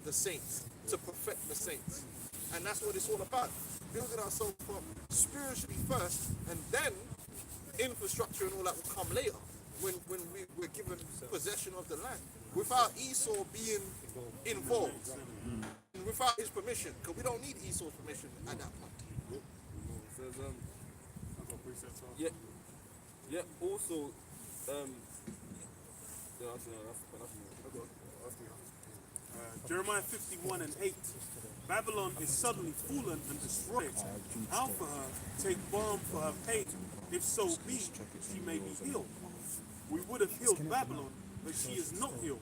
the saints, to perfect the saints. And that's what it's all about. Building ourselves up spiritually first, and then infrastructure and all that will come later when we're given possession of the land. Without Esau being involved, and without his permission, because we don't need Esau's permission at that point. Yeah. Yeah. Also, Jeremiah 51:8. Babylon is suddenly fallen and destroyed. How for her? Take balm for her pain. If so be, she may be healed. We would have healed Babylon, but she is not healed.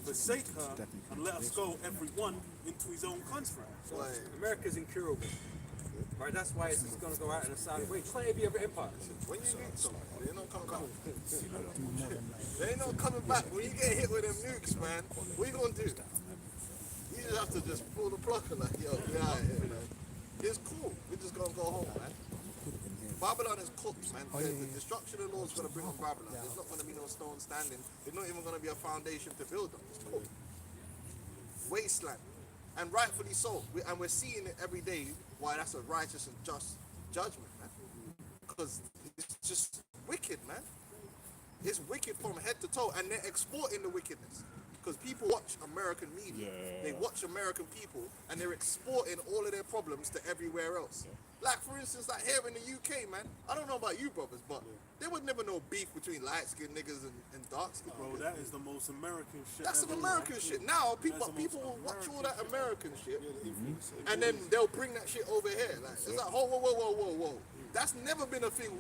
Forsake her and let us go, every one, into his own country. So America's incurable. Right, that's why it's going to go out in a sad way. Just like every other empire. When you nuke something, they ain't not coming back. They ain't not coming back. When you get hit with them nukes, man, what you gonna do? You just have to just pull the plug and like, yo, get out of here, man. It's cool. We're just gonna go home, man. Babylon is cooked, man. The destruction of the Lord's gonna bring on Babylon. There's not gonna be no stone standing. There's not even gonna be a foundation to build them. It's cooked. Wasteland. And rightfully so. And we're seeing it every day why that's a righteous and just judgment, man. Because it's just wicked, man. It's wicked from head to toe, and they're exporting the wickedness. Because people watch American media, they watch American people, and they're exporting all of their problems to everywhere else. Like, for instance, like here in the UK, man, I don't know about you brothers, but there was never no beef between light-skinned niggas and dark-skinned niggas. Bro, that is the most American shit. That's some American shit. Now, people will watch all that American shit, and then they'll bring that shit over here. Like, it's like, whoa. That's never been a thing.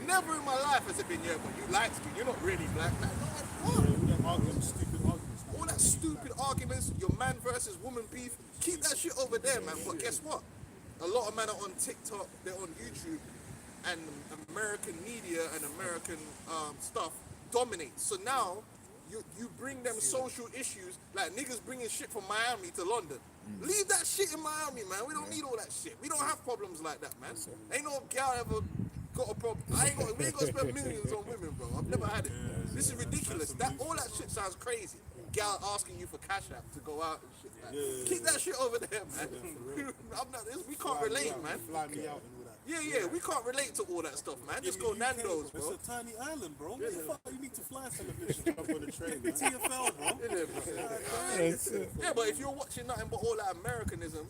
Never in my life has it been, yeah, but you light-skinned, you're not really black. Like, no, what? All that stupid arguments, your man versus woman beef, keep that shit over there, man. But guess what? A lot of men are on TikTok, they're on YouTube, and American media and American stuff dominates. So now, you bring them social issues, like niggas bringing shit from Miami to London. Leave that shit in Miami, man. We don't need all that shit. We don't have problems like that, man. Ain't no gal ever got a problem. We ain't got to spend millions on women, bro. I've never had it. This is ridiculous. All that shit sounds crazy. Gal asking you for cash app to go out and shit. Like, keep that shit over there, man. We can't relate, man. Fly me out and all that. Yeah, we can't relate to all that stuff, man. Just go Nando's, bro. It's a tiny island, bro. What the fuck you need to fly television? Jump on the train, man. TFL, bro. Yeah, but if you're watching nothing but all that Americanism,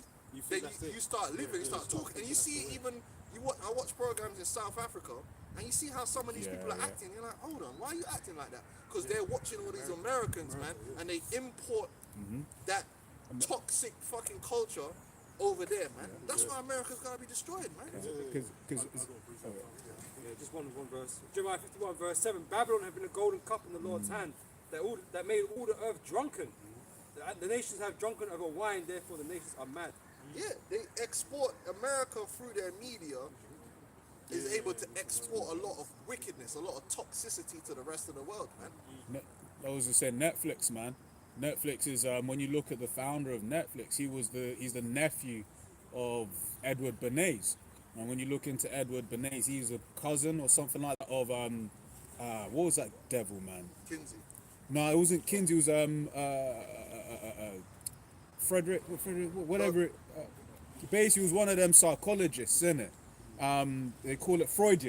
then you start living, you start talking, and you see it even. I watch programs in South Africa, and you see how some of these people are acting. You're like, hold on, why are you acting like that? Because they're watching all these Americans, man, and they import that toxic fucking culture over there, man. That's why America's gonna be destroyed, man. Just one verse. Jeremiah 51 verse 7. Babylon had been a golden cup in the Lord's hand that made all the earth drunken. The nations have drunken over wine, therefore the nations are mad. Yeah, they export America through their media is able to export a lot of wickedness, a lot of toxicity to the rest of the world, man. I was just saying Netflix, man. Netflix is when you look at the founder of Netflix, he's the nephew of Edward Bernays. And when you look into Edward Bernays, he's a cousin or something like that of what was that devil, man? Kinsey. No, it wasn't Kinsey. It was Frederick, whatever. Basically, he was one of them psychologists, innit? They call it Freud.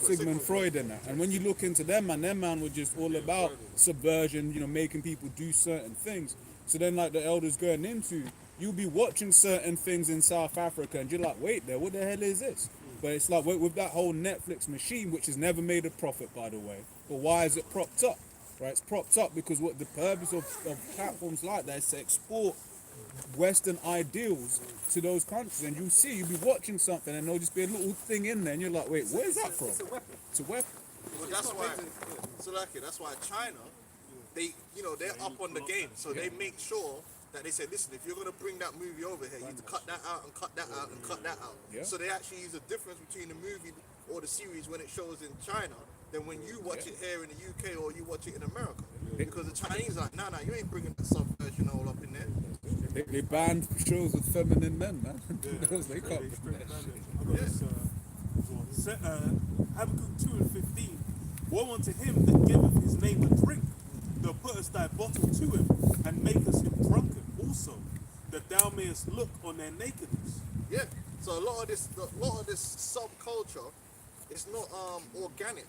Sigmund Freud and that. And when you look into them man were just all about subversion, making people do certain things. So then, like the elders going into, you'll be watching certain things in South Africa, and you're like, wait there, what the hell is this? But it's like with that whole Netflix machine, which has never made a profit, by the way. But why is it propped up? Right, it's propped up because what the purpose of platforms like that is to export Western ideals to those countries, and you'll be watching something, and there'll just be a little thing in there, and you're like, wait, where's that from? It's a weapon. It's a weapon. Well, that's why China, they're up on the game, so they make sure that they say, listen, if you're going to bring that movie over here, you need to cut that out and cut that out and cut that out. Yeah. So they actually use a difference between the movie or the series when it shows in China than when you watch it here in the UK or you watch it in America. Because the Chinese are like, nah, you ain't bringing that subversion all up in there. They banned shows with feminine men, man. Because they can't. Habakkuk 2:15. Woe unto him that giveth his name a drink, thou puttest thy bottle to him, and makest him drunken also, that thou mayest look on their nakedness. Yeah. So a lot of this subculture is not organic.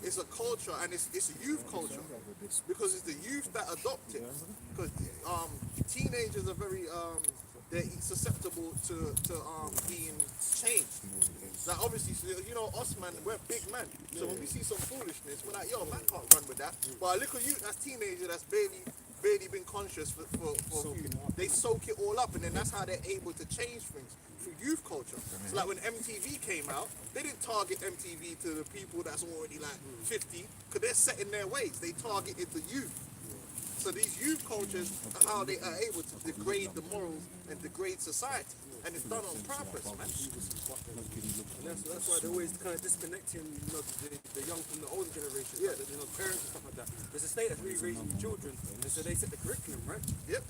It's a culture, and it's a youth culture because it's the youth that adopt it. Because teenagers are very they're susceptible to being changed. Like obviously, you know, us man, we're big man. So when we see some foolishness, we're like, yo, man can't run with that. But a little youth that's teenager that's barely been conscious for a few, they soak it all up, and then that's how they're able to change things through youth culture. So like when MTV came out, they didn't target MTV to the people that's already like 50, because they're set in their ways. They targeted the youth. So these youth cultures are how they are able to degrade the morals and degrade society. And it's done on purpose, man. And that's why they're always kind of disconnecting, you know, the young from the older generation. Yeah. Like, you know, parents and stuff like that. There's a state that's really raising the children, and so they set the curriculum, right? Yep.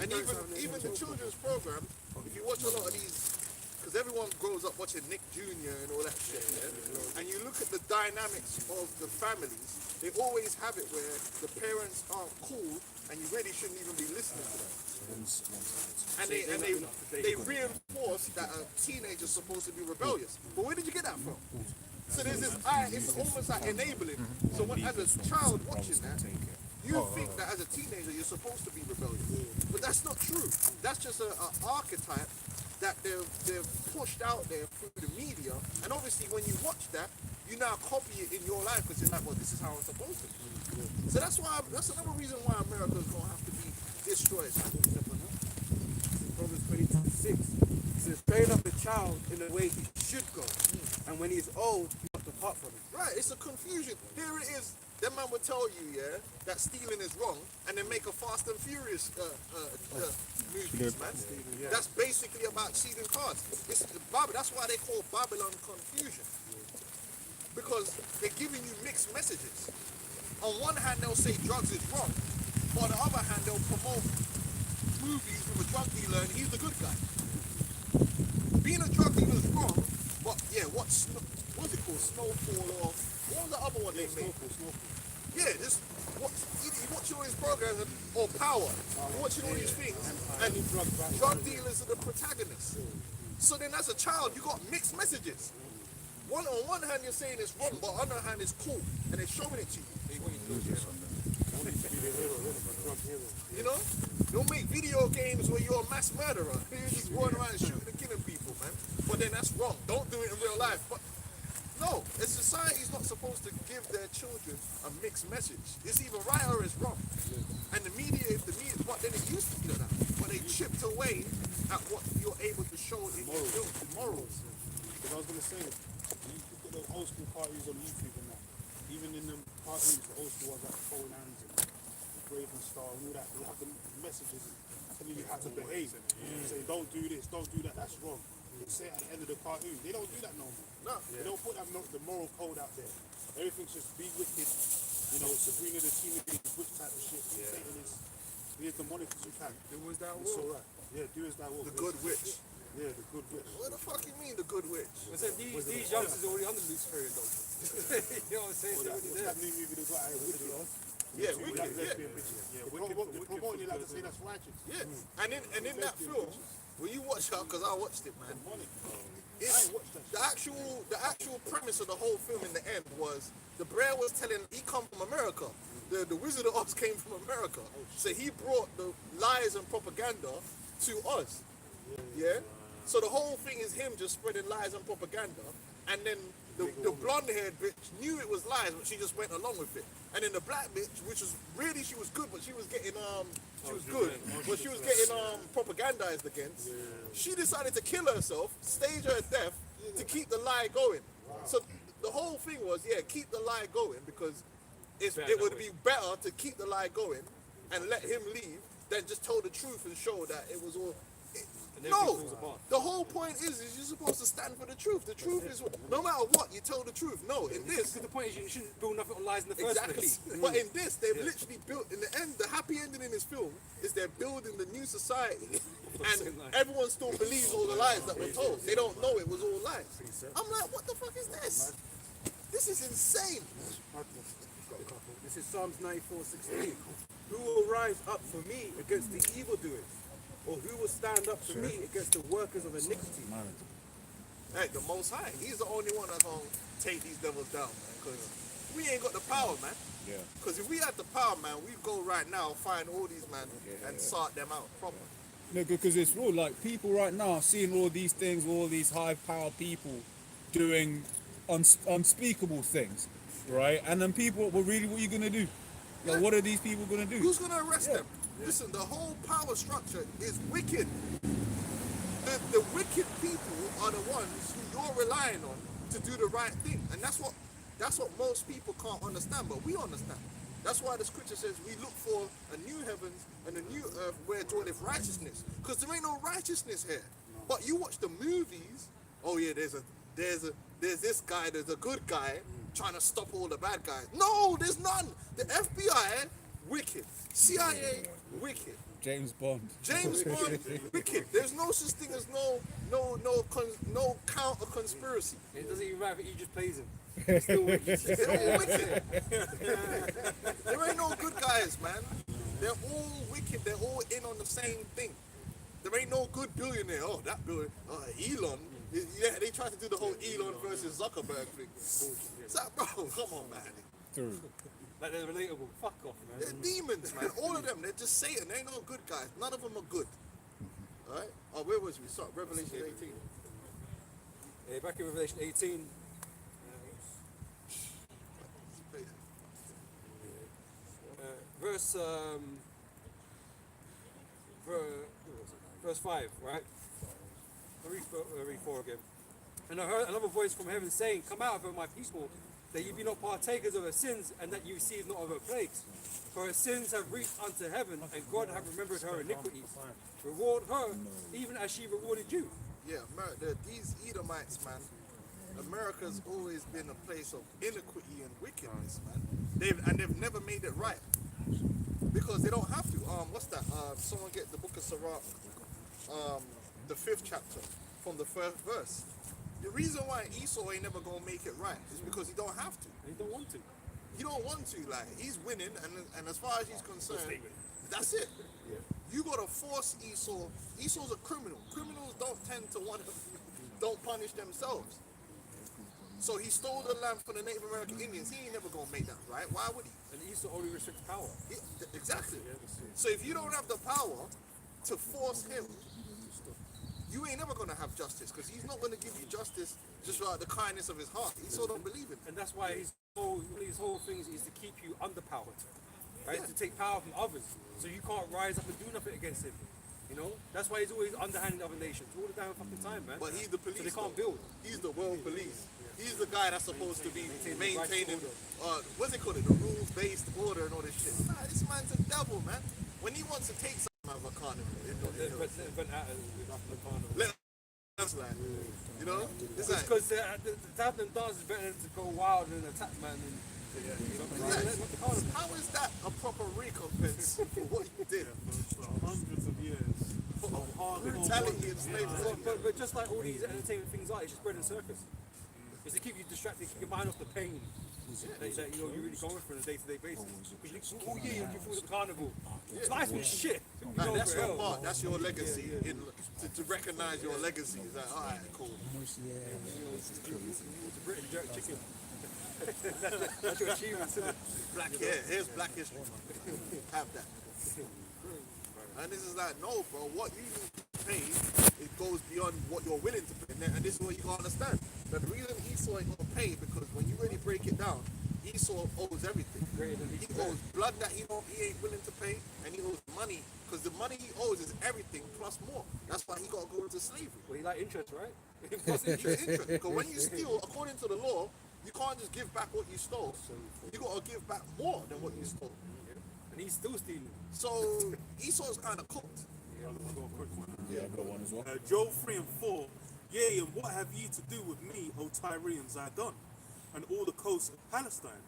And even the children's program, if you watch a lot of these, because everyone grows up watching Nick Jr. and all that shit, yeah? And you look at the dynamics of the families, they always have it where the parents aren't cool and you really shouldn't even be listening to them. And they reinforce that a teenager's supposed to be rebellious. But where did you get that from? So there's this, it's almost like enabling. So when, as a child watching that, you think that as a teenager you're supposed to be rebellious. But that's not true. That's just an archetype that they've pushed out there through the media. And obviously when you watch that, you now copy it in your life because you're like, well, this is how I'm supposed to be. So that's another reason why America's going to have to be destroyed. Proverbs 22:6 says, train up the child in the way he should go, and when he's old, he must depart from it. Right, it's a confusion. Here it is. That man would tell you, yeah, that stealing is wrong, and then make a Fast and Furious movies, man. That's basically about cheating cars. That's why they call Babylon confusion. Because they're giving you mixed messages. On one hand, they'll say drugs is wrong, but on the other hand, they'll promote movies with a drug dealer and he's the good guy. Being a drug dealer is wrong, but yeah, what's it called? Snowfall, or what was the other one they made? Yeah, you watch all these programs, or Power, watching all these things, and drug dealers are the protagonists. So then as a child, you got mixed messages. On one hand you're saying it's wrong, but on the other hand it's cool, and they're showing it to you. You know? Don't make video games where you're a mass murderer. You're just going around shooting and killing people, man. But then that's wrong. Don't do it in real life. But no, a society's not supposed to give their children a mixed message. It's either right or it's wrong. And the media, but then it used to be like that. But they chipped away at what you're able to show in your film, the morals. Because I was going to say, you look at the old school cartoons on YouTube and that. Even in the cartoons, the old school ones like Foreign Hands and Brave and Star and all that, they have the messages telling you how to behave. Say, don't do this, don't do that, that's wrong. They say at the end of the cartoon, they don't do that no more. No. They don't put the moral code out there. Everything's just be wicked. You know, Sabrina the Teenage Witch type of shit. Satanist. Be as demonic as you can. Do as thou It's wilt. alright. Yeah, do as thou wilt. The good witch. Yeah, the good witch. What the fuck you mean, the good witch? I said, these youngsters are already under Luciferian doctrine. You know what I'm saying? They're already What's there. that new movie they got out of Wicked? Yeah, wicked, Like yeah. lesbian bitches. They're promoting it like to say that's righteous. Yeah. And in that film, when you watch it, because I watched it, man, it's, the actual premise of the whole film in the end was the Brer was telling he come from America. The Wizard of Oz came from America. So he brought the lies and propaganda to us. Yeah? So the whole thing is him just spreading lies and propaganda, and then the blonde-haired bitch knew it was lies, but she just went along with it. And then the black bitch, which was really, she was good, but she was getting propagandized against. She decided to kill herself, stage her death, to keep the lie going. So the whole thing was, yeah, keep the lie going, because it would be better to keep the lie going and let him leave than just tell the truth and show that it was all. No, the whole point is you're supposed to stand for the truth. The truth is, no matter what, you tell the truth. No, in this, The point is you shouldn't build nothing on lies in the first place. But in this, they've literally built, in the end, the happy ending in this film is they're building the new society, and everyone still believes all the lies that were told. They don't know it was all lies. I'm like, what the fuck is this? This is insane. This is Psalms 94:16. Who will rise up for me against the evildoers? Or who will stand up for me against the workers of iniquity? Hey, the Most High, he's the only one that's going to take these devils down, man, because we ain't got the power, man. Yeah. Because if we had the power, man, we'd go right now, find all these men and sort them out properly. No, because it's real. Like people right now are seeing all these things, all these high power people doing unspeakable things, right? And then people, well, really, what are you gonna do? Like, what are these people gonna do? Who's going to arrest them? Listen, the whole power structure is wicked. The wicked people are the ones who you're relying on to do the right thing. And that's what most people can't understand, but we understand. That's why the scripture says we look for a new heavens and a new earth where dwelleth righteousness. Because there ain't no righteousness here. But you watch the movies, oh yeah, there's this guy, there's a good guy trying to stop all the bad guys. No, there's none. The FBI, wicked. CIA, wicked. James Bond. James Bond, wicked. There's no such thing as no counter conspiracy. It doesn't even matter if he just plays him. It's still wicked. They're all wicked. There ain't no good guys, man. They're all wicked. They're all in on the same thing. There ain't no good billionaire. Oh, that billionaire, Elon. Yeah, they try to do the whole Elon versus Zuckerberg thing. It's like, bro, come on, man. True. Like they're relatable. Fuck off, man. They're demons, man. All of them. They're just Satan. They ain't no good guys. None of them are good. All right? Oh, where was we? Start Revelation 18. Yeah, back in Revelation 18, verse 5, right? I'll read 4 again. And I heard another voice from heaven saying, Come out of her, my people, that ye be not partakers of her sins, and that ye receive not of her plagues. For her sins have reached unto heaven, and God hath remembered her iniquities. Reward her, even as she rewarded you. Yeah, these Edomites, man. America's always been a place of iniquity and wickedness, man. They've never made it right. Because they don't have to. What's that? Someone get the book of Sirach, the 5th chapter, from the 1st verse. The reason why Esau ain't never gonna make it right is because he don't have to. He don't want to. He don't want to. Like, he's winning, and as far as he's concerned, that's it. You gotta force Esau. Esau's a criminal. Criminals don't tend to don't punish themselves. So he stole the land from the Native American Indians. He ain't never gonna make that right. Why would he? And Esau only restricts power. Exactly. So if you don't have the power to force him, you ain't never gonna have justice, because he's not gonna give you justice just out of the kindness of his heart. Esau don't believe in it. And that's why his whole things is to keep you underpowered, right? Yeah. To take power from others, so you can't rise up and do nothing against him. You know, that's why he's always underhanding other nations all the damn fucking time, man. But he's the police. So they can't though. build. He's the world police. He's the guy that's supposed to be maintaining, what's it called, the rules-based order and all this shit. Nah, this man's a devil, man. When he wants to take something out of a carnival, that's like, you know? It's like, because to have them dance is better than to go wild and attack, man. And, how is that a proper recompense for what you did? For hundreds of years of hard Brutality and slavery. but just like all these entertainment things are, it's just bread and circus. It's to keep you distracted, keep your mind off the pain that you're really going through on a day-to-day basis. Because all year you feel the carnival. It's nice with shit. Like, that's your part, that's your legacy. To recognize your legacy. It's like, alright, cool. Britain jerk chicken. That's your achievement, isn't it? Here's Black History. Have that. And this is like, no, bro, what you pay, it goes beyond what you're willing to pay. And this is what you gotta understand. The reason Esau ain't gonna pay, because when you really break it down, Esau owes everything. He owes blood that he ain't willing to pay, and he owes money, because the money he owes is everything plus more. That's why he gotta go into slavery. Well, you like interest, right? Plus interest. Because when you steal, according to the law, you can't just give back what you stole. You gotta give back more than what you stole. And he's still stealing. So Esau's kind of cooked. I've got a quick one. Yeah, I've got one as well. Joel 3 and 4. Yea, and what have ye to do with me, O Tyre and Zidon, and all the coasts of Palestine?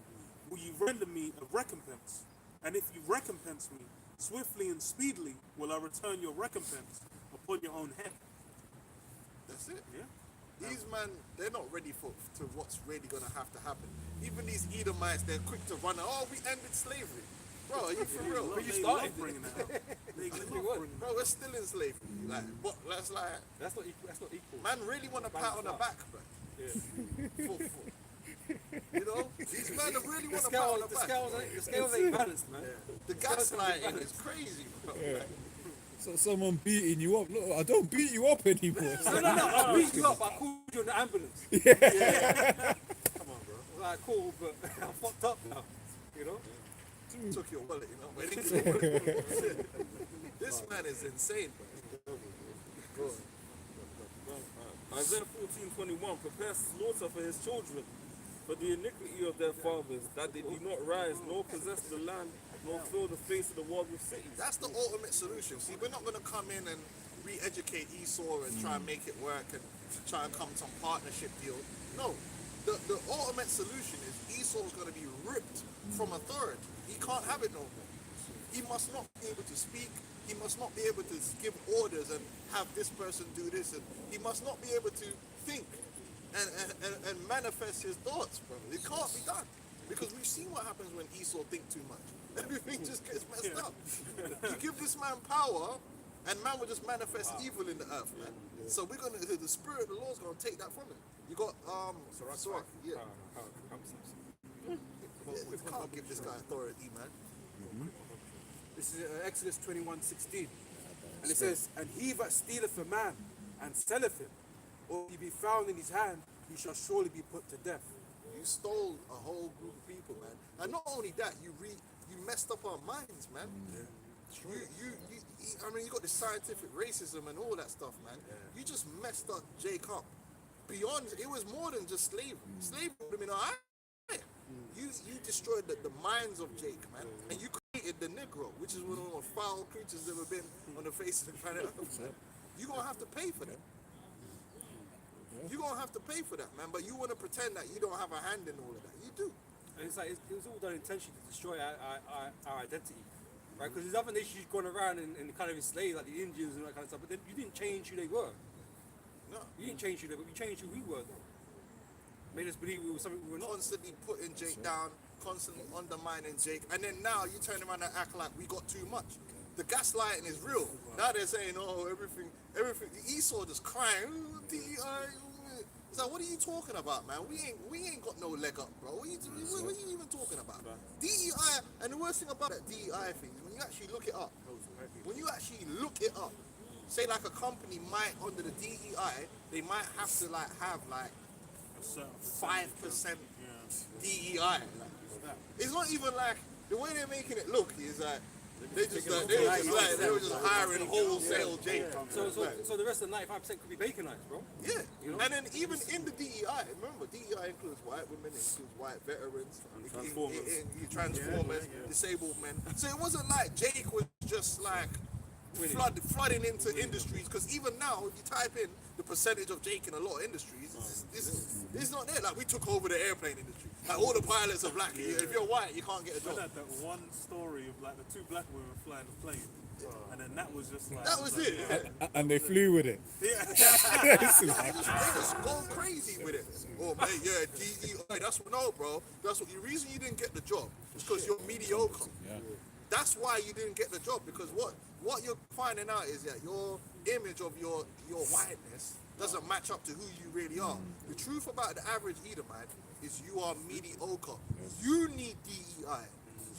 Will you render me a recompense? And if you recompense me, swiftly and speedily will I return your recompense upon your own head. That's it. Yeah? These man, they're not ready to what's really gonna have to happen. Even these Edomites, they're quick to run. Oh, we ended slavery, bro. Are you for real? But you They started love bringing it up. They love what? bringing it Bro, we're still in slavery. Like, what? That's like, That's not equal. That's not equal. man, really want a pat on the back, bro. Yeah. You know, these men really want a pat on the back. The scales ain't balanced, man. The gaslighting is crazy, bro. So someone beating you up. Look, I don't beat you up anymore. No, I beat you up. I called you in the ambulance. Come on, bro. Like, cool, but I'm fucked up now. You know? Took your wallet, you know. But he took your wallet. This man is insane, bro. Go on. Isaiah 14:21, prepare slaughter for his children, for the iniquity of their fathers, that they do not rise, nor possess the land, nor fill the face of the world with cities. That's the ultimate solution. See, we're not going to come in and re-educate Esau and try and make it work and try and come to some partnership deal. No, the ultimate solution is Esau's going to be ripped from authority. He can't have it no more. He must not be able to speak. He must not be able to give orders and have this person do this. And he must not be able to think and manifest his thoughts, bro. It can't be done. Because we've seen what happens when Esau think too much. Everything just gets messed up. You give this man power, and man will just manifest evil in the earth, man. So we're gonna, the spirit of the Lord's gonna take that from him. You got Sirach, yeah. We can't give this guy authority, man. This is Exodus 21:16. And it says, and he that stealeth a man and selleth him, or he be found in his hand, he shall surely be put to death. You stole a whole group of people, man. And not only that, you messed up our minds, man. I mean, you got this scientific racism and all that stuff, man. You just messed up Jake up. Beyond, it was more than just slavery. Slavery would have been alright. You destroyed the minds of Jake, man. And you created the Negro, which is one of the most foul creatures that ever been on the face of the planet Earth, man. You're going to have to pay for that. You're going to have to pay for that, man. But you want to pretend that you don't have a hand in all of that. You do. And it's like, it was all done intentionally to destroy our identity. Right? Because there's other nations going around and kind of enslaved, like the Indians and that kind of stuff, but then you didn't change who they were. No. You didn't change who they were, you changed who we were, though. Made us believe we were something we were not. Constantly putting Jake down, constantly undermining Jake, and then now you turn around and act like we got too much. The gaslighting is real. Now they're saying, oh, everything. Esau just crying, "Ooh, DEI." It's like, what are you talking about, man? We ain't got no leg up, bro. What are you even talking about? DEI, and the worst thing about that DEI thing is when you actually look it up. Say like a company might, under the DEI, they might have to have 5% DEI. Like, it's not even like the way they're making it look is like they were just hiring wholesale Jake. So the rest of the 95% could be baconized, bro. Yeah, You know? and then even in the DEI, remember DEI includes white women, it includes white veterans, transformers, disabled men. So it wasn't like Jake was just like flooding into industries, because even now if you type in the percentage of Jake in a lot of industries, it's not there. Like we took over the airplane industry. Like all the pilots are black. If you're white, you can't get a I job. had that one story of like the two black women flying the plane, and then that was just like That was it. And they flew with it. They just go crazy with it. Oh man, yeah, DEI. That's no, bro. That's what the reason you didn't get the job is because you're mediocre. That's why you didn't get the job, because what you're finding out is that your image of your whiteness doesn't match up to who you really are. The truth about the average Edomite is you are mediocre. You need DEI.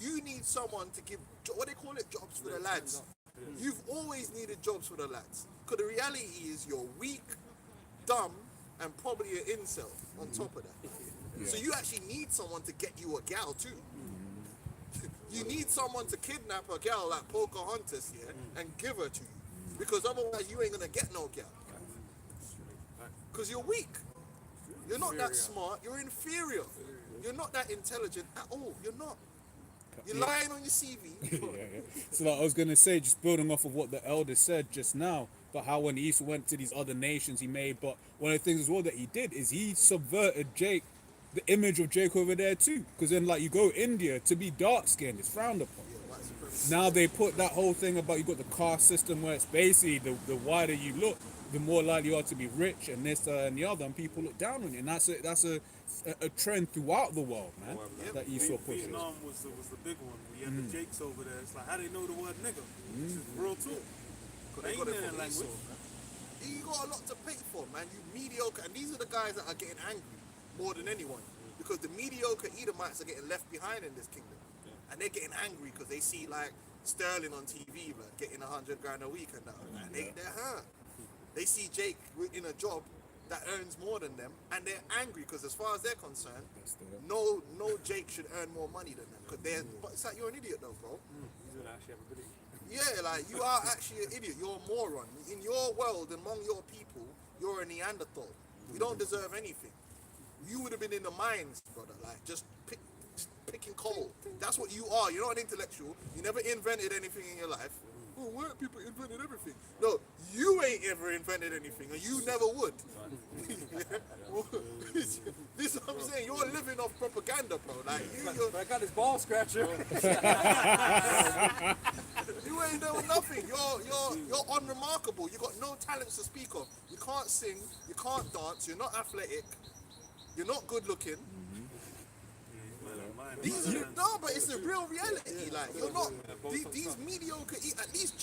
You need someone to give, what they call it, jobs for the lads. You've always needed jobs for the lads. Because the reality is you're weak, dumb, and probably an incel on top of that. So you actually need someone to get you a gal too. You need someone to kidnap a gal like Pocahontas here and give her to you. Because otherwise you ain't gonna get no gal. Because you're weak. You're not that smart, you're inferior. You're not that intelligent at all. You're not. You're lying on your CV. So like I was going to say, just building off of what the elder said just now, but how when Esau went to these other nations he made, but one of the things as well that he did is he subverted Jake, the image of Jake over there too. Because then like you go India, to be dark skinned is frowned upon. Now they put that whole thing about, you got the caste system where it's basically the whiter you look, the more likely you are to be rich and this and the other, and people look down on you. And that's a trend throughout the world, man. That Esau pushes. Vietnam was the big one. We had the Jakes over there. It's like, how they know the word nigga? This is real talk. They ain't got it in from that Esau, language. You got a lot to pay for, man. You mediocre, and these are the guys that are getting angry more than anyone, because the mediocre Edomites are getting left behind in this kingdom, and they're getting angry because they see like Sterling on TV, man, getting $100 grand a week and that, and they're hurt. They see Jake in a job that earns more than them, and they're angry because as far as they're concerned, no Jake should earn more money than them. But it's like, you're an idiot though, bro. He's gonna actually have a ability. Yeah, like you are actually an idiot. You're a moron. In your world, among your people, you're a Neanderthal. You don't deserve anything. You would have been in the mines, brother, like just picking coal. That's what you are. You're not an intellectual. You never invented anything in your life. Oh, white people invented everything. No, you ain't ever invented anything, and you never would. This is what I'm saying. You're living off propaganda, bro. Like But I got his ball scratcher. you ain't doing nothing. You're unremarkable. You got no talents to speak of. You can't sing. You can't dance. You're not athletic. You're not good looking. No, but it's a real reality. Like you're not. These mediocre. At least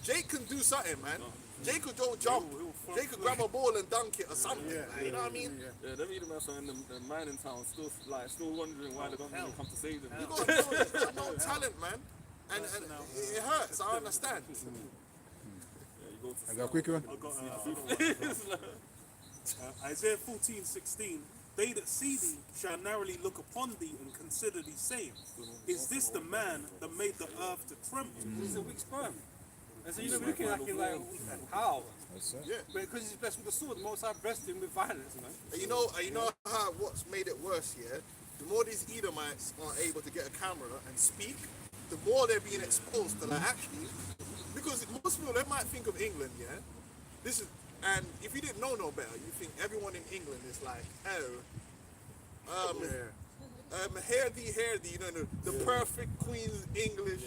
Jake can do something, man. Jake could go jump. Jake could grab a ball and dunk it or something. Like, you know what I mean? Yeah, them Edomites are in the mining town, still wondering why the government didn't come to save them. You got no talent, man. And it hurts. I understand. I got a quick one. Isaiah 14:16. They that see thee shall narrowly look upon thee and consider thee, saying, is this the man that made the earth to tremble? He's a weak sperm. And so you're looking at him like, how? Yeah. But because he's blessed with the sword, the Most High blessed him with violence, man. And you know how what's made it worse here? The more these Edomites are able to get a camera and speak, the more they're being exposed to like actually, because most people they might think of England, yeah. This is, and if you didn't know no better, you think everyone in England is like, hair thee, you know, the perfect Queen's English.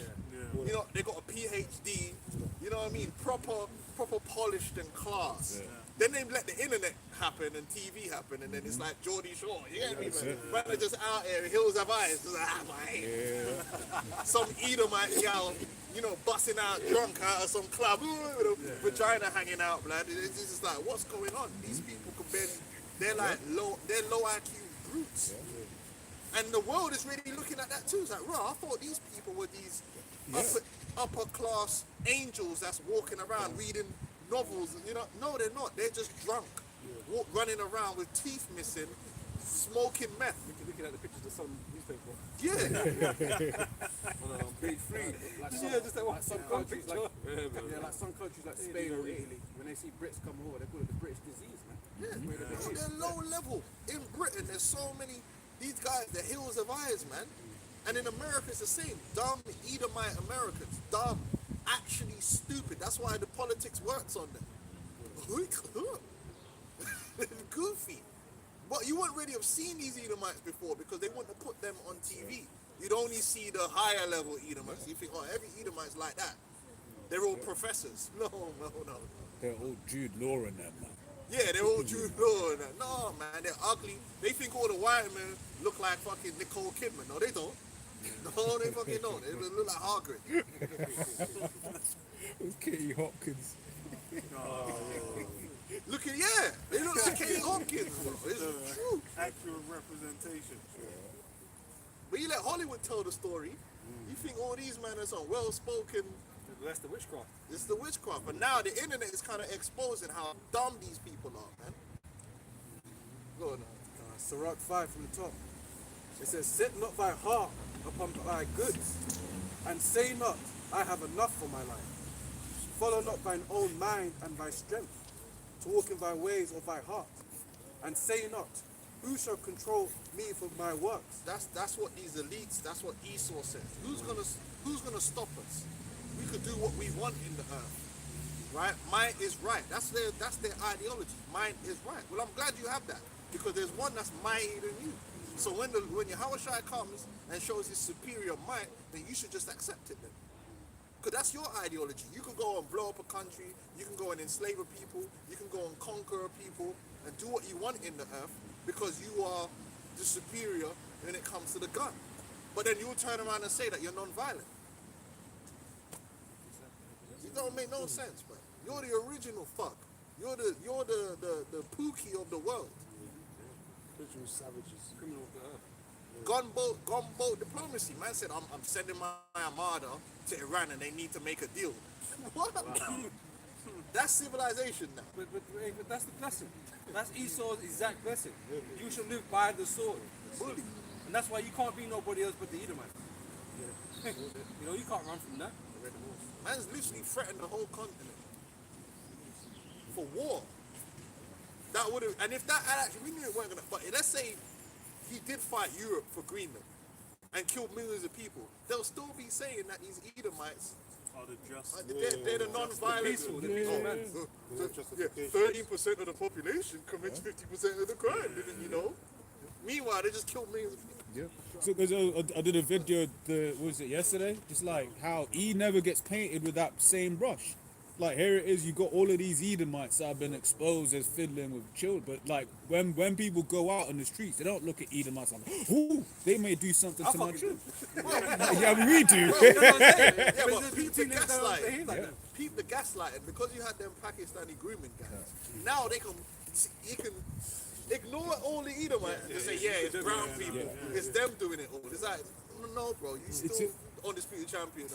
You know, they got a PhD. You know what I mean? Proper polished and class. Then they let the internet happen and TV happen, and then it's like Geordie Shore. You get me, man? Man, they're just out here, hills of eyes. Just like, some Edomite gal, you know, busting out drunk out of some club, with a vagina hanging out, blood. It's just like, what's going on? These people can barely, they're like low IQ brutes. And the world is really looking at that too. It's like, I thought these people were these upper class angels that's walking around reading novels. You know, no, they're not. They're just drunk, running around with teeth missing, smoking meth. Looking at the pictures of some newspaper. Yeah. On page 3. Just like some countries, Yeah, some countries like Spain or Italy, when they see Brits come over, they call it the British disease, man. Yeah. They're low level. In Britain, there's so many. These guys, the hills of eyes, man. And in America, it's the same. Dumb Edomite Americans. Dumb. Actually stupid. That's why the politics works on them. Goofy. But you wouldn't really have seen these Edomites before because they wouldn't have put them on TV. You'd only see the higher level Edomites. You think, every Edomite's like that. They're all professors. No. They're all Jude Law in them, man. Yeah, they're all Jude Law and that. No, man, they're ugly. They think all the white men look like fucking Nicole Kidman. No, they don't. No, they fucking don't. They look like Hargreaves. Katie Hopkins. Look at, they look like Katie Hopkins, bro. It's true. Accurate representation. But you let Hollywood tell the story. You think all these men are some well-spoken. That's the witchcraft. It's the witchcraft. But now the internet is kind of exposing how dumb these people are, man. Go on. Sirach 5 from the top. It says, set not thy heart upon thy goods, and say not, I have enough for my life. Follow not thine own mind and thy strength, to walk in thy ways of thy heart. And say not, who shall control me for my works? That's what these elites, that's what Esau says. Who's gonna stop us? We could do what we want in the earth. Right? Mine is right. That's their ideology. Mine is right. Well, I'm glad you have that. Because there's one that's mightier than you. So when Yahushua comes and shows his superior might, then you should just accept it then. Because that's your ideology. You can go and blow up a country, you can go and enslave a people, you can go and conquer a people and do what you want in the earth because you are the superior when it comes to the gun. But then you'll turn around and say that you're non-violent. It don't make no sense, man. You're the original fuck. You're the Pookie of the world. Original savages. Criminal of the earth. Gunboat diplomacy. Man said, I'm sending my armada to Iran and they need to make a deal. What? That's civilization now. But that's the blessing. That's Esau's exact blessing. You shall live by the sword. Bully. And that's why you can't be nobody else but the Edomite. You know, you can't run from that. Man's literally threatened the whole continent for war. That would have, and if that had actually, we knew it weren't gonna. But let's say he did fight Europe for Greenland and killed millions of people, they'll still be saying that these Edomites, Are the just? they're the non-violent. peaceful, the peaceful man. 13% of the population commits 50% of the crime. You know. Meanwhile, they just killed millions of people. Yeah. So, because I did a video, what was it, yesterday? Just like how E never gets painted with that same brush. Like, here it is, you got all of these Edomites that have been exposed as fiddling with children. But, like, when people go out on the streets, they don't look at Edomites like, ooh, they may do something to my children. Yeah, we do. Yeah, but peep the gaslighting. Peep the gaslighting. Because you had them Pakistani grooming gangs, now you can ignore all the Edomites and say, yeah, it's brown people. It's them doing it all. It's like, no, bro, you still undisputed champion.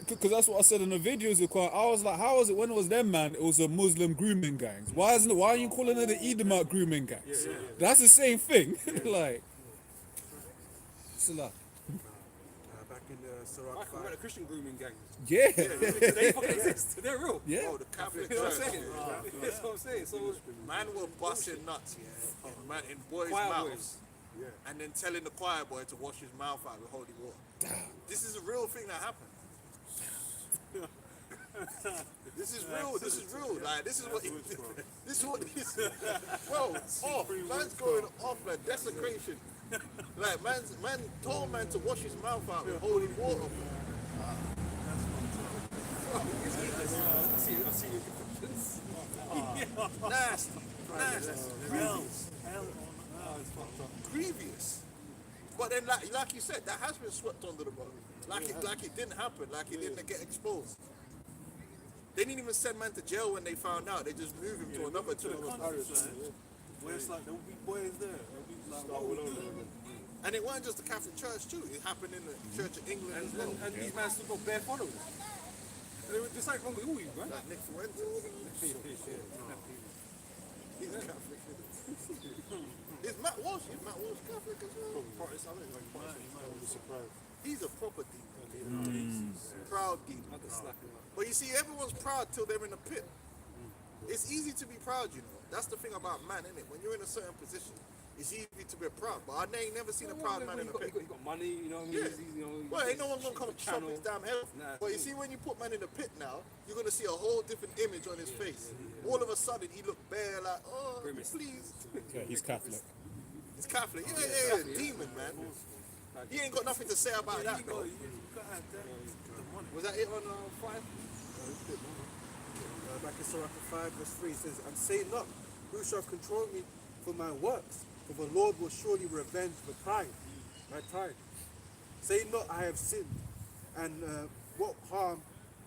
Because that's what I said in the videos. I was like, how was it when it was them, man? It was a Muslim grooming gangs. Why are you calling it the Edomite grooming gangs? That's the same thing. Like, it's a lot. Back in the Sirach I forgot the Christian grooming gang. Yeah. They fucking exist. They're real. Yeah. Oh, the Catholic You know what I'm Church. saying? That's what I'm saying. So Man were busting nuts, yeah. Man in boys' Choir mouths. boys. And then telling the choir boy to wash his mouth out with holy water. This is a real thing that happened. This is real. Like, this is what bro, off. Man's going off like desecration. Like, man told man to wash his mouth out with holy water. I see your difference. Nasty. Grievous. But then, like you said, that has been swept under the rug. Like it didn't happen. Like it didn't get exposed. They didn't even send man to jail when they found out. They just moved him to another church. Where it's like there'll be boys there. There'll be like what we do. And it wasn't just the Catholic Church too. It happened in the Church of England as well. And these men still got bare followers. They were just like wrong with all you, right? Like Nick Fuentes. He's a Catholic. Is Matt Walsh? Is Matt Walsh Catholic as well? He's a proper demon. Proud demon. But you see, everyone's proud till they're in a pit. It's easy to be proud, you know. That's the thing about man, isn't it? When you're in a certain position, it's easy to be proud. But I ain't never seen a proud man in a pit. He got money, you know what I mean? Yeah. You know, Well, ain't no one gonna come chop channel. his damn head off. Nah, But you see, when you put man in a pit now, you're gonna see a whole different image on his face. All of a sudden, he look bare like, oh, Grimace. please. Yeah, he's Catholic. He's Catholic. Yeah, demon, man. He ain't got nothing to say about that, though. Was that it on 5? back in Sirach 5 verse 3 it says, and say not, who shall control me for my works? For the Lord will surely revenge the pride, my pride. Say not, I have sinned, and what harm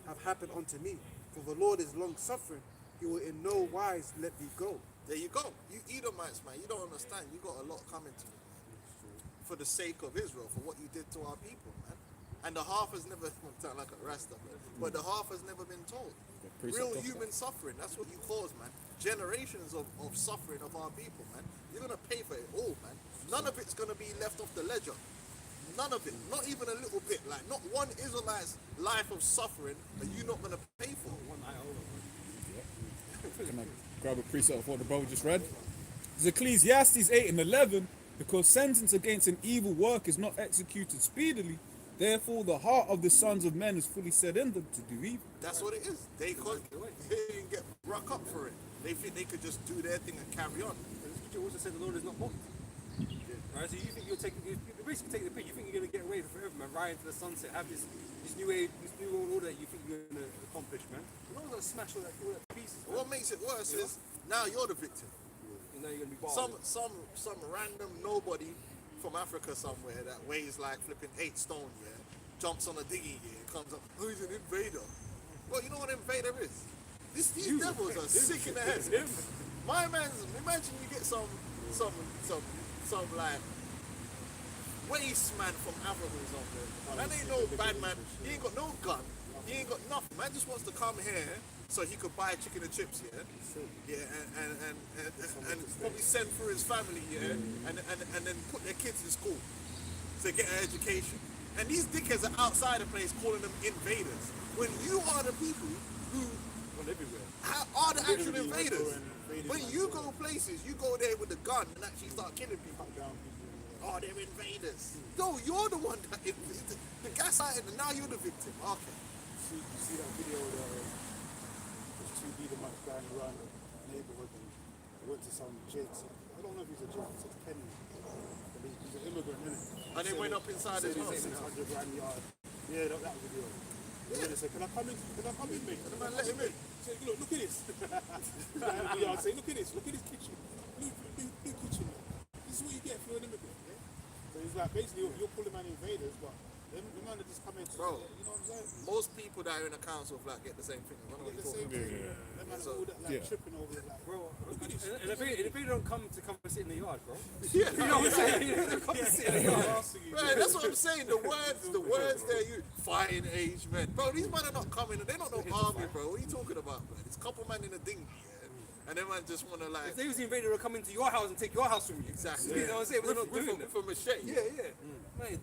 have happened unto me? For the Lord is long suffering, he will in no wise let thee go. There you go. You Edomites, man. You don't understand. You got a lot coming to you. For the sake of Israel, for what you did to our people, man. And the half has never, I'm sound like a Rasta, but the half has never been told. Real human suffering, that's what you cause, man. Generations of suffering of our people, man. You're going to pay for it all, man. None of it's going to be left off the ledger. None of it. Not even a little bit. Like, not one Israelite's life of suffering are you not going to pay for. Can I grab a precept of what the brother just read? It's Ecclesiastes 8 and 11. Because sentence against an evil work is not executed speedily, therefore the heart of the sons of men is fully set in them to do evil. That's what it is. They didn't get rock up for it. They think they could just do their thing and carry on. And the scripture also said the Lord is not mocked. Right? So you think you're taking, basically taking the piss. You think you're gonna get away forever, man? Ride into the sunset, have this new age, this new world order that you think you're gonna accomplish, man. You're not gonna smash all that to pieces. Man. What makes it worse is now you're the victim. You know you're gonna be barred. Some random nobody from Africa somewhere that weighs like flipping 8 stone, yeah, jumps on a dinghy, yeah, comes up, oh, he's an invader. Well, you know what an invader is? These devils are sick in the head. My man's, imagine you get some like waste man from Africa or something. Man ain't no bad man. He ain't got no gun. He ain't got nothing. Man just wants to come here so he could buy chicken and chips, yeah, and probably send for his family, yeah, and then put their kids in school to get an education. And these dickheads are outside the place calling them invaders. When you are the people who are the actual invaders. When you go places, you go there with a gun and actually start killing people. Oh, they're invaders. No, you're the one that the gaslighting, and now you're the victim. Okay. See that video where there's 2 Edomites going around the neighborhood and they went to some Jake's. I don't know if he's a Jake, it's Kenny. But he's an immigrant, isn't it? And they went up inside his house. 600 grand yard. Yeah, that video. Yeah. They said, can I come in, mate? And the man let him in. Say, look at this. I say, look at this kitchen. Look kitchen. This is what you get for an immigrant. Yeah? So he's like, basically, you're calling man invaders, but the man that just come in, bro, you know what I'm saying? most people that are in a council flat get the same thing. I don't know what you're talking about. That man's all that, like, tripping over it, like, Bro, and if they don't come and sit in the yard, bro. Yeah. You know what I'm saying? You don't come and sit in the yard. Right, that's what I'm saying. The words there, you fighting age men. Bro, these men are not coming. They're not no army, bro. What are you talking about, man? It's a couple men in a dinghy, yeah? And then man just want to like. If they was the invader, would come into your house and take your house from you. Exactly. You know what I'm saying? We're not doing that. With a machete. Yeah.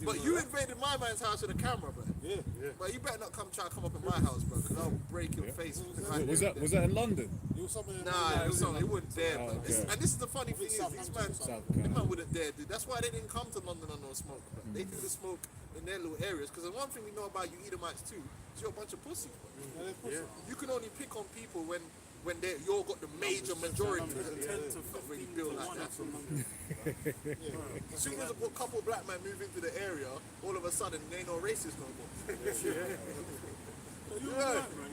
But you invaded my man's house with a camera, bro. yeah. But you better not come up in my house, bro, because I'll break your face. Was that in London? It was somewhere Nah, it wouldn't dare, bro. okay. And this is the funny thing is, these man wouldn't dare, dude. That's why they didn't come to London on no smoke, bro. They do the smoke in their little areas, because the one thing we know about you Edomites too, is you're a bunch of pussies, bro. You can only pick on people when you're got the major majority of really built like that. As soon as a couple black men move into the area, all of a sudden they ain't no racist no more. You know that, man.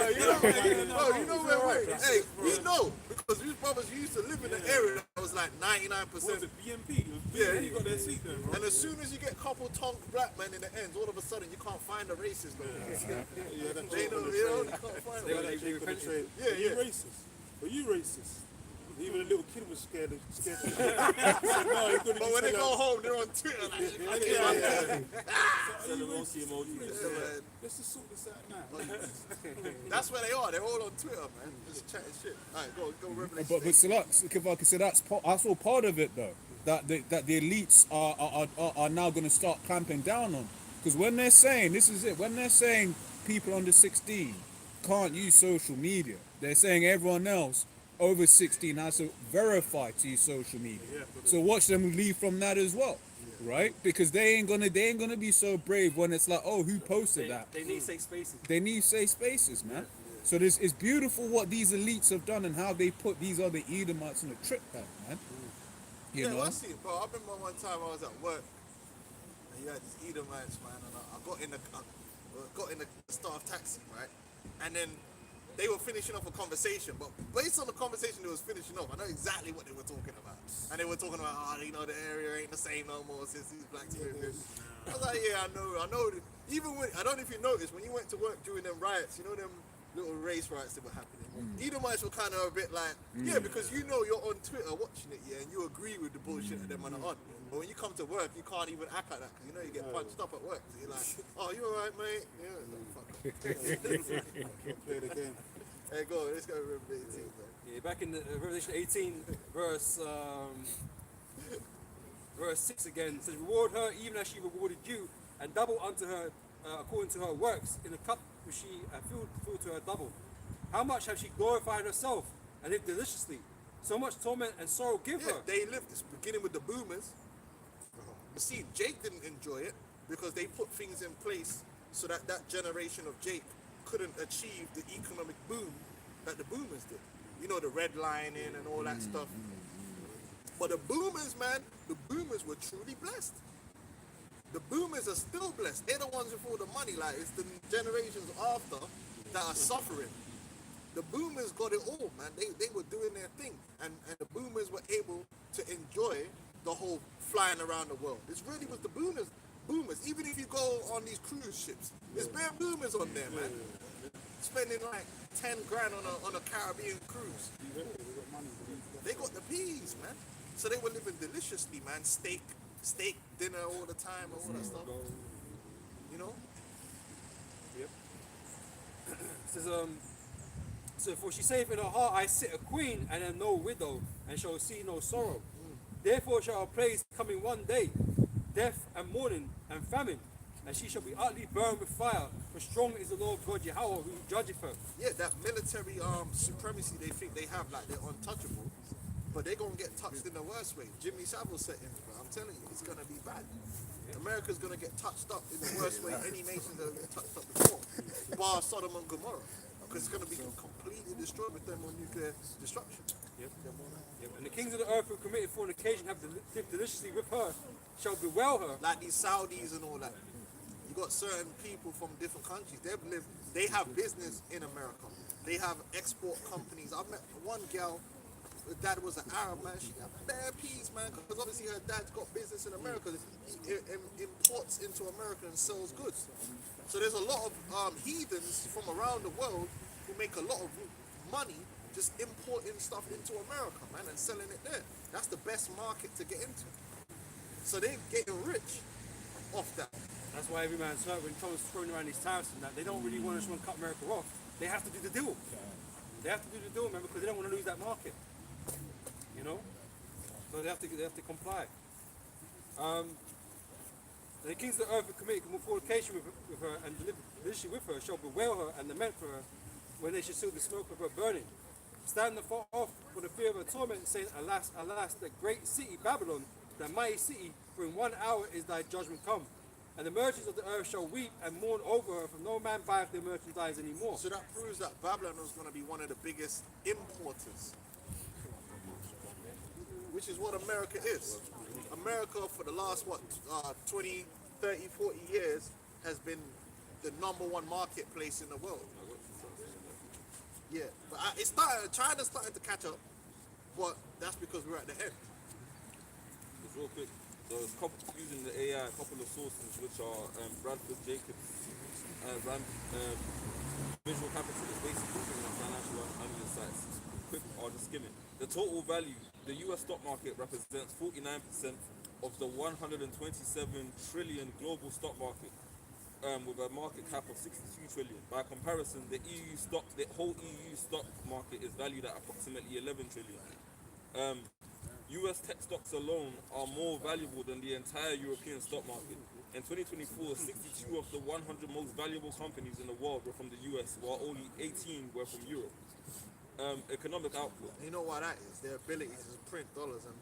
You know where we're at. Hey, we know, because these brothers used to live in an area that was like 99%. The BMP? Yeah, You got their seat there, bro. and as soon as you get a couple tonk black men in the ends, all of a sudden you can't find a racist, man. They know, you can't find They one. repented. Yeah, You yeah. racist. But you racist. Even a little kid was scared. Said, no, he couldn't But when they go home, they're on Twitter like, Send emoji emoji. man. let's just sort this out now. That's where they are. They're all on Twitter, man. Just chatting shit. All right, go Revelation. But so that's all part of it though. That the elites are now going to start clamping down on, because when they're saying this is it, when they're saying people under 16 can't use social media, they're saying everyone else over 16 has to verify to use social media. So watch them leave from that as well, right? Because they ain't gonna be so brave when it's like, oh, who posted that? They need safe spaces. They need safe spaces, man. So it's beautiful what these elites have done and how they put these other Edomites in a trip back, man. You know? I see it, bro. I remember one time I was at work and you had these Edomites, man, and I got in the staff taxi, right? And then they were finishing off a conversation, but based on the conversation they was finishing off, I know exactly what they were talking about. And they were talking about, the area ain't the same no more since these blacks moved in. I was like, yeah, I know. Even when, I don't know if you noticed, when you went to work during them riots, you know them little race riots that were happening? Edomites were kind of a bit like, yeah, because you know you're on Twitter watching it, yeah, and you agree with the bullshit that them are on. But when you come to work, you can't even act like that, because you know you get punched up at work. So you're like, oh, you alright, mate? Yeah, fuck off. Play it again. Hey, go, let's go to Revelation 18, man. Yeah, back in Revelation 18, verse 6 again, says, reward her even as she rewarded you, and double unto her according to her works, in the cup which she filled to her double. How much have she glorified herself and lived deliciously? So much torment and sorrow give Yeah, her. they lived this beginning with the boomers. You see, Jake didn't enjoy it because they put things in place so that generation of Jake couldn't achieve the economic boom that the boomers did. You know, the redlining and all that stuff. But the boomers, man, the boomers were truly blessed. The boomers are still blessed. They're the ones with all the money. Like, it's the generations after that are suffering. The boomers got it all, man. They were doing their thing. And the boomers were able to enjoy the whole flying around the world. This really was the boomers. Even if you go on these cruise ships, there's bare boomers on there, man. Spending like 10 grand on a Caribbean cruise. They got the peas, man. So they were living deliciously, man. Steak dinner all the time, and all that stuff. You know? Yep. It says, so for she saith in her heart, I sit a queen and am no widow, and shall see no sorrow. Therefore shall her plagues come in one day, death and mourning and famine, and she shall be utterly burned with fire. For strong is the Lord God Yahweh who judgeth her. Yeah, that military supremacy they think they have, like they're untouchable, but they're gonna get touched in the worst way. Jimmy Savile said it, bro. I'm telling you, it's gonna be bad. America's gonna get touched up in the worst way any nation's ever get touched up before, bar Sodom and Gomorrah, because it's gonna be completely destroyed with them on nuclear destruction. Yep. And the kings of the earth who committed fornication have lived deliciously with her shall bewail her. Like these Saudis and all that. You got certain people from different countries. They have business in America. They have export companies. I met one girl. Her dad was an Arab, man. She got bare peas, man, because obviously her dad's got business in America. He imports into America and sells goods. So there's a lot of heathens from around the world who make a lot of money just importing stuff into America, man, and selling it there. That's the best market to get into. So they're getting rich off that. That's why every man's hurt when Trump's throwing around these tariffs and that. They don't really want to cut America off. They have to do the deal. They have to do the deal, man, because they don't want to lose that market. You know? So they have to comply. The kings of the earth who commit fornication with her and live deliciously with her shall bewail her and lament for her when they shall see the smoke of her burning. Stand afar off for the fear of her torment, saying, Alas, alas, the great city Babylon, the mighty city, for in 1 hour is thy judgment come. And the merchants of the earth shall weep and mourn over her, for no man buyeth their merchandise anymore. So that proves that Babylon is going to be one of the biggest importers, which is what America is. America for the last, 20, 30, 40 years has been the #1 marketplace in the world. Yeah, but China's starting to catch up, but that's because we're at the end. Just real quick, so it's using the AI, a couple of sources which are Bradford Jacobs, Visual Capital is basically looking at financial analyst sites. Quick, I'll just skim it. The total value, the US stock market represents 49% of the 127 trillion global stock market, with a market cap of 62 trillion. By comparison, the whole EU stock market is valued at approximately 11 trillion. US tech stocks alone are more valuable than the entire European stock market. In 2024, 62 of the 100 most valuable companies in the world were from the US, while only 18 were from Europe. Economic output. You know what that is? Their ability to print dollars and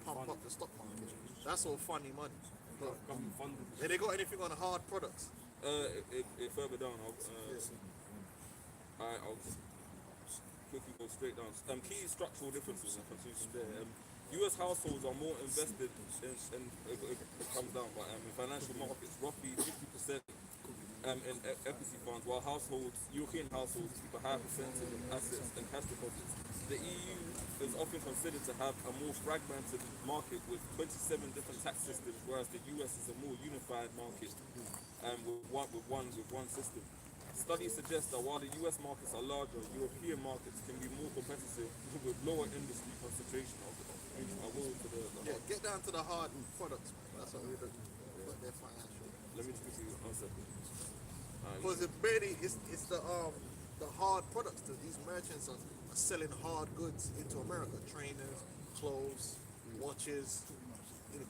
pump up the stock market. That's all funny money. But, they got anything on hard products? Further down, I'll quickly go straight down. Key structural differences and conclusions there. U.S. households are more invested in it comes down, but in financial markets, roughly 50% in equity funds, while European households keep a higher percentage of assets and cash deposits. The EU is often considered to have a more fragmented market with 27 different tax systems, whereas the US is a more unified market with one system. Studies suggest that while the US markets are larger, European markets can be more competitive with lower industry concentration of it. Get down to the hard products, man. That's what we're looking for. They're financial. Let me just give you 1 second. Because it's the hard products that these merchants are selling hard goods into America. Trainers, clothes, watches,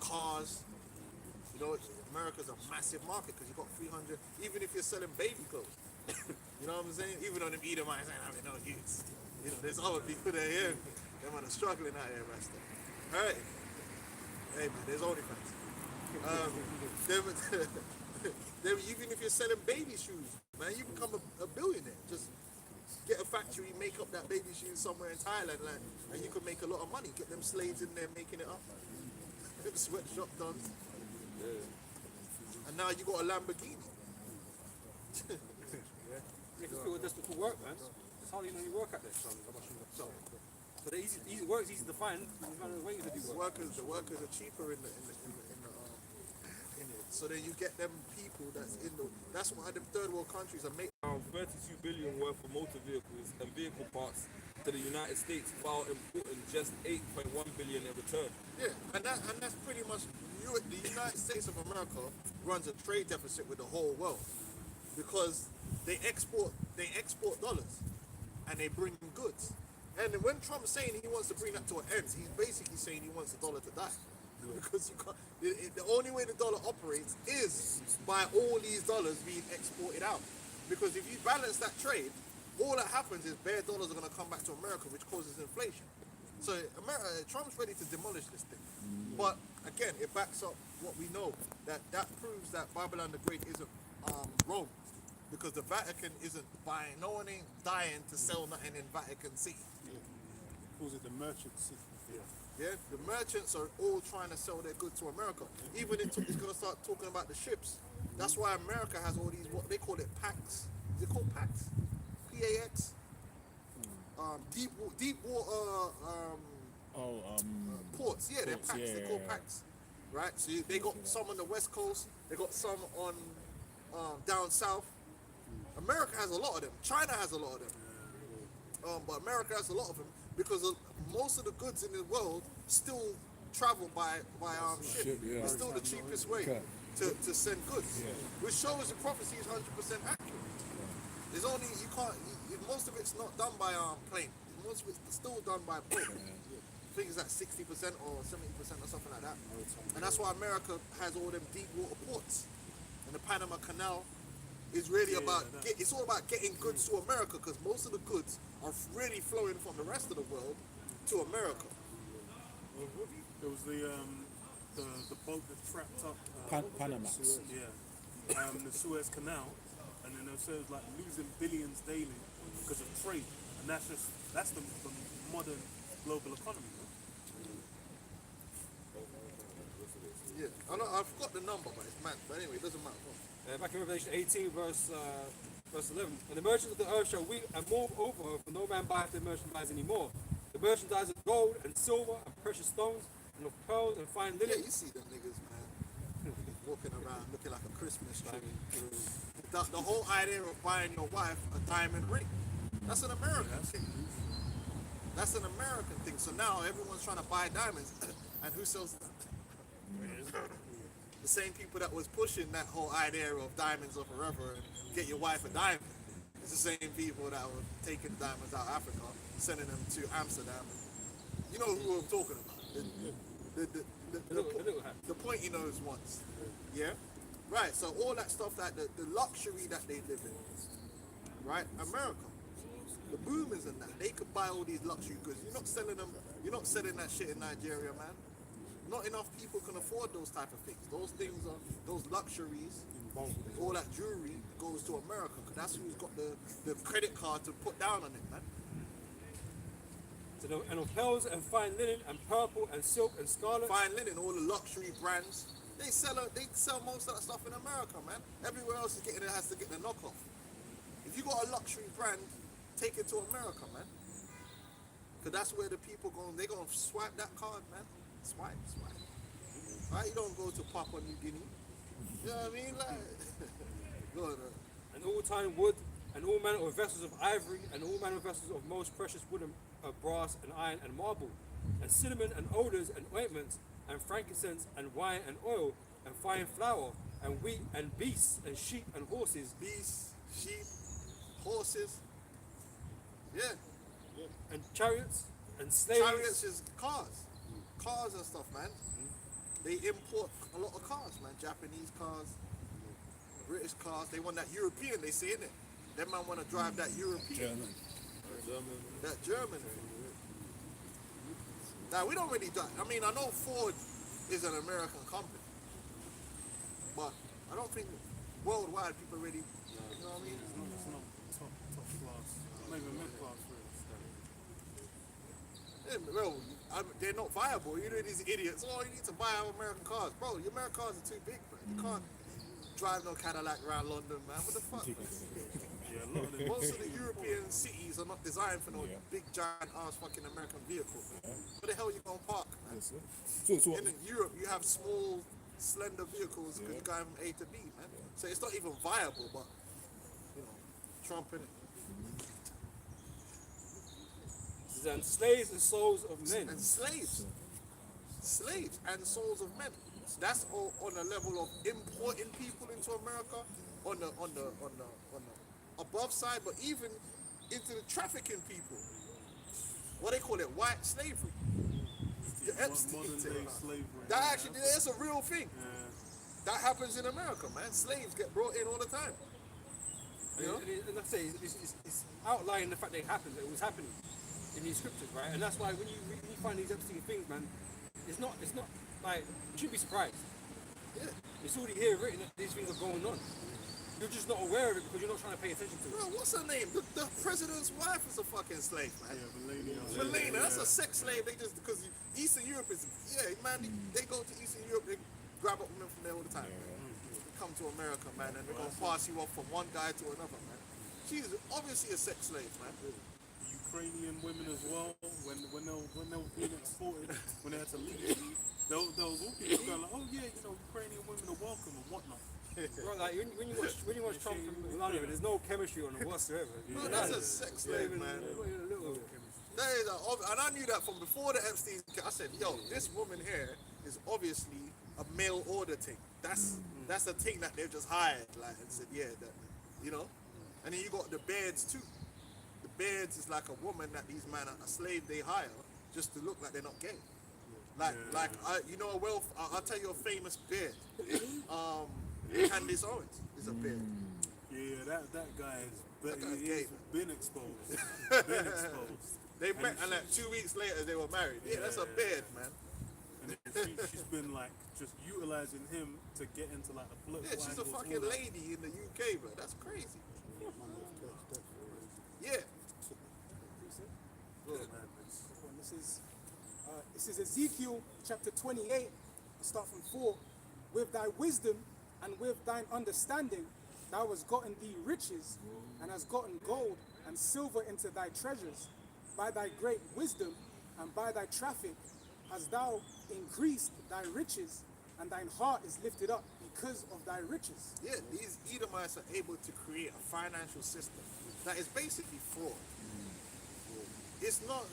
cars. You know, America's a massive market because you got 300, even if you're selling baby clothes. You know what I'm saying? Even though them Edomites ain't having no use. You know, there's other people that here. Them are struggling out here, Rasta. Alright. Hey man, there's OnlyFans. Even if you're selling baby shoes, man, you become a billionaire. Just get a factory, make up that baby shoes somewhere in Thailand, like, and you can make a lot of money. Get them slaves in there making it up. Get the sweatshop done. Yeah. and now you got a Lamborghini. Because people are desperate for work, man. It's hardly any work out there, son. So work's easy to find. There's no way to do work. The workers are cheaper in it. So then you get them people that's in the. That's why the third world countries are making. Around 32 billion worth of motor vehicles and vehicle parts to the United States, while importing just 8.1 billion in return. Yeah, and that's pretty much the United States of America runs a trade deficit with the whole world because they export dollars and they bring in goods. And when Trump's saying he wants to bring that to an end, he's basically saying he wants the dollar to die. Because you can't, the only way the dollar operates is by all these dollars being exported out. Because if you balance that trade, all that happens is bare dollars are going to come back to America, which causes inflation. So Trump's ready to demolish this thing. But again, it backs up what we know, that proves that Babylon the Great isn't Rome. Because the Vatican isn't buying, no one ain't dying to sell nothing in Vatican City. Calls it the merchant city. Yeah, the merchants are all trying to sell their goods to America. Even it's going to start talking about the ships. That's why America has all these, what they call it, PAX. Is it called PAX? PAX? Deep water ports. Yeah, they're ports, PAX. They're called PAX. Right? So they got some on the west coast. They got some on down south. America has a lot of them. China has a lot of them. But America has a lot of them because most of the goods in the world still travel by ship. Yeah. It's still the cheapest way to send goods, which shows the prophecy is 100% accurate. There's only most of it's not done by plane. Most of it's still done by boat. I think it's like 60% or 70% or something like that. And that's why America has all them deep water ports. And the Panama Canal is really it's all about getting goods to America because most of the goods are really flowing from the rest of the world to America. There was the boat that trapped up Panamax. the Suez Canal, and then it was like losing billions daily because of trade, and that's the modern global economy. Yeah, I forgot the number, but it's mad. But anyway, it doesn't matter. Back in Revelation 18, verse 11. And the merchants of the earth shall weep and mourn over her, for no man buyeth their merchandise anymore. The merchandise of gold and silver and precious stones and of pearls and fine Yeah, linen. you see them niggas, man, walking around looking like a Christmas tree. The whole idea of buying your wife a diamond ring, that's an American thing. That's an American thing. So now everyone's trying to buy diamonds, and who sells them? The same people that was pushing that whole idea of diamonds are forever and get your wife a diamond. It's the same people that were taking diamonds out of Africa, sending them to Amsterdam. You know who I'm talking about. The point he knows once. Yeah? Right, so all that stuff, that the luxury that they live in, right? America, the boomers and that, they could buy all these luxury goods. You're not selling that shit in Nigeria, man. Not enough people can afford those type of things. Those things are, those luxuries, all that jewelry goes to America, because that's who's got the credit card to put down on it, man. So and of pearls and fine linen and purple and silk and scarlet. Fine linen, all the luxury brands, they sell most of that stuff in America, man. Everywhere else has to get the knockoff. If you got a luxury brand, take it to America, man. Because that's where the people they're going to swipe that card, man. Swipe. Right? You don't go to Papua New Guinea. You know what I mean? Like, go on, And all time wood, and all manner of vessels of ivory, and all manner of vessels of most precious wood and brass and iron and marble, and cinnamon and odors and ointments, and frankincense and wine and oil, and fine flour, and wheat and beasts and sheep and horses. Beasts, sheep, horses. Yeah. And chariots and slaves. Chariots is cars and stuff, man. They import a lot of cars, man. Japanese cars, British cars. They want that European, they say, innit? That man want to drive that European. That German. Now, we don't really drive. I mean, I know Ford is an American company, but I don't think worldwide people really, you know what I mean? It's not top class, not even mid class, really. Yeah, well, they're not viable. You know these idiots. Oh, you need to buy our American cars, bro. Your American cars are too big, bro. You can't. drive no Cadillac around London, man. What the fuck, man? Yeah, a lot of them. Most of the European cities are not designed for no big giant ass fucking American vehicle. Where the hell you gonna park, man? So In Europe, you have small, slender vehicles because you go from A to B, man. So it's not even viable, but you know, Trump in it. And slaves and souls of men. And slaves and souls of men. That's all on the level of importing people into America, on the above side, but even into the trafficking people. What they call it, white slavery. The Epstein Modern thing. day slavery. That actually, that's a real thing. Yeah. That happens in America, man. Slaves get brought in all the time. You know? And like I say, it's outlining the fact that it happened, that it was happening in these scriptures, right? And that's why when you find these Epstein things, man, it's not like, you should be surprised. Yeah. It's already here written that these things are going on. You're just not aware of it because you're not trying to pay attention to it. Bro, what's her name? The president's wife is a fucking slave, man. Yeah, Melania, that's a sex slave. They just, because Eastern Europe is, man, they go to Eastern Europe, they grab up women from there all the time. They come to America, man, and they're going to pass you off from one guy to another, man. She's obviously a sex slave, man. Ukrainian women as well, when they were being exported, when they had to leave, there was all people going like, oh yeah, you know, Ukrainian women are welcome and whatnot. Bro, like when you watch Trump from Melania, there's no chemistry on it whatsoever. Bro, that's a sex slave, man. That is and I knew that from before the Epstein. I said, yo, this woman here is obviously a mail order thing. That's the thing that they've just hired, like, and said, yeah, that, you know. And then you got the Beards too. The Beards is like a woman that these men, a slave they hire just to look like they're not gay. You know, I'll tell you a famous beard. Candace Owens is a beard. Yeah, that guy guy's gay, been exposed. Been exposed. They met and like 2 weeks later they were married. Yeah, that's a beard, man. And she's been like just utilizing him to get into like the political. Yeah, she's a angles, fucking all that. lady in the UK, bro. That's crazy. Yeah. This is Ezekiel chapter 28, start from 4. With thy wisdom and with thine understanding, thou hast gotten thee riches, and hast gotten gold and silver into thy treasures. By thy great wisdom and by thy traffic hast thou increased thy riches, and thine heart is lifted up because of thy riches. Yeah, these Edomites are able to create a financial system that is basically fraud. It's not,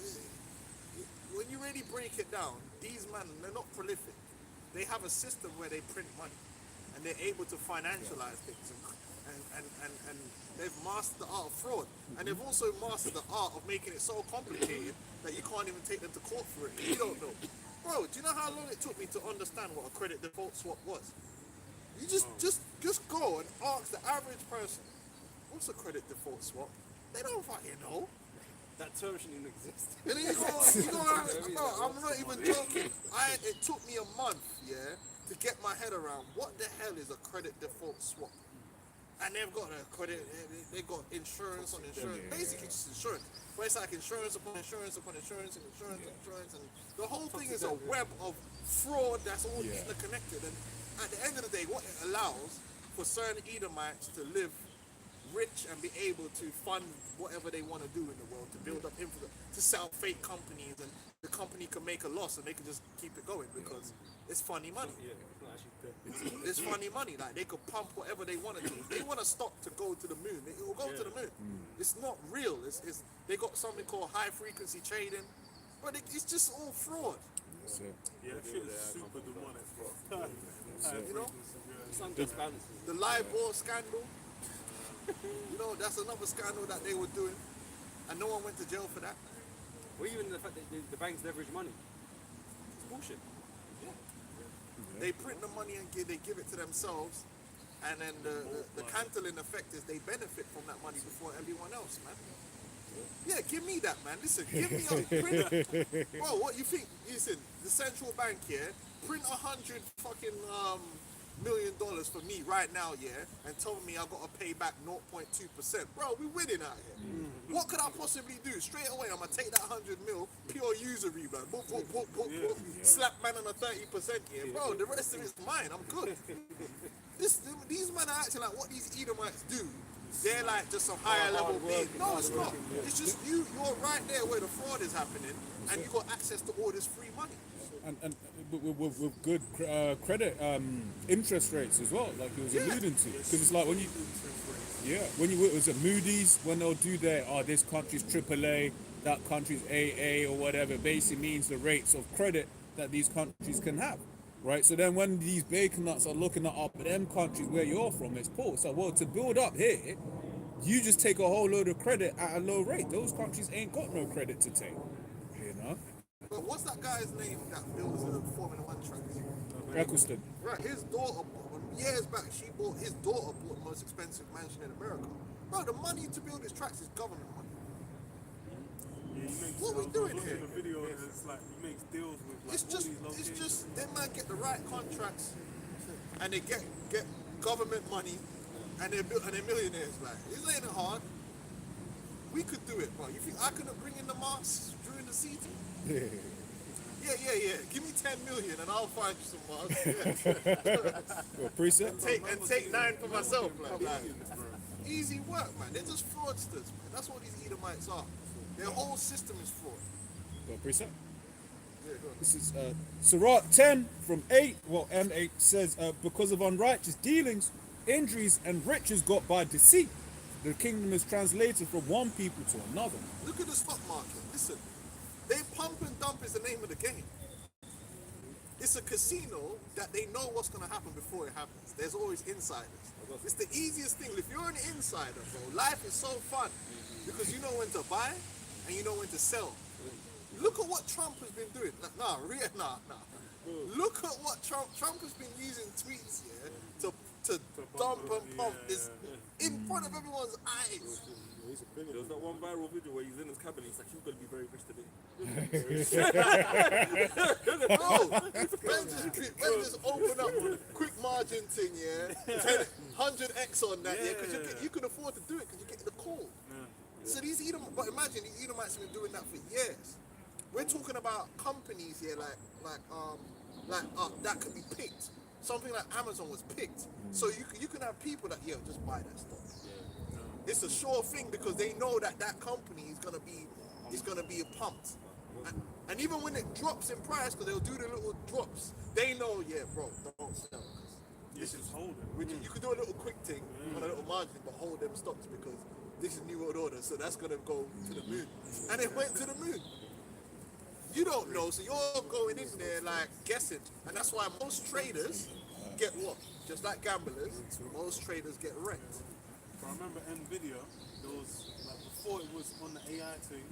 when you really break it down, these men, they're not prolific. They have a system where they print money and they're able to financialize things and they've mastered the art of fraud. And they've also mastered the art of making it so complicated that you can't even take them to court for it. You don't know. Bro, do you know how long it took me to understand what a credit default swap was? You just go and ask the average person, what's a credit default swap? They don't fucking know. That term shouldn't even exist. And then you go, bro, I'm not even joking. It took me a month, yeah, to get my head around what the hell is a credit default swap. And they've got a credit, they've got insurance on insurance, basically just insurance. But it's like insurance upon insurance upon insurance and insurance and insurance. And the whole thing is a web of fraud that's all interconnected. And at the end of the day, what it allows for certain Edomites to live rich and be able to fund whatever they want to do in the world, to build up infrastructure, to sell fake companies, and the company can make a loss and they can just keep it going because it's funny money. It's funny money. Like, they could pump whatever they want to do. If they want to stop to go to the moon, it will go to the moon. It's not real. They got something called high frequency trading, but it's just all fraud. Yeah, that shit is super demonic, bro. You know, Some disbalances. the LIBOR scandal. You know, that's another scandal that they were doing, and no one went to jail for that. Or even the fact that the banks leverage money. It's bullshit. They print the money and they give it to themselves, and then the Cantillon effect is they benefit from that money before everyone else, man. Yeah, give me that, man. Listen, give me a print. Bro, what you think? Listen, the central bank here, print 100 fucking $1 million for me right now, yeah, and told me I got to pay back 0.2%. Bro, we winning out here. What could I possibly do? Straight away, I'm going to take that 100 mil, pure usury, man. Boop, boop, boop, boop, boop. Slap man on a 30% here. Bro, the rest of it's mine. I'm good. These men are acting like what these Edomites do. They're like just some higher level being. No, it's not. It's just you're right there where the fraud is happening, and you got access to all this free money. And with good credit interest rates as well, like he was alluding to, because it's like when you it was at Moody's when they'll do their this country's AAA, that country's AA or whatever, basically means the rates of credit that these countries can have, right? So then when these bacon nuts are looking at them countries where you're from, it's poor. So well, to build up here, you just take a whole load of credit at a low rate. Those countries ain't got no credit to take, you know. But what's that guy's name that builds the Formula One tracks? Eccleston. Right, his daughter, years back, his daughter bought the most expensive mansion in America. Bro, the money to build his tracks is government money. What are we doing here? The video, it's like he makes deals with like It's just them man get the right contracts, and they get government money, and they're millionaires. Like, this ain't hard. We could do it, bro. You think I couldn't bring in the masks during the season? Yeah. Give me 10 million and I'll find you some masks. Well, preset. Take 9 for myself. Like, easy work, man. They're just fraudsters, man. That's what these Edomites are. Their whole system is fraud. Well, preset. Yeah, go on. This is Sirach 10 from 8. Well, M8 says, because of unrighteous dealings, injuries, and riches got by deceit, the kingdom is translated from one people to another. Look at the stock market. Listen, they pump and dump is the name of the game. It's a casino that they know what's going to happen before it happens. There's always insiders. It's the easiest thing. If you're an insider, bro, life is so fun because you know when to buy and you know when to sell. Look at what Trump has been doing. Nah. Look at what Trump has been using tweets here to dump and pump this in front of everyone's eyes. There was that one viral video where he's in his cabin. He's like, "You're gonna be very rich today." Bro, let's just open up a quick margin thing, yeah. 100x on that, yeah, because you can afford to do it because you're getting the call. So these but imagine these Edomites have been doing that for years. We're talking about companies here, like that could be picked. Something like Amazon was picked. So you can have people that just buy that stock. It's a sure thing because they know that company is gonna be pumped, and even when it drops in price, because they'll do the little drops, they know, bro, don't sell. This is holding. You could do a little quick thing on a little margin, but hold them stocks because this is New World Order, so that's gonna go to the moon, and it went to the moon. You don't know, so you're going in there like guessing, and that's why most traders get what? Just like gamblers, most traders get wrecked. I remember NVIDIA, there was, like, before it was on the AI thing,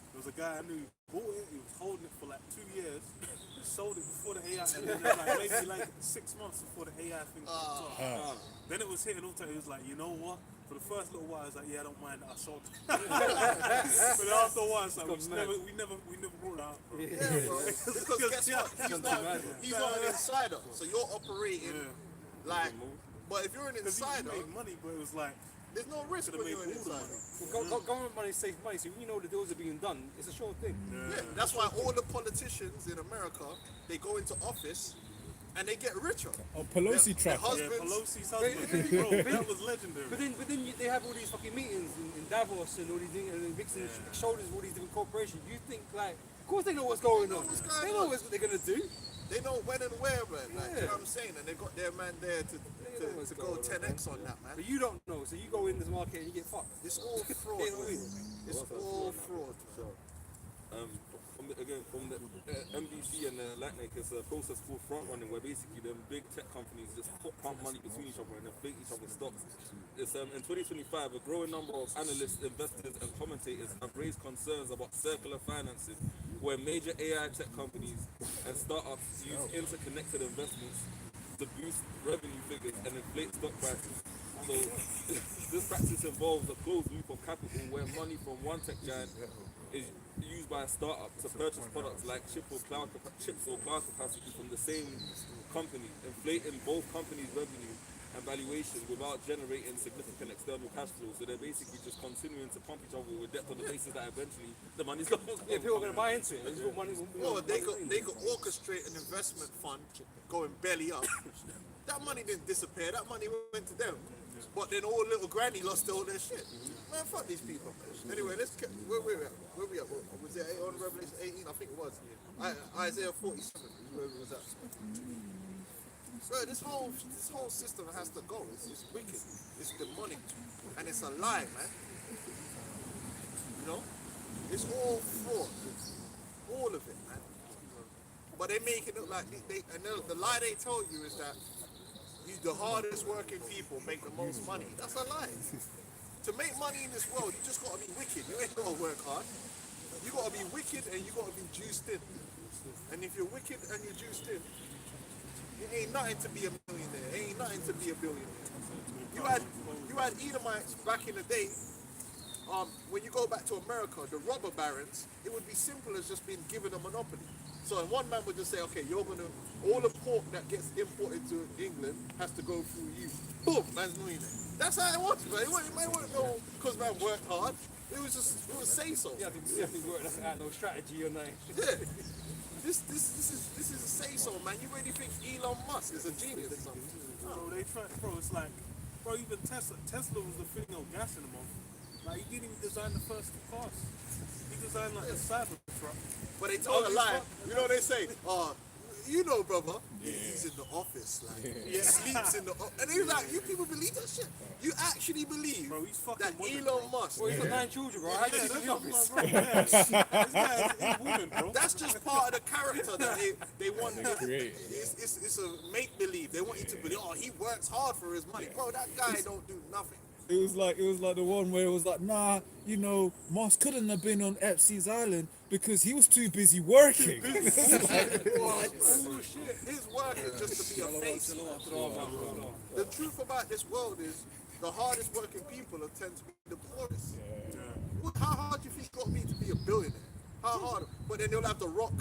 there was a guy I knew who bought it, he was holding it for like 2 years, he sold it before the AI, and then maybe like 6 months before the AI thing popped up. Then it was hitting all the time, he was like, you know what? For the first little while, I was like, yeah, I don't mind, I sold it. But after a while, it's like, we never brought it out. Bro. Yeah, bro. Because guess what? He's not an insider, so you're operating like. But if you're an insider, he made money, but it was like, there's no risk when you're an insider. Well, government money saves money, so we know the deals are being done. It's a sure thing. Yeah, that's why all the politicians in America, they go into office and they get richer. Pelosi trap. Pelosi's husband, bro, that was legendary. But then they have all these fucking meetings in Davos and all these things, and then mixing shoulders with all these different corporations. You think like, of course they know what's going on. They know what they're gonna do. They know when and where, man. Like, you know what I'm saying? And they got their man there to go 10x on that, man. But you don't know, so you go in this market and you get fucked. It's all fraud. It's all fraud. From the MDC and the Lightning, it's a process called front running, where basically them big tech companies just pump money between each other and inflate each other's stocks. It's in 2025, a growing number of analysts, investors, and commentators have raised concerns about circular financing, where major AI tech companies and startups use interconnected investments to boost revenue figures and inflate stock prices. So this practice involves a closed loop of capital where money from one tech giant is used by a startup to purchase products like chips or cloud capacity from the same company, inflating both companies' revenue and valuation without generating significant external cash flow. So they're basically just continuing to pump each other with debt on the basis that eventually the money's going to Yeah, people are going to buy into it. They just want money. Well, they could orchestrate an investment fund going belly up That money didn't disappear. That money went to them. But then all little granny lost all their shit. Man, fuck these people. Anyway, where we at? Where we at? Was it on Revelation 18? I think it was. Isaiah 47. Where was that? Bro, this whole system has to go. It's wicked. It's demonic, and it's a lie, man. You know, it's all fraud. All of it, man. But they make it look like the lie they tell you is that the hardest working people make the most money. That's a lie. To make money in this world, you just gotta be wicked. You ain't gotta work hard. You gotta be wicked and you gotta be juiced in. And if you're wicked and you're juiced in, it ain't nothing to be a millionaire. It ain't nothing to be a billionaire. You had Edomites back in the day. When you go back to America, the robber barons, it would be simple as just being given a monopoly. So one man would just say, okay, all the pork that gets imported to England has to go through you. Boom, man's millionaire. That's how it was, man. It wasn't no because man worked hard. It was say so. You have to work out no strategy or nothing. Yeah. This is a say so, man. You really think Elon Musk is a genius or something? Bro, they try, bro. It's like, bro, even Tesla was the thing on gas in the month. Like, he didn't even design the first cars. He designed like a Cybertruck. But they told a lie. You know what they say? You know, brother, he's in the office. Like, he sleeps in the office. And he was like, you people believe that shit? You actually believe Bro, he's fucking that woman, Elon Musk? Well, he's got 9 children, bro. How do you That's in the what I'm office? like, bro. This guy is a woman, bro. That's just part of the character that they want. create. It's a make believe. They want you to believe. Oh, he works hard for his money, bro. That guy don't do nothing. It was like the one where it was like, nah, Musk couldn't have been on Epstein's Island because he was too busy working. What? His work is just to be a face. The truth about this world is the hardest working people tend to be the poorest. How hard do you think it's got to be to be a billionaire? How hard? But then they'll have The Rock.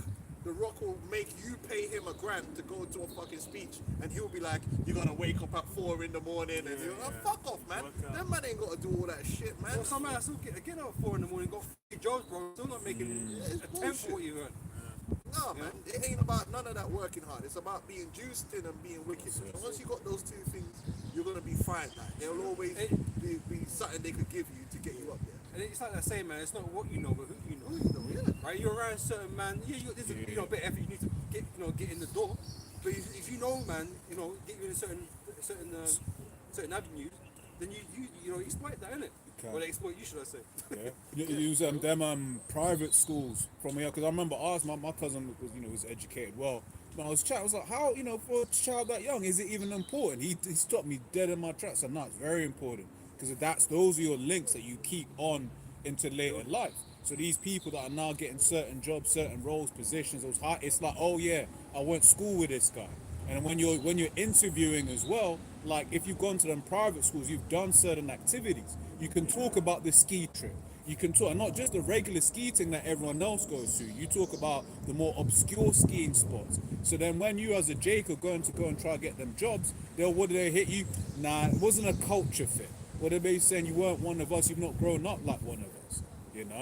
The Rock will make you pay him $1,000 to go to a fucking speech, and he'll be like, "You're gonna wake up at 4 in the morning," and you're like, "Fuck off, man! Them man ain't gotta do all that shit, man." Well, some man still get up at 4 in the morning, got 3 jobs, bro. Still not making a tenth of what you earn. No, man, it ain't about none of that working hard. It's about being juiced in and being wicked. And once you got those two things, you're gonna be fine. Like, there'll always be something they could give you to get you up there. And it's like that saying, man, it's not what you know, but who you know. Right? You're around certain man, there's a bit of effort you need to get in the door. But if you know, man, get you in certain avenues, then you exploit that, innit? Well, they exploit you, should I say? Yeah. You use them private schools from here, because I remember my cousin was educated well. When I was chatting, I was like, how, for a child that young, is it even important? He stopped me dead in my tracks. And no, it's very important, because those are your links that you keep on into later life. So these people that are now getting certain jobs, certain roles, positions, it's like, oh yeah, I went to school with this guy. And when you're interviewing as well, like if you've gone to them private schools, you've done certain activities. You can talk about the ski trip. You can talk, and not just the regular ski thing that everyone else goes to. You talk about the more obscure skiing spots. So then when you as a Jake are going to go and try to get them jobs, what do they hit you? Nah, it wasn't a culture fit. What are they saying? You weren't one of us. You've not grown up like one of us. Even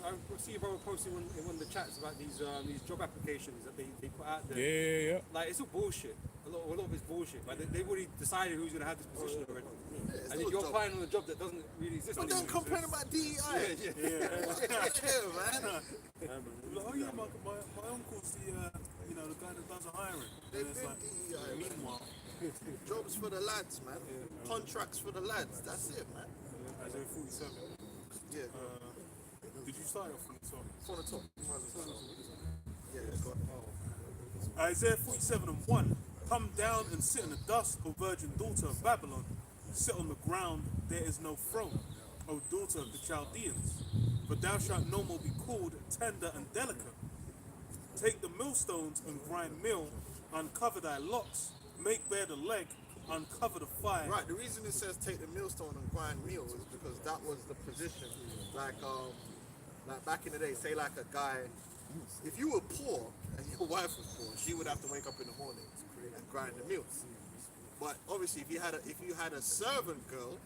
I see a brother posting in one of the chats about these job applications that they put out there. Yeah. Like, it's all bullshit. A lot of it's bullshit. Like, they've already decided who's going to have this position already. And if you're applying on a job that doesn't really exist But anymore. don't complain about DEI. Yeah, man. Oh yeah, my uncle's the guy that does the hiring. They've And it's been like, DEI. meanwhile, Jobs for the lads, man. Contracts for the lads. That's it, man. Isaiah 47. Yeah. Did you start off from the top? From the top. Yeah, go on. Isaiah 47:1. Come down and sit in the dust, O virgin daughter of Babylon. Sit on the ground, there is no throne, O daughter of the Chaldeans. For thou shalt no more be called tender and delicate. Take the millstones and grind meal, uncover thy locks, make bare the leg, uncover the thigh. Right, the reason it says take the millstone and grind meal is because that was the position, like back in the day, say like a guy, if you were poor and your wife was poor, she would have to wake up in the morning and grind the meals. But obviously if you had a servant girl,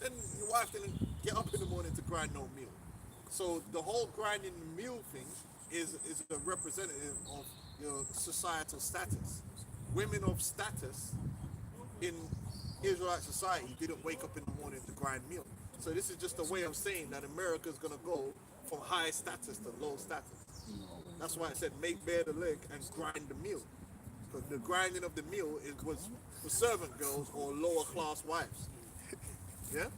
then your wife didn't get up in the morning to grind no meal. So the whole grinding the meal thing is a representative of your societal status. women of status in Israelite society didn't wake up in the morning to grind meal. So this is just a way of saying that America's gonna go from high status to low status. That's why it said make bare the leg and grind the meal. Because the grinding of the meal was for servant girls or lower class wives. Yeah?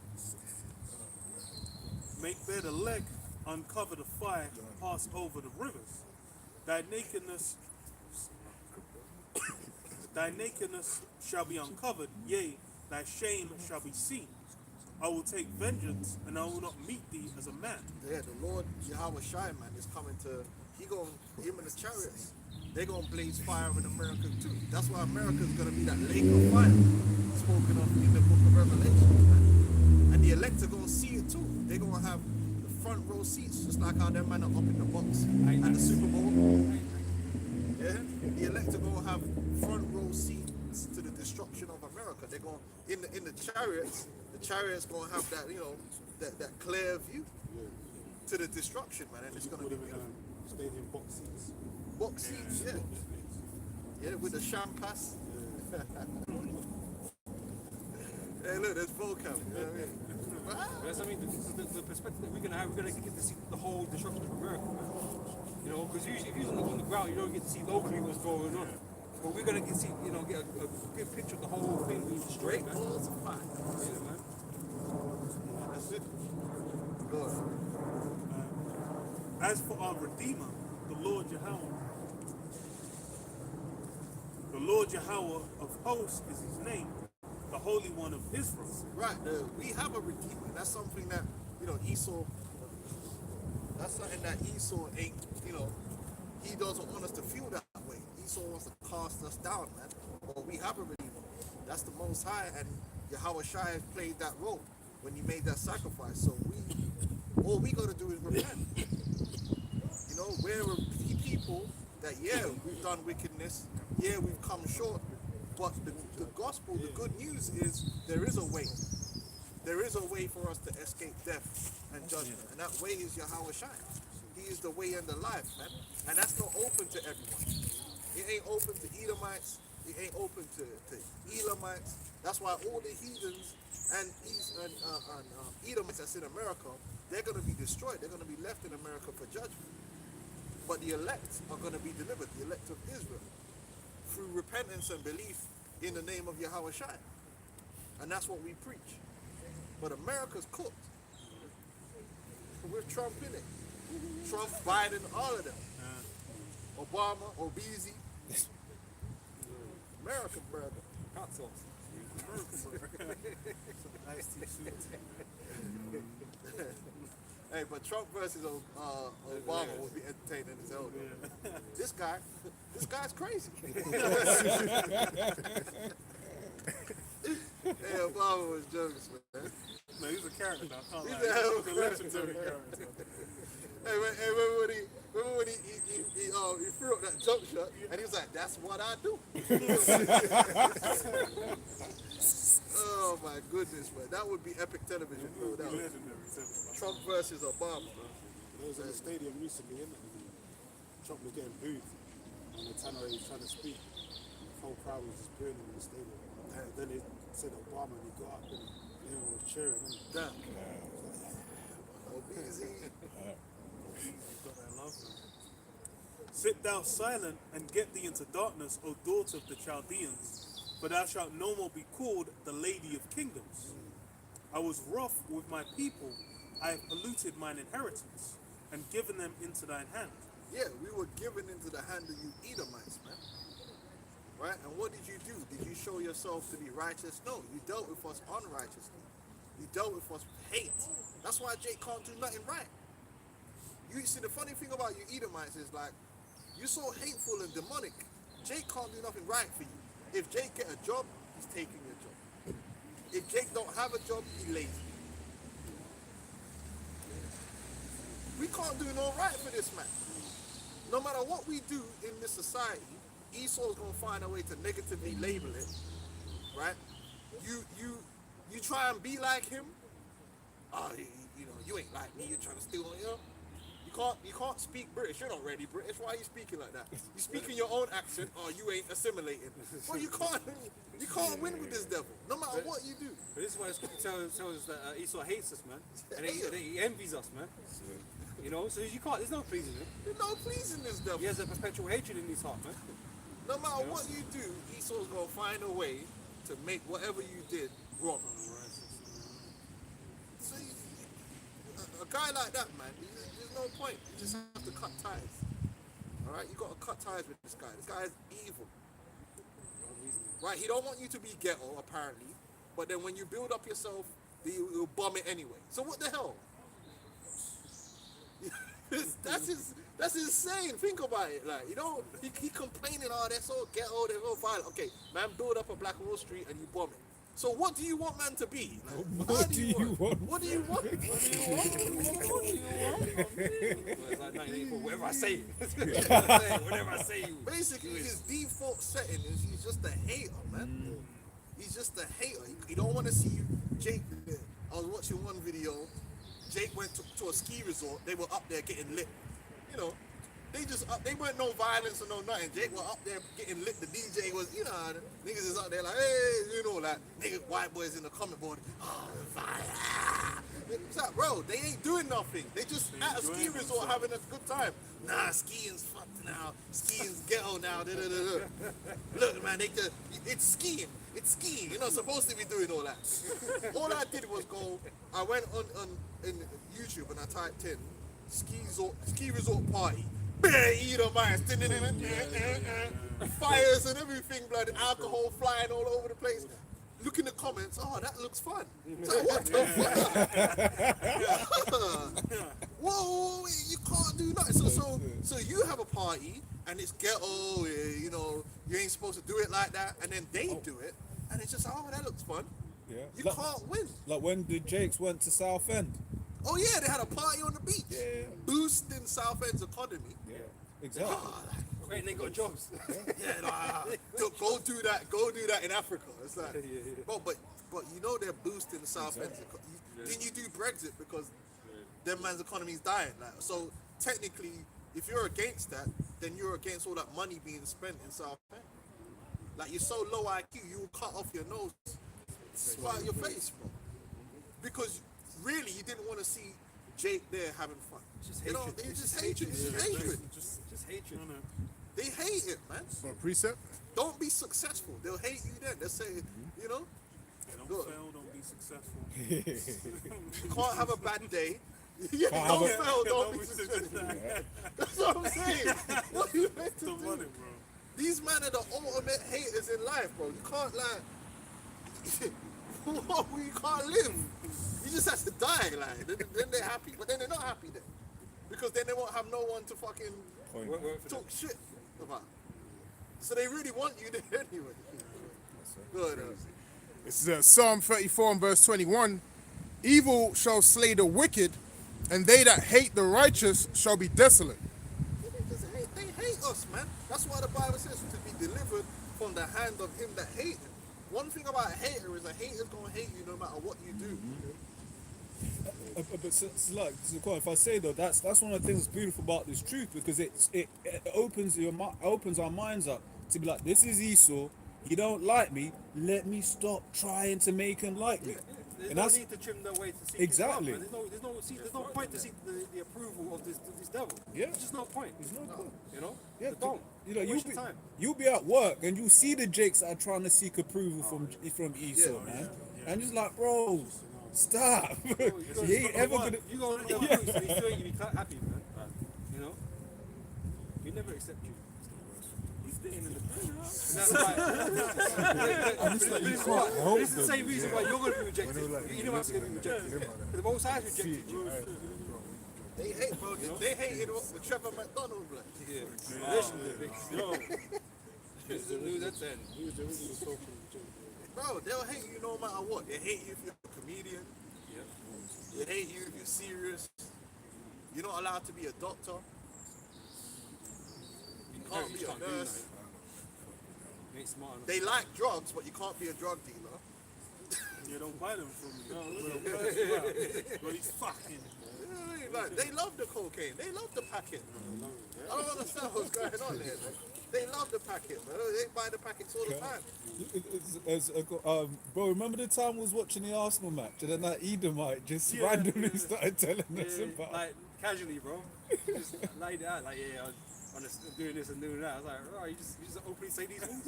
Make bare the leg, uncover the fire, pass over the rivers. Thy nakedness shall be uncovered, yea, thy shame shall be seen. I will take vengeance, and I will not meet thee as a man. Yeah, the Lord Yahweh Shai, man, is coming to, him and the chariots, they're going to blaze fire in America too. That's why America's going to be that lake of fire spoken of in the book of Revelation, man. And the elect are going to see it too. They're going to have the front row seats, just like how them man are up in the box at the Super Bowl. Yeah, the elect are going to have front row seats to the destruction of America. They're going, in the chariots going to have that, that clear view to the destruction, man, and it's going to be beautiful. Stadium box seats. Box seats, yeah. Yeah, with the champagne. Hey, look, there's vocab. You know what I mean? That's, I mean, this is the perspective that we're going to have. We're going to get to see the whole destruction of America, man. You know, because usually if you're on the ground, you don't get to see locally what's going on. But we're going to get a good picture of the whole thing being destroyed, man. Yeah, man. That's it. Good. As for our Redeemer, the Lord Yahweh of hosts is his name, the Holy One of Israel. Right, we have a redeemer. That's something that, Esau, that's something that Esau ain't, he doesn't want us to feel that way. Esau wants to cast us down, man. But we have a redeemer. That's the Most High, and Yahweh Shai has played that role when he made that sacrifice. So all we got to do is repent. We're a people that, we've done wickedness, we've come short, but the gospel, the good news is there is a way. There is a way for us to escape death and judgment, and that way is Yahweh Shai. He is the way and the life, man, and that's not open to everyone. It ain't open to Edomites, it ain't open to Elamites. That's why all the heathens and Edomites that's in America, they're going to be destroyed. They're going to be left in America for judgment. But the elect are going to be delivered, the elect of Israel, through repentance and belief in the name of Yahweh Shai. And that's what we preach. But America's cooked. With Trump in it. Trump, Biden, all of them. Obama, Obeezy. American burger. Hot sauce. Hey, but Trump versus Obama will be entertaining as hell. This guy's crazy. Hey, Obama was jokes, man. No, he's a character now. He's a hell of a legendary character. Remember when he threw up that jump shot and he was like, "That's what I do." Oh my goodness, man, that would be epic television, bro. That would Trump versus Obama, bro. I was in the stadium recently, and Trump was getting booed, and the tanner was trying to speak. The whole crowd was just booing him in the stadium. And then they said Obama, and he got up and everyone was cheering. Damn. Obeezy. Sit thou silent and get thee into darkness, O daughter of the Chaldeans, for thou shalt no more be called the Lady of Kingdoms. I was wroth with my people, I have polluted mine inheritance, and given them into thine hand. Yeah, we were given into the hand of you Edomites, man. Right? And what did you do? Did you show yourself to be righteous? No, you dealt with us unrighteously. You dealt with us with hate. That's why Jake can't do nothing right. You see, the funny thing about you Edomites is like, you're so hateful and demonic. Jake can't do nothing right for you. If Jake get a job, he's taking your job. If Jake don't have a job, he's lazy. We can't do no right for this man. No matter what we do in this society, Esau's gonna find a way to negatively label it, right? You try and be like him. Oh, you ain't like me. You're trying to steal on you. You you can't speak British. You're not really British. Why are you speaking like that? You speak in your own accent, or you ain't assimilating. Well, you can't win with this devil, no matter what you do. But this is why Scripture tells us that Esau hates us, man, and he envies us, man. You know, so you can't. There's no pleasing him. There's no pleasing this devil. He has a perpetual hatred in his heart, man. No matter what you do, Esau's gonna find a way to make whatever you did wrong. So a guy like that, man, there's no point. You just have to cut ties. All right, you got to cut ties with this guy. This guy is evil. Right? He don't want you to be ghetto, apparently. But then when you build up yourself, he'll bomb it anyway. So what the hell? That's insane. Think about it. Like, you know, he complaining, oh, they're so ghetto, they're so violent. Okay, man, build up a Black Wall Street and you bomb it. So what do you want man to be? Like, What do you want? What do you want? What do you want? It's like 1984, whatever I say. Whatever I say. Basically, his default setting is he's just a hater, man. He's just a hater. He don't want to see you. Jake, I was watching one video. Jake went to a ski resort. They were up there getting lit. You know, they weren't no violence or no nothing. Jake was up there getting lit. The DJ was, you know, niggas is out there like, hey, you know, like niggas, white boys in the comment board. Oh, fire. It's like, bro, they ain't doing nothing. They just at a ski resort having a good time. Nah, skiing's fucked now. Skiing's ghetto now. Da, da, da, da. Look, man, it's skiing. It's skiing. You're not supposed to be doing all that. All I did was go. I went on in YouTube and I typed in ski resort party. Edo mines, fires and everything, blood, alcohol flying all over the place. Look in the comments. Oh, that looks fun. So what the fuck? Whoa, you can't do nothing. So you have a party and it's ghetto. You know, you ain't supposed to do it like that, and then they do it, and it's just, oh, that looks fun. Yeah. You can't win. Like when the Jakes went to Southend. Oh yeah, they had a party on the beach. Yeah. Boosting Southend's economy. Yeah. Exactly. Wait, they got jobs. Go do that in Africa. It's like, well, but you know they're boosting Southend's economy. Didn't you do Brexit because them man's economy's dying? Like, so technically, if you're against that, then you're against all that money being spent in Southend. Like, you're so low IQ, you will cut off your nose, spite your face, bro. Because really, you didn't want to see Jake there having fun. Just You know, hatred. they It's just just hatred. hatred. It's hatred. Just hatred. They hate it, man. For a precept? Don't be successful. They'll hate you then. They'll say, you know, Don't Good. fail, don't be successful. you can't have a bad day. Yeah, don't fail, don't be successful. That's what I'm saying. What are you meant to Don't do? run it, bro. These men are the ultimate haters in life, bro. You can't, like, you can't live. You just have to die, like. Then they're happy. But then they're not happy then. Because then they won't have no one to fucking talk shit about. So they really want you there anyway. Good. This is Psalm 34 and verse 21. Evil shall slay the wicked, and they that hate the righteous shall be desolate. They hate us, man. That's why the Bible says to be delivered from the hand of him that hate him. One thing about a hater is a hater's gonna hate you no matter what you do. But like, if I say though, that's one of the things that's beautiful about this truth, because it opens our minds up to be like, this is Esau. He don't like me. Let me stop trying to make him like me. There's And no that's need to trim their way to seek Exactly. his love, man. There's no point to seek the approval of this devil. Yeah. There's just no point. There's no point. You know? Yeah, Just don't. you know, Waste your time. you'll be at work and you'll see the Jakes that are trying to seek approval from Esau, man. And just like, bro, stop. You ain't ever gonna. You go on the boots and you feel you be happy, man. You know? We never accept you. He's staying in the prison. That's right. This is the same reason why you're going to be rejected. You know what's going to be rejected. The both sides rejected you. They hate, bro. They hated with Trevor McDonald, bro. Yeah. Yo, That's it. Bro, they'll hate you no matter what. They hate you if you're a comedian. They hate you if you're serious. You're not allowed to be a doctor. You can't be a nurse. You ain't smart enough. They like drugs, but you can't be a drug dealer. Yeah, don't buy them from me. But he's fucking. You know what I mean? like, they love the cocaine. They love the packet. I don't understand what's going on there, man. They love the packet, man. They buy the packets all the time. Bro, remember the time we was watching the Arsenal match and then that Edomite just randomly started telling us about like casually, bro. Just laid it out, like, yeah, I'm just doing this and doing that. I was like, right, you just openly say these things.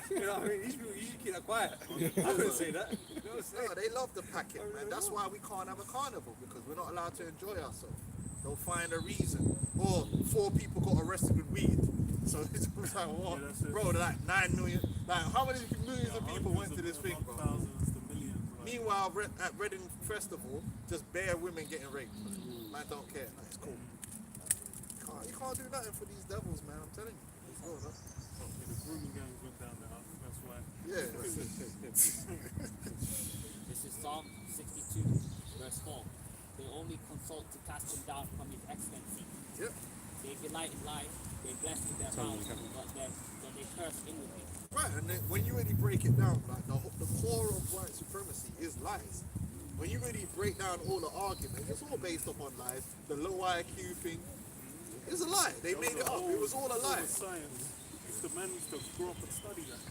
You know what I mean? You should keep that quiet. I wouldn't say that. You know what I'm saying? No, they love the packet, man. That's why we can't have a carnival, because we're not allowed to enjoy ourselves. They'll find a reason. Or 4 people got arrested with weed. So it's like, what? Bro, like 9 million. Like, how many millions of people went to this thing, bro? Thousands to millions. Like, Meanwhile, at Reading Festival, just bare women getting raped. Man, don't care. Like, it's cool. You can't do nothing for these devils, man. I'm telling you. It's cool, no? the grooming gangs went down there. That's why. Yeah, that's it. This is Psalm 62, verse 4. They only consult to cast him down from his excellency. Yep. They delight in life, they bless with their mouths, but they curse inwardly. Right, and then when you really break it down, like the core of white supremacy is lies. When you really break down all the arguments, it's all based upon lies. The low IQ thing, it's a lie. They made it up. It was all a lie. Science. The man used to grow up and study that.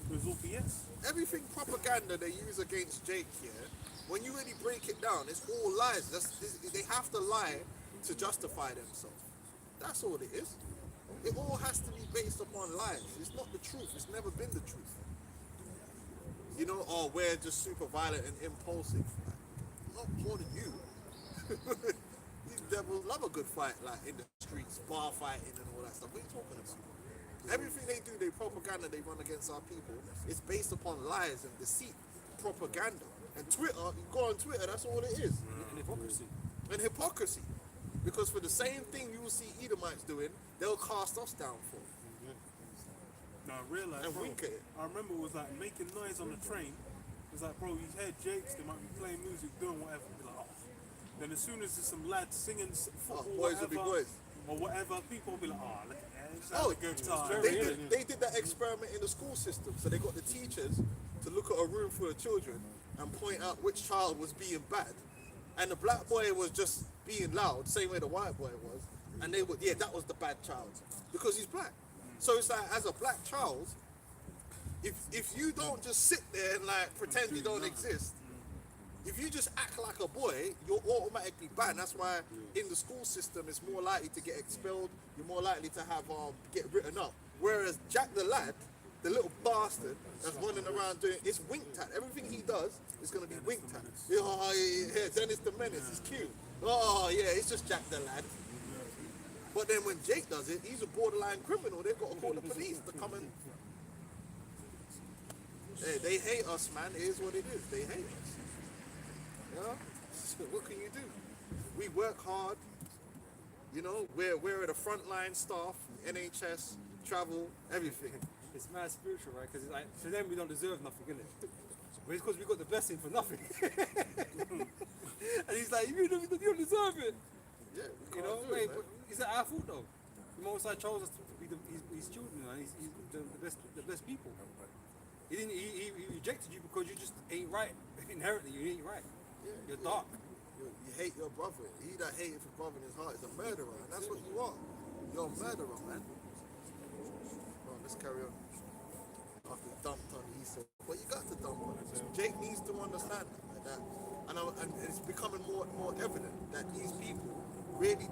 It was all BS. Everything propaganda they use against Jake here, when you really break it down, it's all lies. They have to lie to justify themselves. That's all it is. It all has to be based upon lies. It's not the truth. It's never been the truth. You know, oh, we're just super violent and impulsive. Not more than you. These devils love a good fight, like in the streets, bar fighting and all that stuff. What are you talking about? Everything they do, they propaganda they run against our people, it's based upon lies and deceit, propaganda. And Twitter, you go on Twitter, that's all it is. And hypocrisy. And hypocrisy. Because for the same thing you will see Edomites doing, they'll cast us down for. Now I realized, And bro, wink at it. I remember it was like making noise on the train. It was like, bro, you hear Jakes, they might be playing music, doing whatever. Be like, oh. Then as soon as there's some lads singing football, boys will be boys. or whatever, people will be like, oh, look at that. Oh, a good time. they did that experiment in the school system. So they got the teachers to look at a room full of children and point out which child was being bad. And the black boy was just being loud, same way the white boy was. And they would, that was the bad child. Because he's black. So it's like, as a black child, if you don't just sit there and like pretend you don't exist, if you just act like a boy, you're automatically banned. That's why in the school system, it's more likely to get expelled. You're more likely to have get written up. Whereas Jack the lad, the little bastard that's running around doing, it's winked at. Everything he does is going to be winked at. Oh, yeah, Dennis the Menace is cute. Oh, yeah, it's just Jack the lad. But then when Jake does it, he's a borderline criminal. They've got to call the police to come and... Hey, they hate us, man. It is what it is. They hate us. You know? So what can you do? We work hard. You know, we're the frontline staff, NHS, travel, everything. It's mad spiritual, right? Because like, for them, we don't deserve nothing, innit? But it's because we got the blessing for nothing. And he's like, you don't deserve it. Yeah, we You know, can't do it, but is that our fault though? The Most High chose us to be his children, and he's the best people. He didn't. He rejected you because you just ain't right. Inherently, you ain't right. You're dark. You hate your brother. He that hated his brother in his heart is a murderer, and that's what you are. You're a murderer, man. Well, let's carry on. After dumped on Esau, but you got to dump on him. Jake needs to understand that, like that. And it's becoming more and more evident that these people really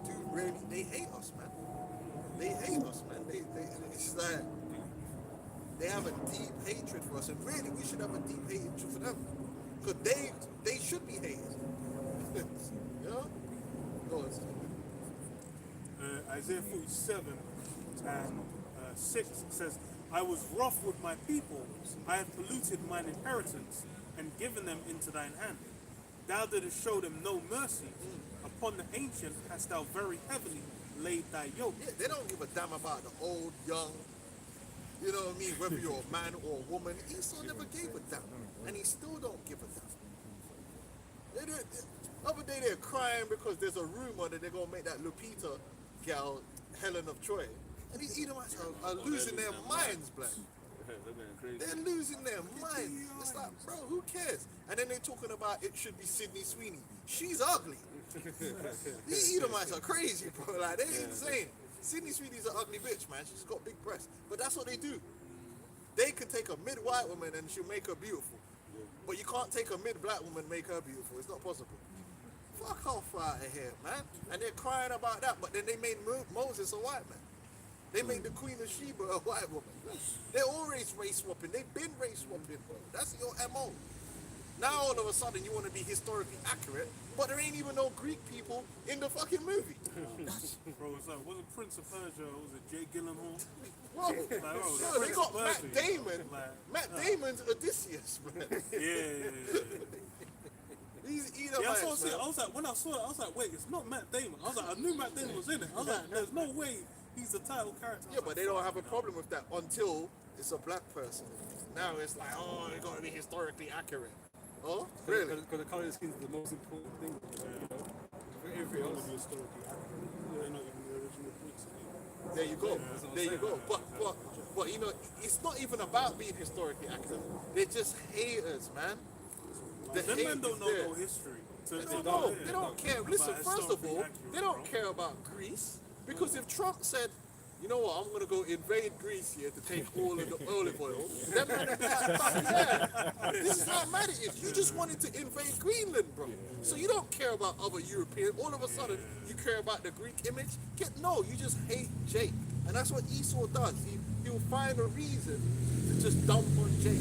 they hate us, man. They hate us, man. It's like they have a deep hatred for us, and really we should have a deep hatred for them, because they should be hated. You know? Go on. Isaiah 47 and 6 says, I was wroth with my people, I have polluted mine inheritance, and given them into thine hand. Thou didst show them no mercy. Upon the ancient hast thou very heavily laid thy yoke. Yeah, they don't give a damn about the old, young, you know what I mean, whether you're a man or a woman. Esau never gave a damn, and he still don't give a damn. The other day they're crying because there's a rumor that they're going to make that Lupita gal Helen of Troy. And these Edomites are losing their minds, black. They're losing their minds. It's like, bro, who cares? And then they're talking about it should be Sydney Sweeney. She's ugly. These Edomites are crazy, bro. Like, they're insane. Sydney Sweetie's an ugly bitch, man. She's got big breasts. But that's what they do. They can take a mid-white woman and she'll make her beautiful. But you can't take a mid-black woman and make her beautiful. It's not possible. Fuck off out of here, man. And they're crying about that, but then they made Moses a white man. They made the Queen of Sheba a white woman. They're always race swapping. They've been race swapping, bro. That's your MO. Now all of a sudden you want to be historically accurate, but there ain't even no Greek people in the fucking movie. Bro, it's like, wasn't Prince of Persia, was it Jay Gyllenhaal? Bro, yo, they got Matt Damon. Matt Damon's Odysseus, man. Yeah. These Yeah, I Edomites, saw it. man. I was like, when I saw it, I was like, wait, it's not Matt Damon. I was like, I knew Matt Damon was in it. I was like, there's no way he's the title character. Yeah, but they don't have a problem with that until it's a black person. Now it's like, oh, you gotta be historically accurate. Oh, really? Because the color of the skin is the most important thing. You know? For everything else. Historically accurate. They're not even the original Greeks. There you go. There you go. But you know, it's not even about being historically accurate. They're just haters, man. The Them hate men don't is know there. no history. They don't know. They don't care. Listen, But first of all, historically they don't accurate, care about Greece because if Trump said, you know what, I'm gonna go invade Greece here to take all of the olive oil, then man would be like, fuck yeah. This is how mad it is. You just wanted to invade Greenland, bro. So you don't care about other Europeans. All of a sudden, you care about the Greek image. No, you just hate Jake, and that's what Esau does. He'll find a reason to just dump on Jake.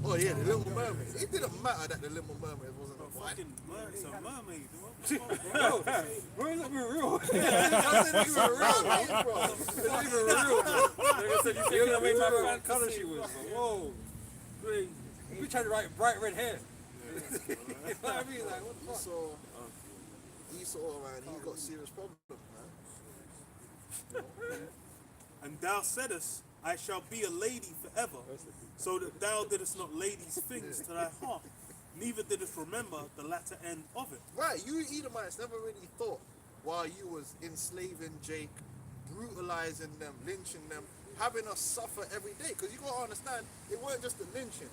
Oh yeah, the Little Mermaid. It didn't matter that the Little Mermaid wasn't a white. Fucking it's a mermaid. Bro. Bro, it's not even real. That's not even real, bro. It's not even real, bro. Like I said, you see how many color she was, bro. Whoa. Crazy. We tried to write bright red hair. You know what I mean? Like, what the fuck? Esau, man, he's got serious problems, man. And thou saidest, I shall be a lady forever, so that thou didst not lay these things to thy heart, neither didst remember the latter end of it. Right, you Edomites never really thought while you was enslaving Jake, brutalizing them, lynching them, having us suffer every day. Because you gotta understand, it weren't just the lynching.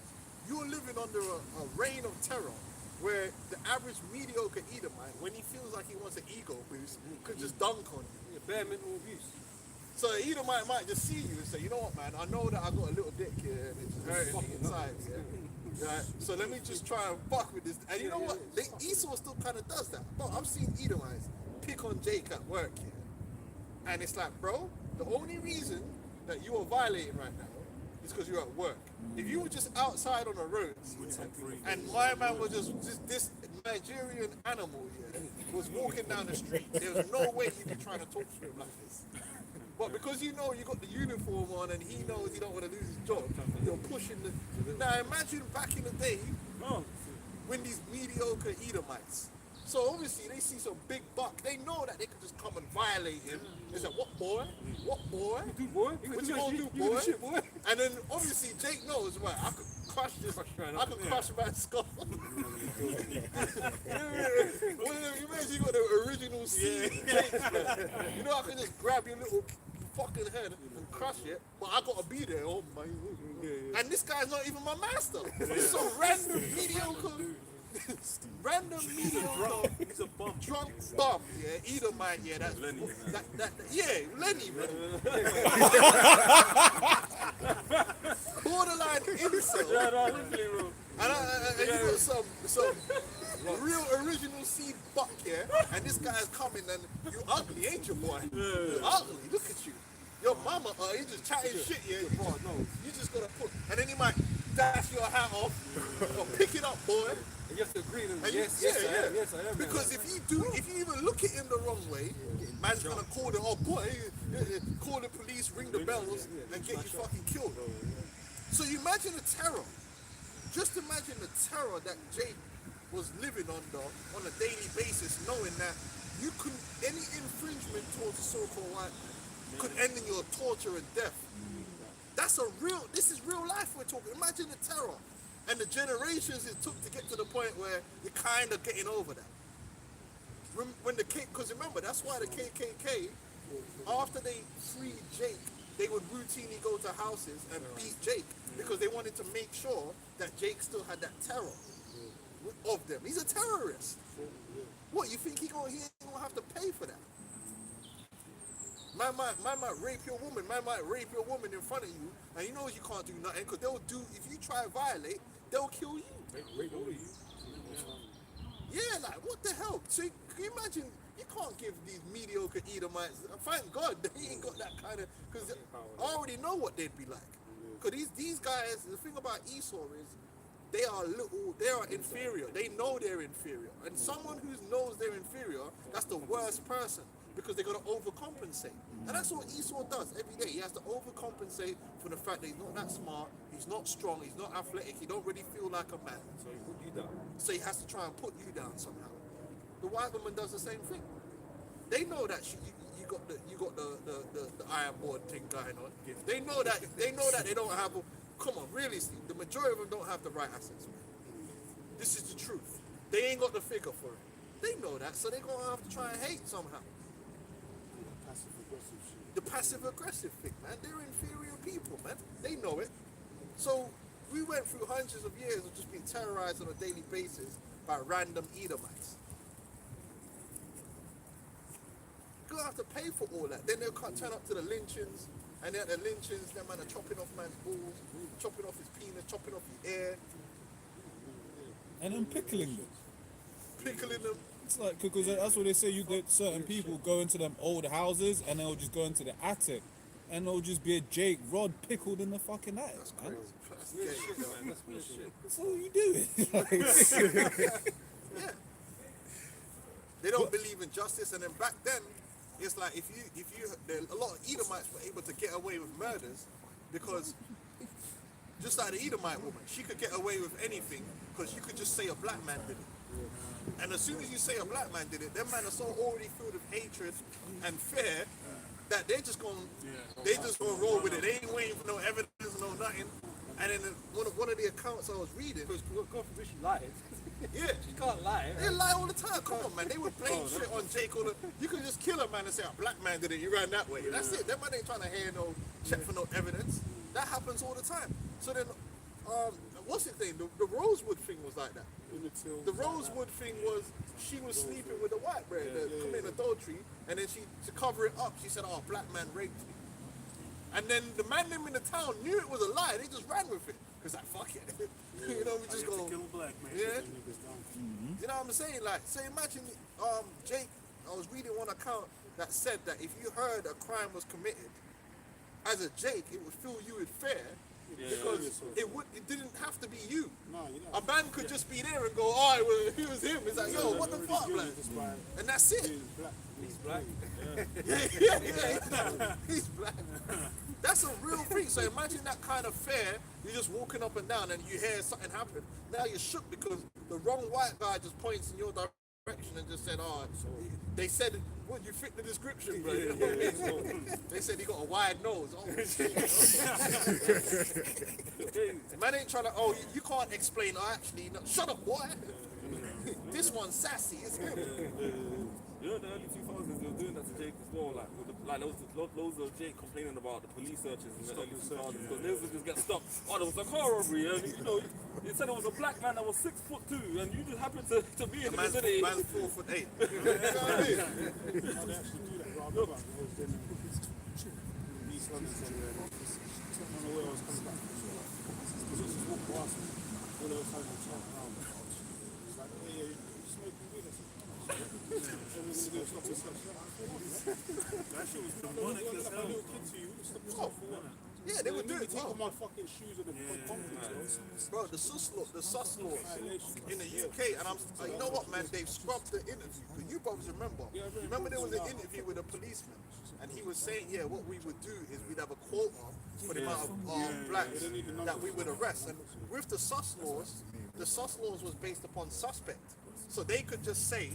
You were living under a reign of terror where the average mediocre Edomite, when he feels like he wants an ego boost, could just dunk on you. Yeah, bare mental abuse. So the Edomite might just see you and say, you know what, man, I know that I got a little dick here and it's hurting me inside here. Right? So let me just try and fuck with this. And you know what? Esau still kind of does that. Bro, I've seen Edomites pick on Jake at work here. And it's like, bro, the only reason that you are violating right now is because you're at work. If you were just outside on the roads and my man was just this Nigerian animal here was walking down the street, there's no way you'd be trying to talk to him like this. But because you know you got the uniform on and he knows he don't want to lose his job, you're pushing the... Now imagine back in the day when these mediocre Edomites, so obviously they see some big buck, they know that they can just come and violate him. They say, what boy? What boy? Do boy? What you gonna do, boy? And then obviously Jake knows, right, I could crush this, I could crush man's skull. You imagine you got the original seed Jake, man. You know I can just grab your little fucking head and crush it, but I gotta be there, oh my. And this guy's not even my master. He's some random mediocre, He's a bum. drunk bum, yeah, Edomite, yeah, that's Lenny, Lenny, man. Borderline incel. And you got some real original seed buck here, and this guy's coming and you ugly, ain't you, boy? You ugly, look at you. Your mama, you just chatting shit, yeah. You just gotta put, and then you might dash your hat off or pick it up, boy. And you have to agree with him. And Yes, I am. Because if you even look at him the wrong way, man's gonna call the call the police, ring the bells, and get you fucking killed. So you imagine the terror. Just imagine the terror that Jake was living under on a daily basis, knowing that you could any infringement towards a so-called white could end in your torture and death. This is real life we're talking. Imagine the terror and the generations it took to get to the point where you're kind of getting over that. Because remember, that's why the KKK, after they freed Jake they would routinely go to houses and beat Jake because they wanted to make sure that Jake still had that terror of them. He's a terrorist. What, you think he ain't gonna have to pay for that? Man might rape your woman. Man might rape your woman in front of you, and he knows you can't do nothing because they'll do. If you try to violate, they'll kill you. Rape all of you. Yeah, like what the hell? So can you imagine? You can't give these mediocre Edomites. Thank God they ain't got that kind of. Because I already know what they'd be like. Because these guys, the thing about Esau is, they are inferior. They know they're inferior. And someone who knows they're inferior, that's the worst person because they're going to overcompensate. And that's what Esau does every day. He has to overcompensate for the fact that he's not that smart, he's not strong, he's not athletic, he don't really feel like a man. So he put you down. So he has to try and put you down somehow. The white woman does the same thing. They know that you got the iron board thing going on. They know that they don't have come on, really, the majority of them don't have the right assets, man. This is the truth. They ain't got the figure for it. They know that, so they're gonna have to try and hate somehow. The passive aggressive thing, man. They're inferior people, man. They know it. So we went through hundreds of years of just being terrorized on a daily basis by random Edomites. You're gonna have to pay for all that. Then they'll turn up to the lynchings, and then at the lynchings, them man are chopping off man's balls, chopping off his penis, chopping off his ear, And then pickling them. pickling them. It's like, because that's what they say, you get certain people go into them old houses and they'll just go into the attic and there'll just be a Jake Rod pickled in the fucking attic. That's Man. crazy. That's Yeah, gay. shit, man. That's weird shit. That's all you do. Yeah. They don't believe in justice, and then back then, it's like if you a lot of Edomites were able to get away with murders because just like the Edomite woman, she could get away with anything because you could just say a black man did it. And as soon as you say a black man did it, them man are so already filled with hatred and fear that they're just gonna roll with it. They ain't waiting for no evidence, no nothing. And then one of the accounts I was reading, Because God forbid she lies. yeah, She can't lie. they lie all the time. Come on, man. They would blame shit on Jake. You could just kill a man and say a black man did it. You ran that way. That's it. That man ain't trying to hear no check for no evidence. That happens all the time. So then, what's it thing? The Rosewood thing was like that. The Rosewood thing was she was sleeping with a white man, committing adultery, and then to cover it up, she said, "Oh, black man raped me." And then the man them in the town knew it was a lie. They just ran with it. Cause like fuck it, you know, we just go. Kill black man. Yeah. You know what I'm saying? Like, so imagine, Jake. I was reading one account that said that if you heard a crime was committed, as a Jake, it would fill you with fear because it didn't have to be you. No, you A don't. man could just be there and go, oh, it was him. It's like, yo, what the fuck, man? And that's it. He's black. Yeah. He's black. That's a real thing. So imagine that kind of fear. You're just walking up and down and you hear something happen. Now you're shook because the wrong white guy just points in your direction and just said, oh, they said, what, you fit the description, bro? You know what I mean? They said he got a wide nose. Oh, shit. Man ain't trying to, you can't explain, actually, no, shut up, boy. This one's sassy, it's him. You know, in the early 2000s, they were doing that to Jake as well. Like there was loads of Jake complaining about the police searches in the early 2000s. Because they would just get stopped. Oh, there was a car robbery, and you know, they said it was a black man that was 6'2", and you just happened to be in the vicinity. Man's 4'8". You know what I mean? They actually do that. Bro. I remember I was in East London somewhere. I don't know where I was coming back from. Because we just walked past me. All of a sudden, I turned around. It's like, hey, you smoking weed? I said, That shit was demonic as hell. little kid to you, stop yourself for what? Yeah, they would do it. Take off my fucking shoes and the confidence, Bro, the sus laws in the UK, and you know what, man? They've scrubbed the interview. You brothers remember? Remember there was an interview with a policeman, and he was saying, yeah, what we would do is we'd have a quota for the amount of blacks that we would arrest. And with the sus laws was based upon suspect, so they could just say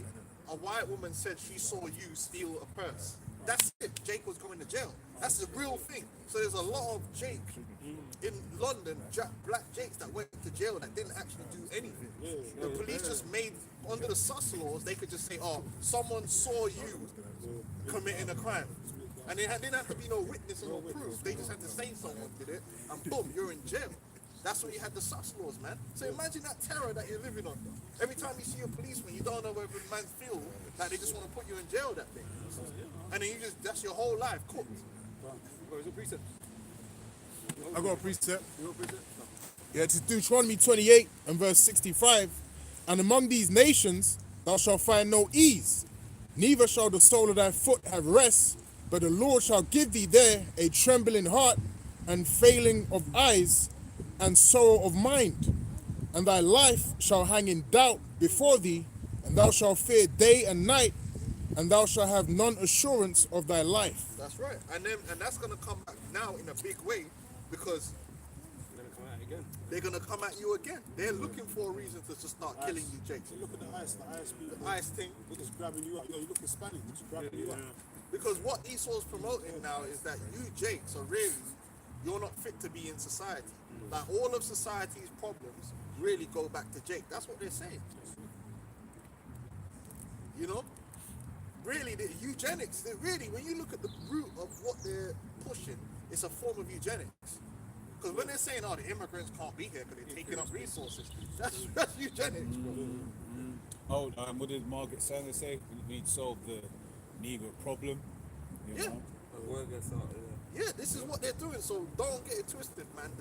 a white woman said she saw you steal a purse. That's it. Jake was going to jail. That's the real thing. So there's a lot of Jake in London, black Jakes that went to jail that didn't actually do anything. The police just made, under the sus laws, they could just say, oh, someone saw you committing a crime. And they didn't have to be no witness or no proof. They just had to say someone did it, and boom, you're in jail. That's why you had the sus laws, man. So imagine that terror that you're living under. Every time you see a policeman, you don't know whether the man feel that they just want to put you in jail that day. And then you just, that's your whole life cooked. Where's the precept? I got a precept. You got a precept? Yeah, it's Deuteronomy 28 and verse 65. And among these nations thou shalt find no ease, neither shall the sole of thy foot have rest, but the Lord shall give thee there a trembling heart and failing of eyes and sorrow of mind. And thy life shall hang in doubt before thee, and thou shalt fear day and night, and thou shalt have none assurance of thy life. That's right. And that's gonna come back now in a big way, because You're gonna come out again. they're gonna come at you again. They're looking for a reason to just start killing you, Jake. So look at the ice people. The ice thing. They're just grabbing you up. You look Hispanic, they're just grabbing you up. Because what Esau's promoting now is that you, Jake, so really, you're not fit to be in society. Like all of society's problems really go back to Jake. That's what they're saying. You know? Really, the eugenics, really, when you look at the root of what they're pushing, it's a form of eugenics. Because when they're saying, oh, the immigrants can't be here because they're taking up resources, that's eugenics, bro. Oh, what did Margaret Sanger say? We'd solve the Negro problem. You Yeah. know? The word gets out, Yeah, this is what they're doing, so don't get it twisted, man.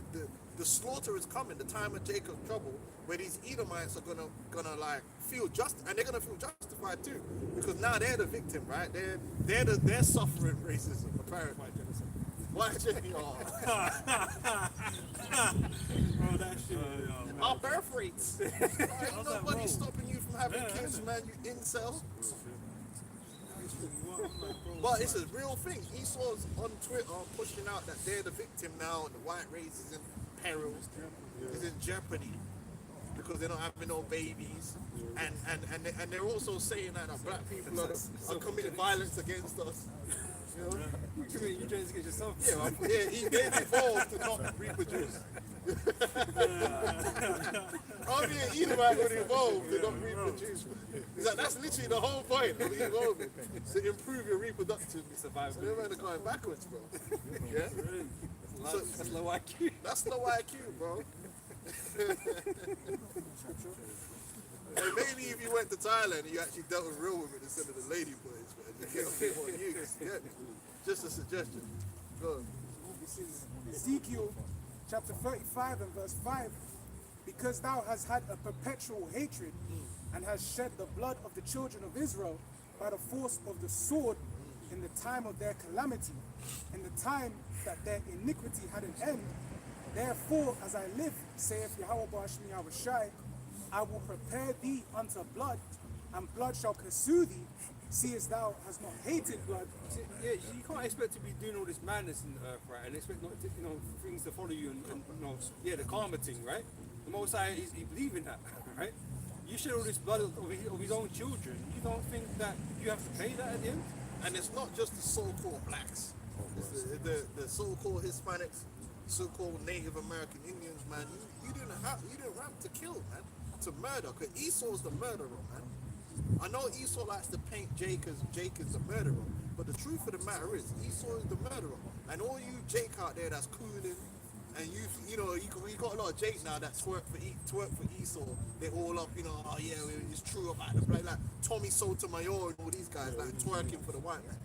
The slaughter is coming, the time of Jacob's trouble, where these Edomites are gonna like feel just, and they're gonna feel justified too, because now they're the victim, right? They're suffering racism apparently. White genocide. Bro, that shit. Our birth rates. Ain't nobody stopping you from having kids, man. You incel. But it's a real thing. Esau's on Twitter pushing out that they're the victim now, and the white race is in peril, is in jeopardy because they're not having no babies, and they're also saying that black people are committing violence against us. You know? You committing eugenics against yourself? Yeah, they've evolved to not reproduce. Only an Edomite would evolve to not reproduce. That's literally the whole point of evolving, to improve your reproductive survival. So they're going backwards, bro. Yeah? That's low IQ. That's low IQ, bro. And maybe if you went to Thailand and you actually dealt with real women instead of the lady boys, man, you get a bit more use. Yeah? Just a suggestion. Go on. This is Ezekiel chapter 35 and verse 5. Because thou hast had a perpetual hatred and hast shed the blood of the children of Israel by the force of the sword in the time of their calamity, in the time that their iniquity had an end, therefore, as I live, saith Yahweh Bashmi Yahushai, I will prepare thee unto blood, and blood shall pursue thee, seest thou hast not hated blood. Yeah, you can't expect to be doing all this madness in the earth, right? And expect not, things to follow you and the karma thing, right? The Most High he believe in that, right? You shed all this blood of his own children. You don't think that you have to pay that at the end? And it's not just the so-called blacks. It's the so-called Hispanics, so-called Native American Indians, man. You didn't have to kill, man, to murder. Because Esau's the murderer, man. I know Esau likes to paint Jake as the murderer, but the truth of the matter is Esau is the murderer. And all you Jake out there that's cooling, and you got a lot of Jake now that twerk for Esau. They're all up, oh yeah, it's true about the black, like Tommy Sotomayor and all these guys like twerking for the white man.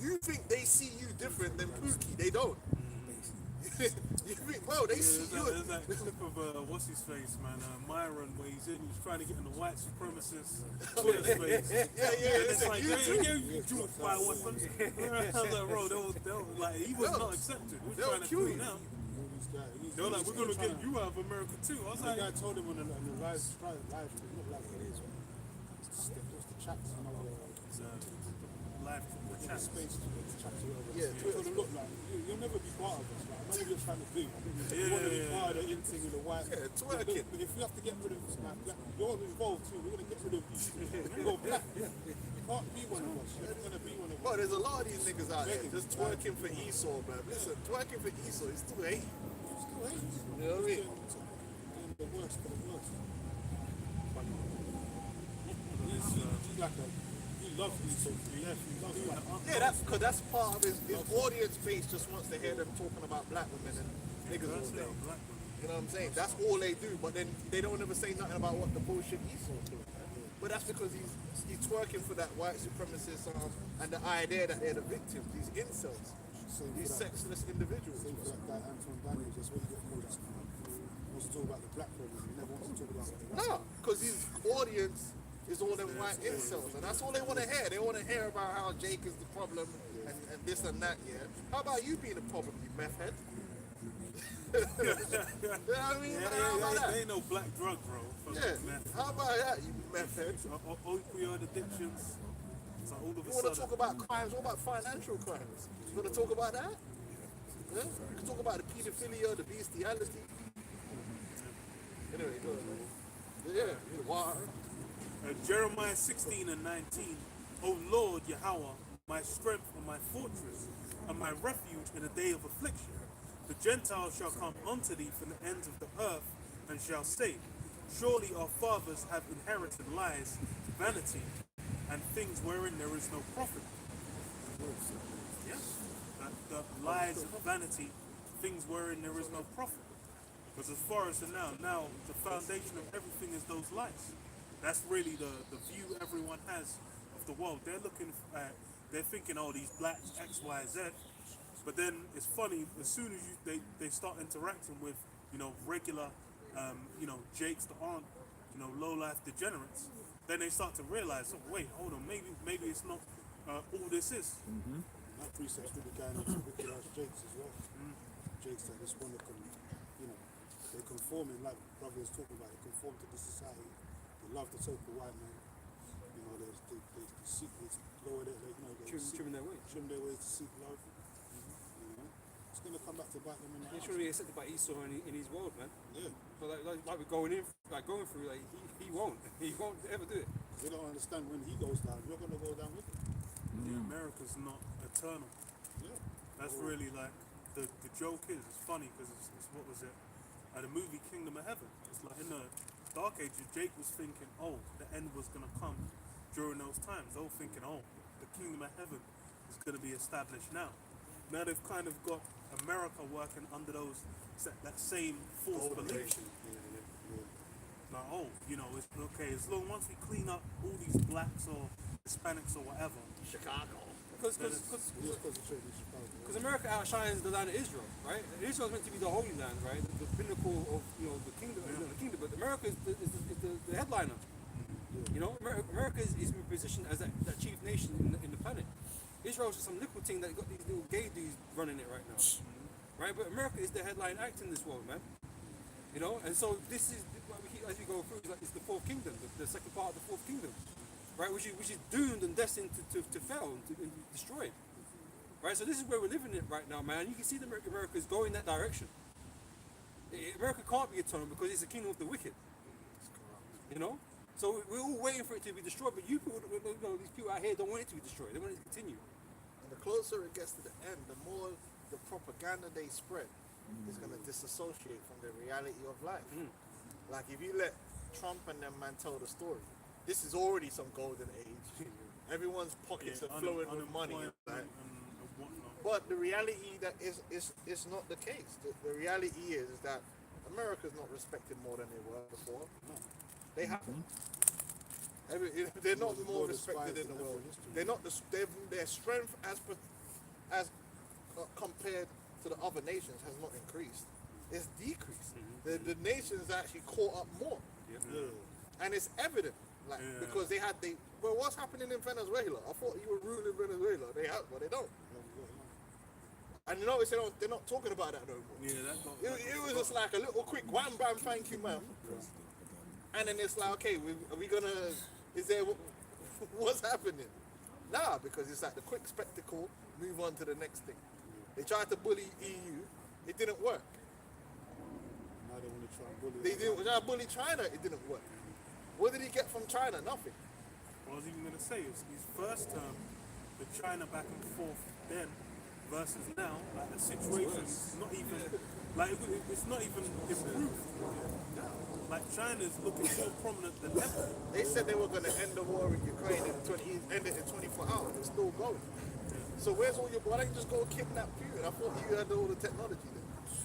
You think they see you different than Pookie? They don't. You think, well, they see you. There's that clip of what's his face, man, Myron, where he's trying to get in the white supremacist Twitter space. Yeah, It's like, you drew by weapons. I was like, bro, they was like, he was not accepted. We're trying to do it now. They were like, we're gonna get you out of America too. I was The like, guy told him on the live stream, not like it is. It's the chats, live chat space, the chats, whatever. Yeah, He told him, look, like, you'll never be part of us. Like, I know what you're trying to do. You want to be part of the in-thing with the white. Yeah, twerking. But if we have to get rid of like, you're involved too, we're going to get rid of you. You're black. You can't be one of us. You're never going to be one of us. Well, there's a lot of these niggas out there just twerking for Esau, man. Listen, twerking for Esau is still hate. You know what I mean? The worst for the worst. He's like a he loves Esau. He loves black. Yeah, that's because that's part of his audience base. Just wants to hear them talking about black women and niggas all day. You know what I'm saying? That's all they do. But then they don't ever say nothing about what the bullshit Esau's doing. But that's because he's twerking for that white supremacist and the idea that they're the victims. These incels, these sexless individuals. Same for that guy Anton Daniels. That's what you get called. He wants to talk about the black problem. He never wants to talk about. No, because his audience is all them white incels, and that's all they want to hear. They want to hear about how Jake is the problem and this and that. Yeah. How about you being the problem, you meth head? You know what I mean? How about that? They ain't no black drug, bro. Yeah. How about that, you meth head? Opioid addictions. So all of a You want to sudden, talk about crimes? What about financial crimes? You want to talk about that? Yeah? You can talk about the pedophilia, the bestiality. Anyway, go ahead. Yeah, wow. Jeremiah 16 and 19. O Lord Yahweh, my strength and my fortress, and my refuge in a day of affliction. The Gentiles shall come unto thee from the ends of the earth, and shall say, Surely our fathers have inherited lies, vanity, and things wherein there is no profit. Yes, the lies and vanity, things wherein there is no profit. Because as far as now the foundation of everything is those lies. That's really the view everyone has of the world. They're looking at, they're thinking, oh, these blacks, X, Y, Z. But then it's funny, as soon as they start interacting with, regular, Jakes that aren't, low-life degenerates, then they start to realize, oh, wait, hold on, maybe it's not all this is. That precept's really going into wicked ass Jakes as well. Jakes that just want to, they're conforming, like brother was talking about, they conform to the society. They love the so-called white man. They seek, they lower their, Trimming their way. Trim their ways to seek love. It's going to come back to bite them in the He's ass. trying to be accepted by Esau in his world, man. Yeah. But like we're going through, he won't ever do it. They don't understand when he goes down, you're going to go down with him. America's not eternal. Yeah. That's really like, the joke is, it's funny because it's what was it? The movie Kingdom of Heaven. It's like in the Dark Ages, Jake was thinking, oh, the end was going to come during those times. They were thinking, oh, the Kingdom of Heaven is going to be established now. Now they've kind of got America working under that same false belief. Like, oh, it's okay, as long once we clean up all these blacks or Hispanics or whatever. Chicago. Because America outshines the land of Israel, right? Israel is meant to be the Holy Land, right? The pinnacle of the kingdom, But America is the headliner. America is positioned as that chief nation in the planet. Israel is just some little thing that got these little gay dudes running it right now, right? But America is the headline act in this world, man. And so this is what we keep, as we go through. It's the fourth kingdom, the second part of the fourth kingdom, right? Which is doomed and destined to fail and to be destroyed, right? So this is where we're living it right now, man. You can see that America is going that direction. America can't be eternal because it's the kingdom of the wicked, So we're all waiting for it to be destroyed, but you people, these people out here don't want it to be destroyed. They want it to continue. And the closer it gets to the end, the more the propaganda they spread is going to disassociate from the reality of life. Like if you let Trump and them man tell the story, this is already some golden age. Everyone's pockets are flowing with money. Like, but the reality that is not the case. The reality is that America's not respected more than they were before. They haven't. They're not more respected in the world. They're not. Their strength as compared to the other nations has not increased. It's decreased. The nations actually caught up more, and it's evident. Because well, what's happening in Venezuela? I thought you were ruling Venezuela. They don't. And you notice they're not talking about that no more. Yeah, It was just like a little quick wham bam, thank you, ma'am. And then it's like, okay, are we gonna? Is there what's happening? Nah, because it's like the quick spectacle. Move on to the next thing. They tried to bully EU. It didn't work. Now they want to try and bully. They didn't try to bully China. It didn't work. What did he get from China? Nothing. I was even going to say, his first term, the China back and forth then versus now, like the situation is not even Like it's not even improved. Like China's looking more prominent than ever. They said they were going to end the war in Ukraine end it in 24 hours. It's still going. So where's all your? Why don't you just go kidnap Putin? I thought you had all the technology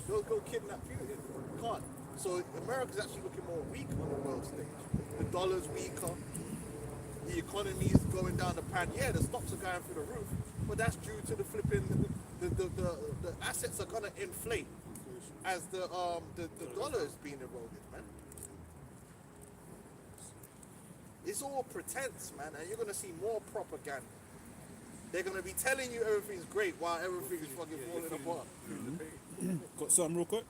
there. Go kidnap Putin. You can't. So America's actually looking more weak on the world stage. The dollar's weaker. The economy is going down the pan. Yeah, the stocks are going through the roof, but that's due to the flipping. The assets are gonna inflate as the dollar is being eroded, man. It's all pretense, man, and you're gonna see more propaganda. They're gonna be telling you everything's great while everything is fucking falling apart. Got something real quick?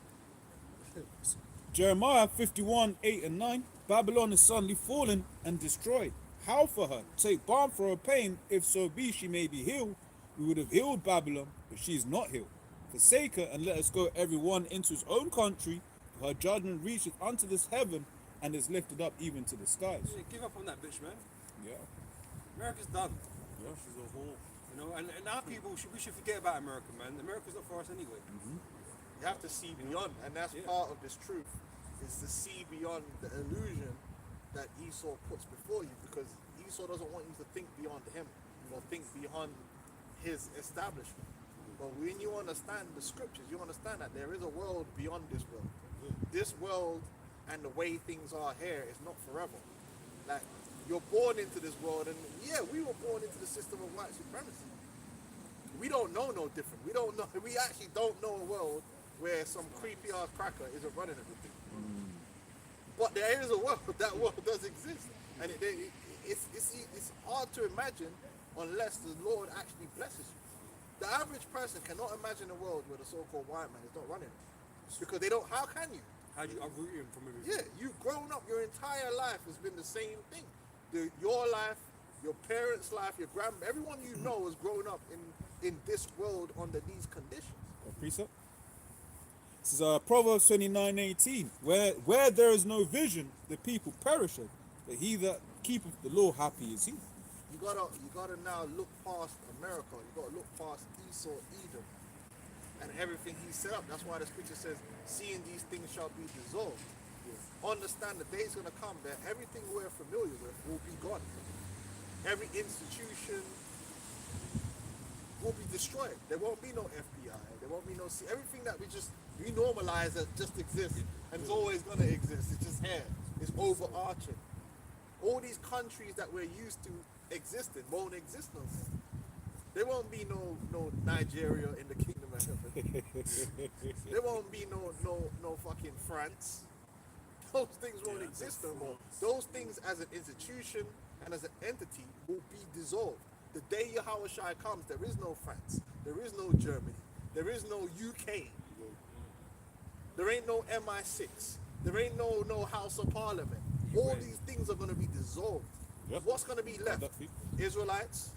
Jeremiah 51, 8 and 9. Babylon is suddenly fallen and destroyed. How for her? Take balm for her pain, if so be she may be healed. We would have healed Babylon, but she is not healed. Forsake her and let us go every one into his own country. For her judgment reacheth unto this heaven and is lifted up even to the skies. Yeah, give up on that bitch, man. Yeah. America's done. Yeah, she's a whore. You know, and our people we should forget about America, man. America's not for us anyway. You have to see beyond, and that's part of this truth, is to see beyond the illusion that Esau puts before you, because Esau doesn't want you to think beyond him or think beyond his establishment. But when you understand the scriptures, you understand that there is a world beyond this world. This world and the way things are here is not forever. Like, you're born into this world, and yeah, we were born into the system of white supremacy. We don't know no different. We don't know. We actually don't know a world where some creepy ass cracker isn't running everything. But there is a world. That world does exist, and it's hard to imagine unless the Lord actually blesses you. The average person cannot imagine a world where the so-called white man is not running it, because they don't. How can you? How do you uproot him from everything? Yeah, you've grown up. Your entire life has been the same thing. Your life, your parents' life, your everyone you know has grown up in this world under these conditions. Precept. This is Proverbs 29:18. Where there is no vision, the people perisheth, but he that keepeth the law, happy is he. You gotta now look past America. You gotta look past Esau, Edom, and everything he set up. That's why the scripture says, "Seeing these things shall be dissolved." Understand the day's gonna come that everything we're familiar with will be gone. Every institution will be destroyed. There won't be no FBI. There won't be no everything that we normalize that just exists and it's always gonna exist. It's just here. It's overarching. All these countries that we're used to existing won't exist no more. There won't be no Nigeria in the kingdom of heaven. There won't be no fucking France. Those things won't exist no more. Those things as an institution and as an entity will be dissolved. The day Yahushua comes, there is no France. There is no Germany. There is no UK. There ain't no MI6. There ain't no House of Parliament. All these things are going to be dissolved. Yep. What's going to be left? Israelites.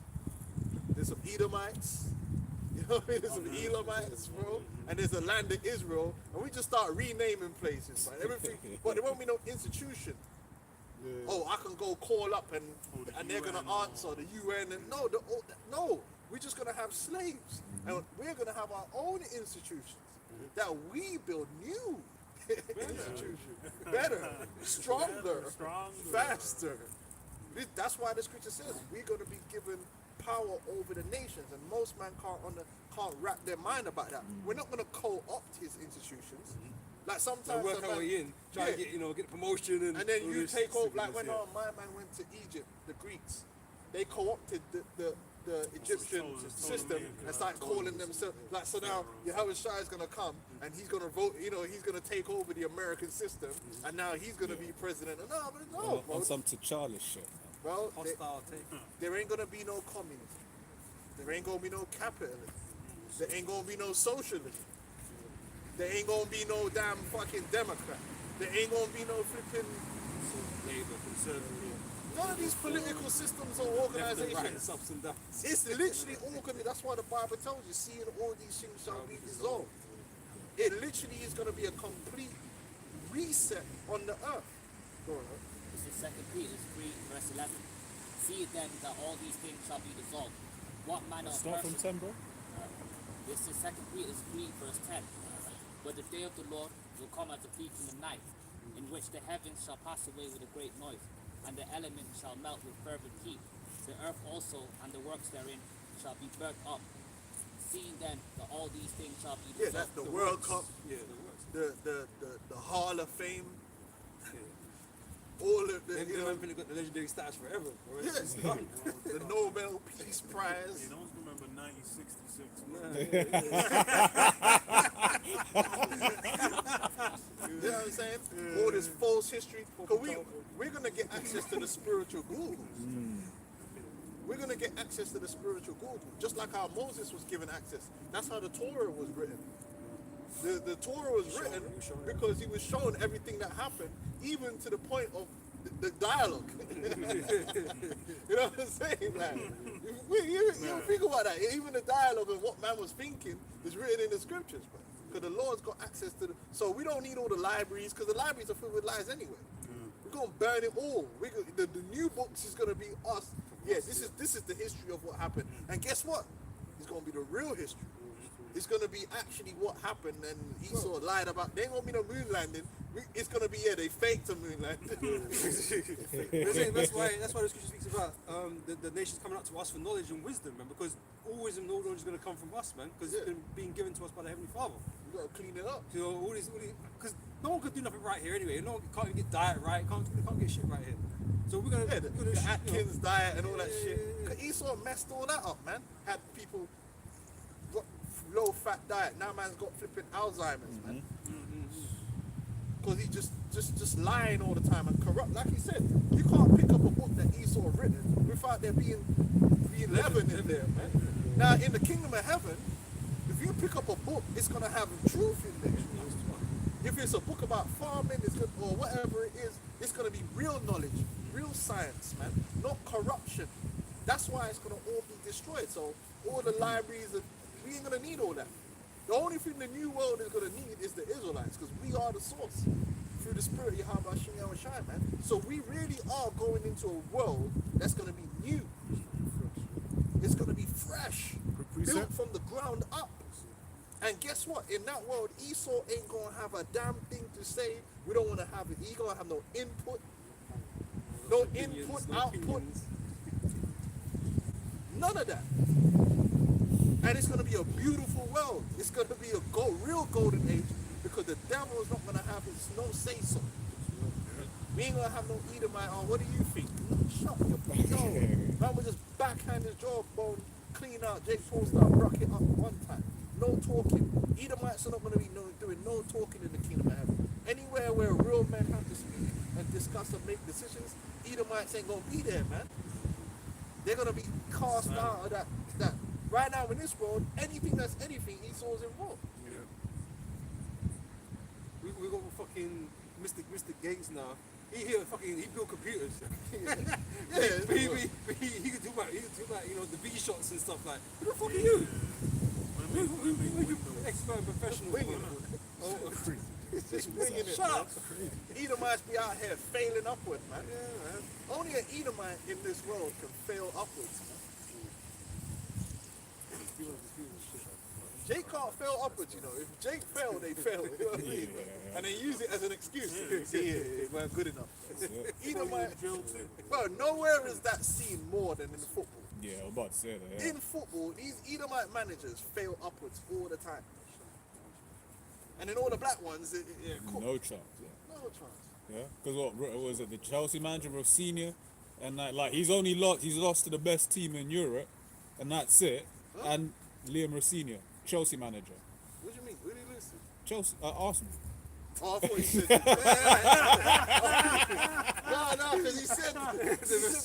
There's some Edomites. You know what I mean? There's some Elamites, bro. And there's a land of Israel. And we just start renaming places, man. Everything. But there won't be no institution. Oh, I can go call up and they're going to answer the UN. And no. We're just going to have slaves. And we're going to have our own institutions that we build new institutions. Better, stronger, faster. That's why the scripture says we're going to be given power over the nations, and most men can't wrap their mind about that. We're not going to co-opt his institutions. Like sometimes work our way in, try to get promotion and then you take over. Like when my man went to Egypt, the Greeks, they co-opted the Egyptian system and start calling themselves like. So now Yahushua is going to come and he's going to vote. He's going to take over the American system, and now he's going to be president. No, on some T'Challa shit. Bro, there ain't gonna be no communism. There ain't gonna be no capitalism. There ain't gonna be no socialism. There ain't gonna be no damn fucking Democrat. There ain't gonna be no flipping Labour, Conservative. None of these political systems or organizations. It's literally all gonna. That's why the Bible tells you, seeing all these things shall be dissolved. It literally is gonna be a complete reset on the earth. Go on. This is 2 Peter 3, verse 11. See then that all these things shall be dissolved. What manner of Start from person? 10, bro. This is 2 Peter 3, verse 10. But the day of the Lord will come as a thief in the night, in which the heavens shall pass away with a great noise, and the elements shall melt with fervent heat. The earth also and the works therein shall be burnt up. Seeing then that all these things shall be Yeah, that's the World Cup, Yeah, the works. the Hall of Fame, all of the, They've you know, got the legendary status forever. Bro. yes, It's done. the Nobel Peace Prize. You don't remember 1966. You know what I'm saying? All this false history. Because we're going to get access to the spiritual Google. We're going to get access to the spiritual Google. Just like how Moses was given access. That's how the Torah was written. The Torah was written because he was shown everything that happened, even to the point of the dialogue. You know what I'm saying? Like, you think about that. Even the dialogue of what man was thinking is written in the scriptures, bro. Because the Lord's got access to so we don't need all the libraries, because the libraries are filled with lies anyway. We're gonna burn it all. The new books is gonna be us. Yeah, this is the history of what happened. And guess what? It's gonna be the real history. It's gonna be actually what happened, and Esau lied about. There ain't gonna be no moon landing. It's gonna be they faked a moon landing. that's why the scripture speaks about the nations coming up to us for knowledge and wisdom, man. Because all wisdom and all knowledge is going to come from us, man. Because it's being given to us by the Heavenly Father. You gotta clean it up. So all these, because no one could do nothing right here anyway. No one can't even get diet right. Can't get shit right here. So we're gonna The Atkins diet and all that shit. Cause Esau messed all that up, man. Had people got low fat diet. Now man's got flipping Alzheimer's, man. Because he just lying all the time and corrupt. Like he said, you can't pick up a book that Esau written without there being leaven in there, man. Now in the kingdom of heaven, if you pick up a book, it's gonna have truth in there. If it's a book about farming, or whatever it is, it's gonna be real knowledge, real science, man, not corruption. That's why it's gonna all be destroyed. So all the libraries, we ain't gonna need all that. The only thing the new world is gonna need is the Israelites, because we are the source through the Spirit of Yahweh and Shai, man. So we really are going into a world that's gonna be new. It's gonna be fresh, built from the ground up. And guess what? In that world, Esau ain't gonna have a damn thing to say. We don't want to have it. He gonna have no input, no input, output, none of that. And it's gonna be a beautiful world. It's gonna be a real golden age, because the devil is not gonna have his no say so. We ain't gonna have no Edomite on. What do you think? Shut your mouth. Man will just backhand his jawbone, clean out Jake Polestar, rock it up one time. No talking. Edomites are not going to be doing no talking in the kingdom of heaven. Anywhere where real men have to speak and discuss and make decisions, Edomites ain't going to be there, man. They're going to be cast out of that. Right now in this world, anything that's anything, Esau's involved. Yeah. We got fucking Mr. Gates now. He built computers. Yeah, but he could do about the V shots and stuff like. Who the fuck are you? You expert professional. Just bringing it. Shut up. Edomites be out here failing upward, man. Yeah, man. Only an Edomite in this world can fail upwards, man. Jake can't fail upwards, you know. If Jake failed, they fail. You know what I mean? And they use it as an excuse. It weren't good enough. Edomite, well, nowhere is that seen more than in football. Yeah, I was about to say that. Yeah. In football, these Edomite managers fail upwards all the time. And in all the black ones, No chance. Yeah. no chance. Yeah, because what was it? The Chelsea manager, Rosinha, and like he's lost to the best team in Europe, and that's it. Huh? And Liam Rosinha, Chelsea manager, What do you mean? Who do you listen? Chelsea, Arsenal. Oh, I thought you said. No, because he said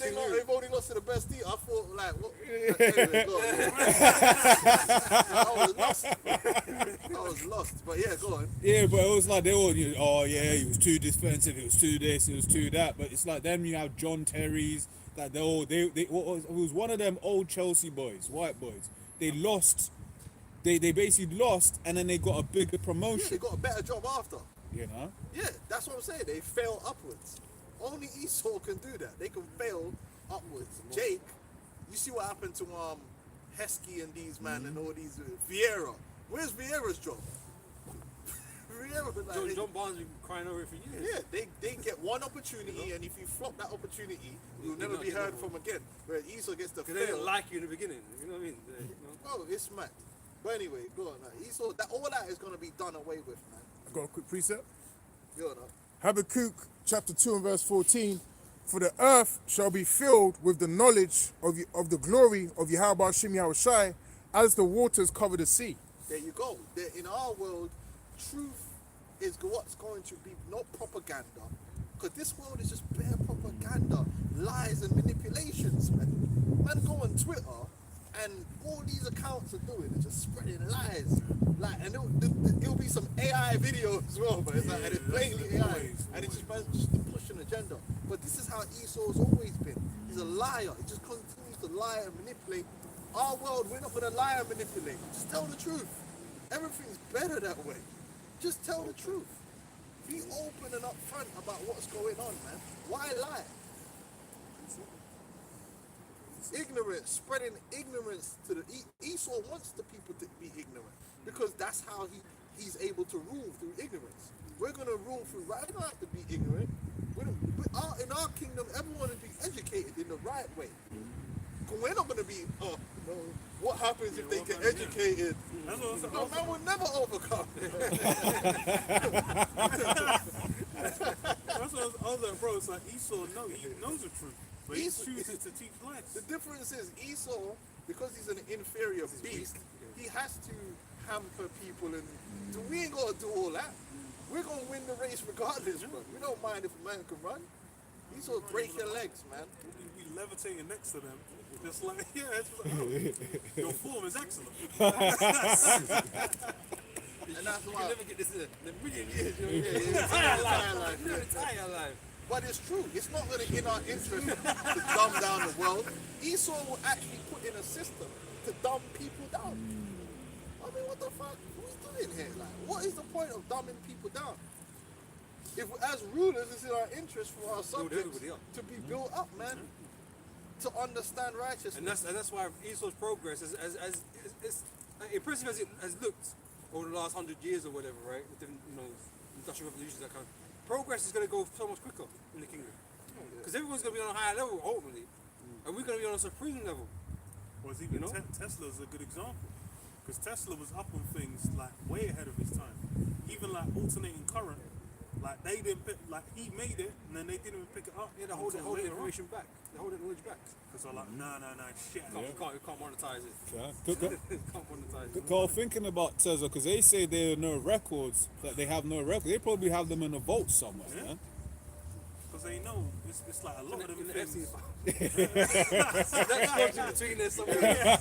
they've only lost to the best team. I thought, like, what? Anyway, go on. I was lost. But yeah, go on. Yeah, but it was like they all, he was too defensive, it was too this, it was too that. But it's like them, you have John Terry's, that it was one of them old Chelsea boys, white boys. They lost, they basically lost, and then they got a bigger promotion. Yeah, they got a better job after. You know? Yeah, that's what I'm saying. They fail upwards. Only Esau can do that. They can fail upwards. Jake, you see what happened to Heskey and these man and all these Vieira. Where's Vieira's job? Yeah, but like, John Barnes been crying over it for years. yeah, they get one opportunity, and if you flop that opportunity, you'll never be heard from again. Where Esau gets the Because they didn't fail. like you in the beginning. You know what I mean? Bro, it's mad. But anyway, go on. Like, Esau, all that is gonna be done away with, man. I've got a quick precept. Go on. Habakkuk chapter 2 and verse 14. For the earth shall be filled with the knowledge of the glory of Yahweh Shem Yahushai as the waters cover the sea. There you go. In our world, truth is what's going to be, not propaganda. Because this world is just bare propaganda, lies and manipulations, man. Man go on Twitter and all these accounts are doing is just spreading lies. Like, and it'll be some AI video as well, but it's like, and it's blatantly AI. And it's just to push an agenda. But this is how Esau's always been. He's a liar. He just continues to lie and manipulate. Our world, we're not going to lie and manipulate. Just tell the truth. Everything's better that way. Just tell the truth. Be open and upfront about what's going on, man. Why lie? Ignorance, spreading ignorance to the Esau wants the people to be ignorant because that's how he's able to rule through ignorance. We're gonna rule through right. We don't have to be ignorant. In our kingdom, everyone will be educated in the right way. We're not gonna be. Oh no! What happens if they get educated? No, man will never overcome. That's what I was like, bro. It's like Esau, no, he knows the truth, but he chooses to teach lies. The difference is Esau, because he's an inferior beast, he has to hamper people, and we ain't gotta do all that. We're gonna win the race regardless, bro. We don't mind if a man can run. Esau break your legs, man. We levitating next to them. Just like, yeah, it's like, oh, your form is excellent. And that's You why. can never get this in a million years. Entire life. But it's true. It's not really in our interest to dumb down the world. Esau will actually put in a system to dumb people down. I mean, what the fuck? What are we doing here? Like, what is the point of dumbing people down? If as rulers, it's in our interest for our subjects everybody up. to be built up, man. To understand righteousness. And that's why Esau's progress, as impressive as it has looked over the last 100 years or whatever, right? With different, industrial revolutions, that kind of progress is going to go so much quicker in the kingdom. Because everyone's going to be on a higher level ultimately, and we're going to be on a supreme level. Well, even Tesla's a good example, because Tesla was up on things like way ahead of his time. Even like alternating current, like they didn't pick, like he made it, and then they didn't even pick it up. Yeah, they hold the information back. They hold the knowledge back. Because they're like, nah, shit. You can't monetize it. Yeah. Can't monetize it. Carl, thinking about Tesla, because they say there are no records, that they have no records. They probably have them in a vault somewhere, man. Because they know it's like a lot of them In the things. That's between there somewhere.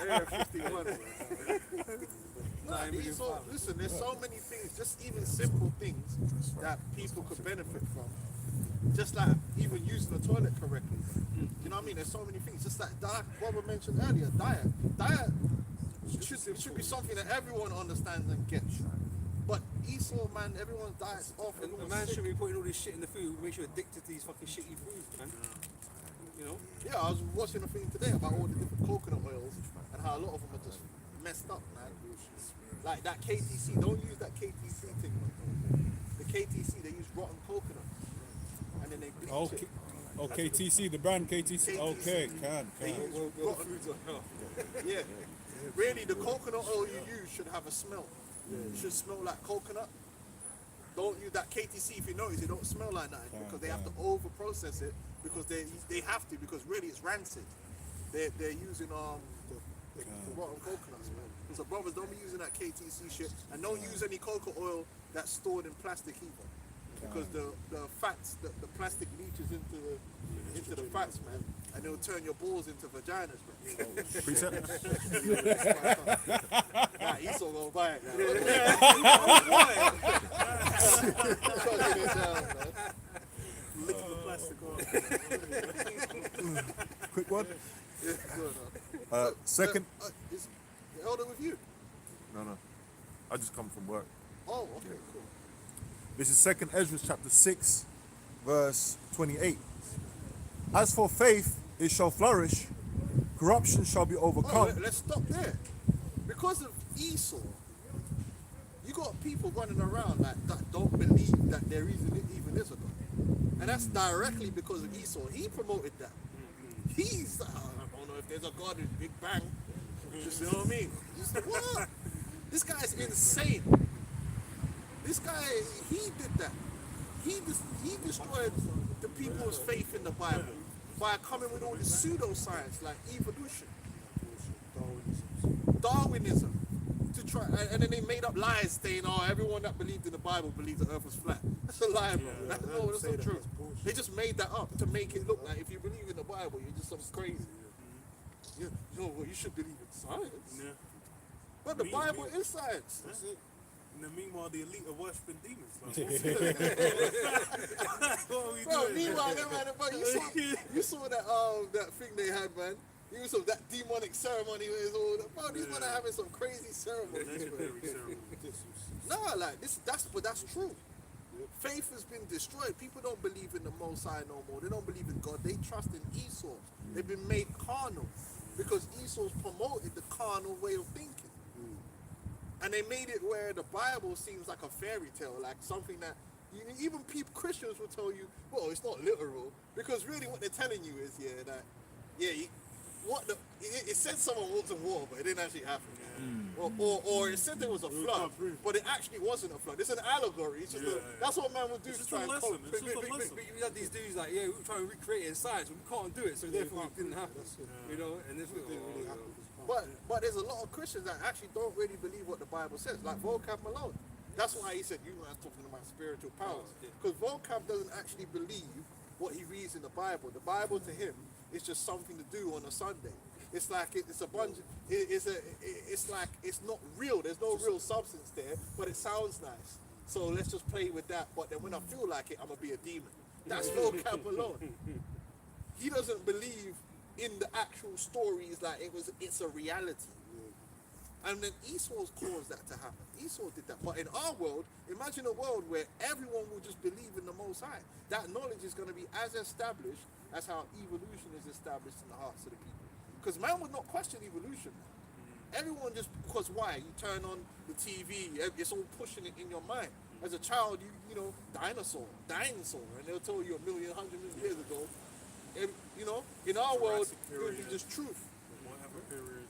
Area 51, bro. Nah, 9 million Esau, listen, there's so many things, just even simple things that people could benefit from. Just like even using the toilet correctly. You know what I mean? There's so many things. Just like Robert mentioned earlier, diet. Diet should be something that everyone understands and gets. But Esau, man, everyone's diet's off. And a man should be putting all this shit in the food, makes you addicted to these fucking shitty foods, man. You know? Yeah, I was watching a thing today about all the different coconut oils and how a lot of them are just messed up, man. Like that KTC, don't use that KTC thing, man. The KTC, they use rotten coconut. And then they bleach it. Oh, KTC, the brand KTC. Okay, They can. use rotten. Yeah. Really, the coconut oil you use should have a smell. It should smell like coconut. Don't use that KTC. If you notice, it don't smell like that because they have to over process it because they have to, because really it's rancid. They're using the rotten coconuts, man. So brothers, don't be using that KTC shit, and don't use any coconut oil that's stored in plastic either, because the fats, the plastic leaches into the fats, man, and it'll turn your balls into vaginas, man. Nah, Esau gonna buy it now. Lick the plastic off. Quick one. Yeah, good, huh? Second. Is the elder with you? No. I just come from work. Oh, okay, cool. This is 2nd Ezra chapter 6, verse 28. As for faith, it shall flourish. Corruption shall be overcome. Let's stop there. Because of Esau, You got people running around like that don't believe that there even is a God. And that's directly because of Esau. He promoted that. He's, I don't know if there's a God in Big Bang. Just, you know what I mean? He's like, what? This guy's insane. This guy, he did that. He destroyed the people's faith in the Bible by coming with all this pseudoscience like evolution, Darwinism, to try, and then they made up lies saying, "Oh, everyone that believed in the Bible believed the Earth was flat." That's a lie, bro. That's not true. They just made that up to make it look like if you believe in the Bible, you're just some crazy. You know what? You should believe in science. Yeah. But the Bible is science. That's it. And then meanwhile, the elite are worshipping demons. Like, what are we Bro, doing? meanwhile, man, but you saw that thing they had, man. You saw that demonic ceremony where it's all. Bro, these men are having some crazy ceremonies. Legendary ceremony. Nah, like that's true. Faith has been destroyed. People don't believe in the Most High no more. They don't believe in God. They trust in Esau. They've been made carnal because Esau's promoted the carnal way of thinking. And they made it where the Bible seems like a fairy tale, like something that even Christians will tell you, well, it's not literal, because really what they're telling you is, it said someone walked in water, but it didn't actually happen. Or it said there was a flood, but it actually wasn't a flood. It's an allegory. It's just that's what man would do to try and cope. But you have these dudes like, we're trying to recreate it in science, but we can't do it, so therefore it didn't happen. You know, and this But there's a lot of Christians that actually don't really believe what the Bible says, like Vocab Malone. That's why he said, you guys talking about spiritual powers. Because Vocab doesn't actually believe what he reads in the Bible. The Bible to him is just something to do on a Sunday. It's like it's a bunch. It's like it's not real. There's no real substance there, but it sounds nice. So let's just play with that. But then when I feel like it, I'm gonna be a demon. That's Vocab Malone. He doesn't believe in the actual stories like it's a reality. And then Esau's caused that to happen. Esau did that. But in our world, imagine a world where everyone will just believe in the Most High. That knowledge is going to be as established as how evolution is established in the hearts of the people. Because man would not question evolution. Everyone just, because why? You turn on the TV, it's all pushing it in your mind. As a child, you know, dinosaur, and they'll tell you 1,000,000, 100,000 years ago. And, you know, in our world, it would be just truth. Whatever period.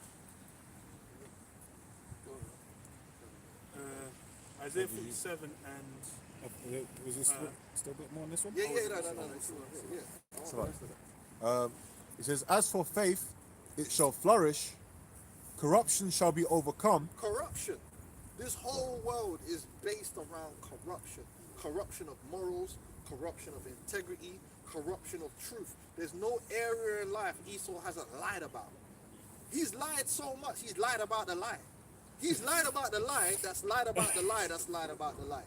Isaiah 47 and... Was this still a bit more on this one? No. It's all right. It says, as for faith, it shall flourish, corruption shall be overcome. Corruption. This whole world is based around corruption. Corruption of morals, corruption of integrity, corruption of truth. There's no area in life Esau hasn't lied about. He's lied so much, he's lied about the lie. He's lied about the lie, that's lied about the lie, that's lied about the lie.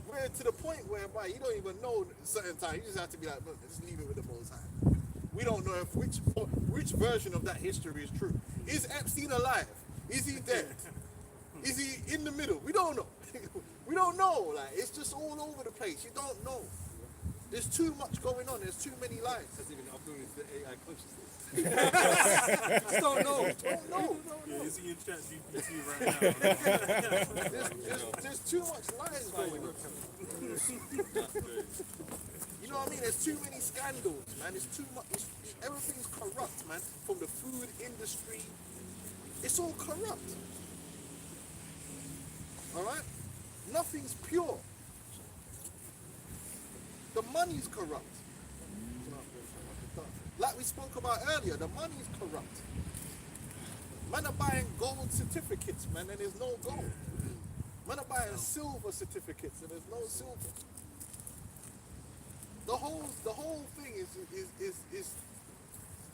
We're to the point whereby you don't even know certain times. You just have to be like, look, just leave it with the Most High. We don't know if which version of that history is true. Is Epstein alive? Is he dead? Is he in the middle? We don't know. We don't know. Like, it's just all over the place. You don't know. There's too much going on. There's too many lies. That's even uploading to the AI consciousness. Just don't know. Don't know. Yeah, is he in chat GPT right now? There's too much lies going on. You know what I mean? There's too many scandals, man. There's too much. Everything's corrupt, man. From the food industry, it's all corrupt. All right? Nothing's pure. The money's corrupt. Like we spoke about earlier, the money's corrupt. Man are buying gold certificates, man, and there's no gold. Man are buying silver certificates, and there's no silver. The whole thing is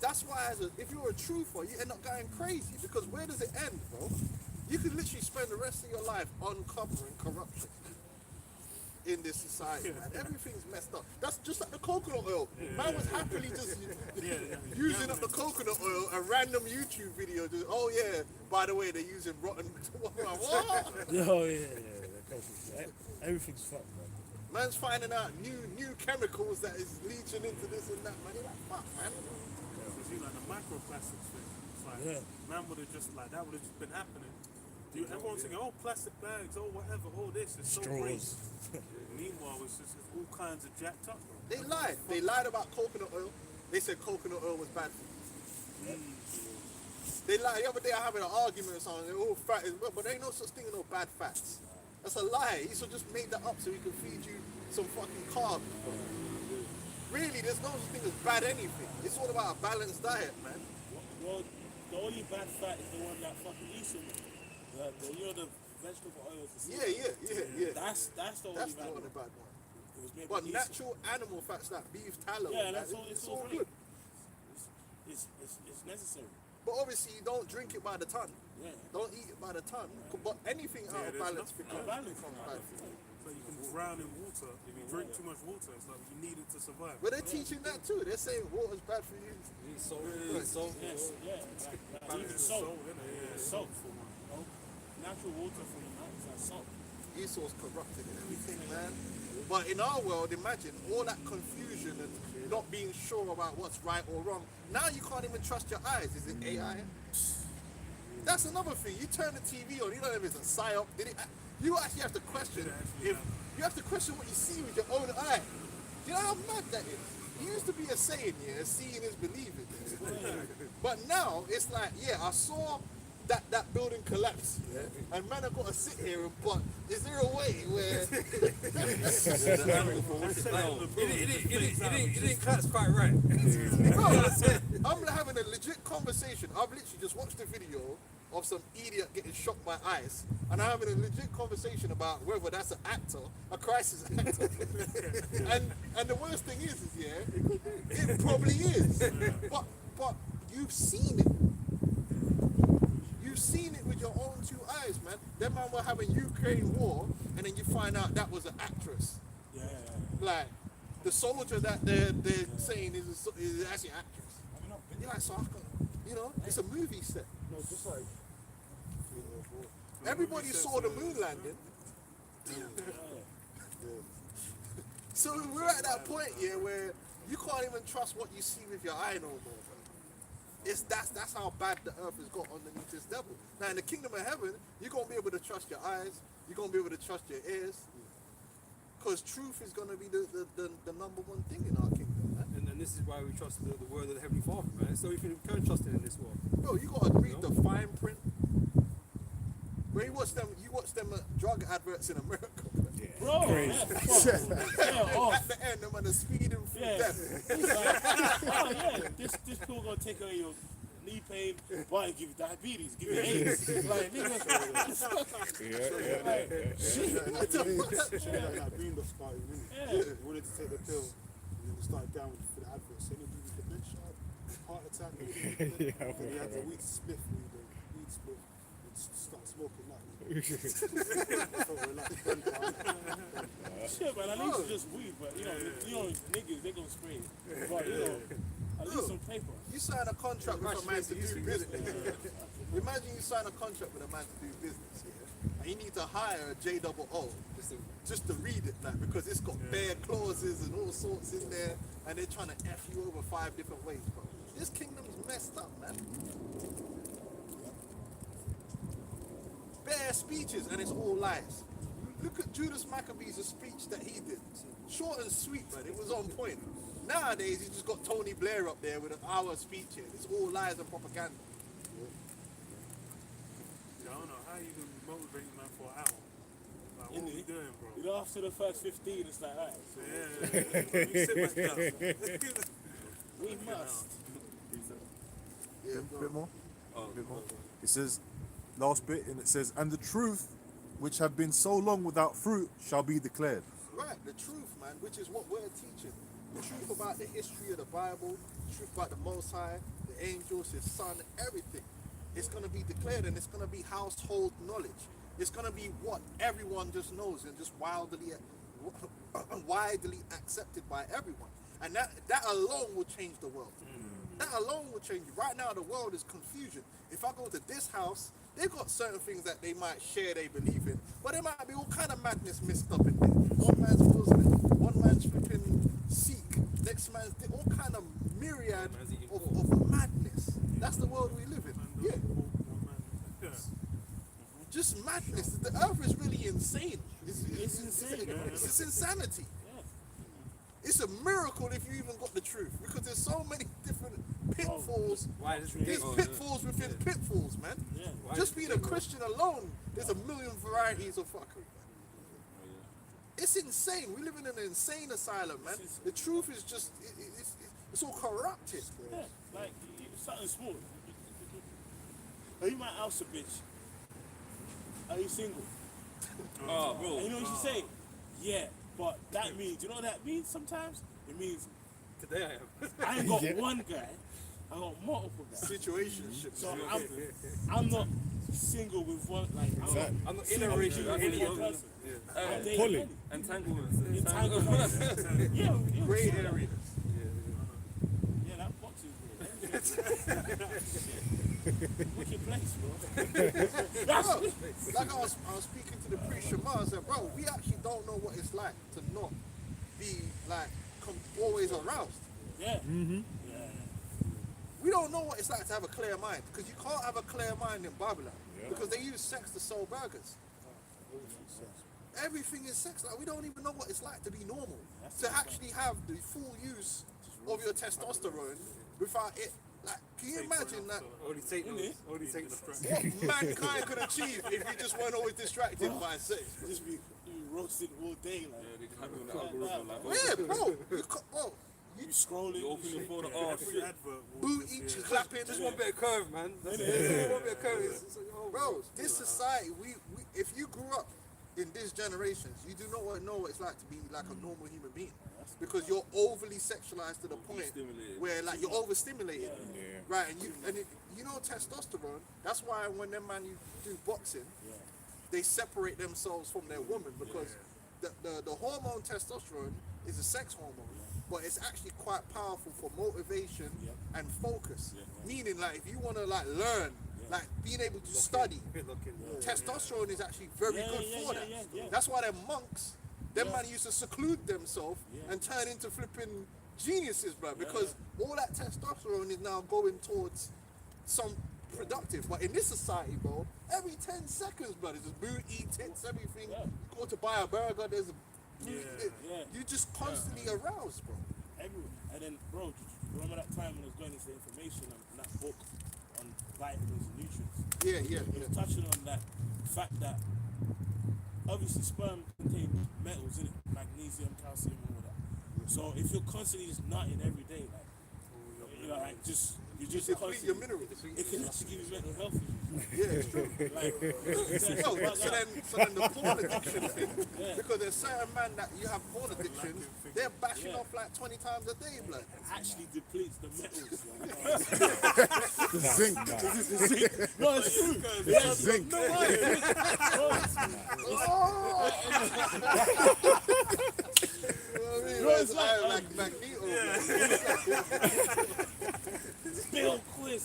that's why if you're a truther, you end up going crazy, because where does it end, bro? You could literally spend the rest of your life uncovering corruption in this society, man. Everything's messed up. That's just like the coconut oil. Man was happily just using up the coconut oil, a random YouTube video. Just, oh yeah, by the way, they're using rotten. What? Oh yeah. Everything's fucked, man. Man's finding out new chemicals that is leaching into this and that, man. You're like, fuck, man. You see, like the microplastics thing. It's like, man would have just, like, that would have just been happening. Everyone's thinking, oh, plastic bags, oh, whatever, all this is so great. Meanwhile, it's all kinds of jacked up, bro. They lied. They lied about coconut oil. They said coconut oil was bad for you. They lied. The other day I having an argument or something. They're all fat as well, but there ain't no such thing as no bad fats. That's a lie. He should just make that up so he can feed you some fucking carbs. Really, there's no such thing as bad anything. It's all about a balanced diet, man. Well, the only bad fat is the one that fucking eats them. The vegetable oils. Yeah. That's the only That's bad not one. a bad one. It was made But by natural animal fats like beef tallow, Yeah, and that's that, all. it's all great. good. It's necessary. But obviously, you don't drink it by the ton. Yeah. Don't eat it by the ton. But anything out of there's balance nothing becomes out of balance. bad for you. So you can drown in water if you drink too much water. It's like you need it to survive. But they're teaching that too. They're saying water's bad for you. Yes, yeah. Like even salt. Salt. Natural water from the mountains, like salt. Esau's corrupted and everything, man. But in our world, imagine all that confusion and not being sure about what's right or wrong. Now you can't even trust your eyes. Is it AI? That's another thing. You turn the TV on, you don't know if it's a psyop. You actually have to question if you have to question what you see with your own eye. You know how mad that is? It used to be a saying, yeah, seeing is believing. But now it's like, yeah, I saw that building collapse, yeah, and man, I've got to sit here and but is there a way where It didn't classify right. Bro, I'm having a legit conversation. I've literally just watched a video of some idiot getting shot by ice, and I'm having a legit conversation about whether that's an actor, a crisis actor. and the worst thing is yeah, it probably is. But you've seen it. You've seen it with your own two eyes, man. Them man were having Ukraine war, and then you find out that was an actress. Yeah. Like the soldier that they're saying is actually an actress. You're like, so I can, you know, it's a movie set. No, just like. Everybody saw the moon landing. So we're at that point here where you can't even trust what you see with your eye no more. That's how bad the earth has got underneath this devil. Now in the kingdom of heaven, you're gonna be able to trust your eyes. You're gonna be able to trust your ears, because truth is gonna be the number one thing in our kingdom, man. And this is why we trust the word of the Heavenly Father, man. So we can trust it in this world. Bro, you gotta read the fine print. When you watch them drug adverts in America, Bro, at the end, them on the speeding through death. This pill gonna take away your knee pain, but give you diabetes, give you AIDS. Like, nigga. That Boondocks party, he wanted to take the pill, and then he started down for the advert, saying he was dementia, heart attack, and he had the weed spliff, weed spliff, and started smoking that. Shit, man, at least it's just weed, but you know, niggas, they gonna spray it. But at least some paper. You sign a contract with a man to do business. Imagine you sign a contract with a man to do business, yeah? And you need to hire a JOO just to read it, like, because it's got bare clauses and all sorts in there, and they're trying to F you over 5 different ways, bro. This kingdom's messed up, man. Bare speeches, and it's all lies. Look at Judas Maccabee's speech that he did. Short and sweet, man. It was on point. Nowadays, you just got Tony Blair up there with an hour speech here. It's all lies and propaganda. I don't know how you can motivate man for an hour. Like, what are we doing, bro? You know, after the first 15, it's like, alright. Yeah. Sit back down. We must. Yeah, A bit more. It says, last bit, and it says, and the truth which have been so long without fruit shall be declared. right, the truth, man, which is what we're teaching. The truth about the history of the Bible, the truth about the Most High, the angels, His Son, everything. It's going to be declared, and it's going to be household knowledge. It's going to be what everyone just knows and just widely accepted by everyone. And that alone will change the world. That alone will change it. Right now, the world is confusion. If I go to this house, they've got certain things that they might share they believe in, but there might be all kind of madness mixed up in there. One man's Muslim, one man's flipping Sikh, next man's all kind of myriad of madness. That's the world we live in. Yeah. just madness. The earth is really insane. It's insane, man. It's insanity. It's a miracle if you even got the truth, because there's so many different pitfalls. Why is There's it pitfalls within pitfalls, man. Just being a Christian alone, there's a million varieties of fuckery. It's insane. We live in an insane asylum, man. The truth is just, it's all corrupted. Yeah, like something small. Are you might house a bitch? Are you single? Oh, bro. And you know what she say? Yeah, but that means, you know what that means sometimes? It means Today I am. I ain't got one guy, I got multiple guys. Situationship. So I'm not single with one, like, I'm not in a relationship with with one anyone. person. Yeah. I'm dating Pulling. many. Entanglements. Entanglements. Yeah, Gray yeah, areas. yeah, that box is wicked place, bro. Bro, like I was speaking to the priest Shamar, I said, bro, we actually don't know what it's like to not be like always aroused. Yeah. Yeah. We don't know what it's like to have a clear mind, because you can't have a clear mind in Babylon because they use sex to sell burgers. Everything is sex. Like, we don't even know what it's like to be normal, to actually have the full use of your testosterone without it. Like, can you imagine that? Only Satan knows. Only Satan knows. What mankind could achieve if you just weren't always distracted by sex? Just be roasted all day, like. Yeah, they can have you on the algorithm. Like, Yeah, bro. You scrolling. you open your phone, oh shit. Booty clapping. Just one bit of curve, man. That's it. One bit of curve. It's like, oh, Bro, this society, we if you grew up in these generations, you do not know what it's like to be like a normal human being, because you're overly sexualized to the point Stimulated. where like you're overstimulated, right? And you know testosterone. That's why when them man you do boxing, they separate themselves from their woman, because the hormone testosterone is a sex hormone, but it's actually quite powerful for motivation and focus. Meaning, like, if you want to like learn, like being able to study, testosterone is actually very good for that. That's why them monks, them man used to seclude themselves and turn into flipping geniuses, bro, because all that testosterone is now going towards some productive. But in this society, bro, every 10 seconds, bro, there's a booty, tits, everything. You go to buy a burger, there's a you just constantly aroused, bro. Everywhere. And then, bro, remember that time when I was going into the information on that book on vitamins and nutrients? Yeah. It was touching on that fact that obviously sperm contains metals in it, magnesium, calcium, and all that. So if you're constantly just nutting every day, like, you know, like you just Deplete your constantly, minerals. it can actually give you mental health issues. Yeah, it's true. Like, Bro, so then the porn addiction thing, because there's certain men that you have porn addiction, they're bashing off like 20 times a day, blood. actually depletes the metals. Like, The zinc. no, it's true. It's zinc. No way. You know what I mean? It's like Magneto. Bill Quiz.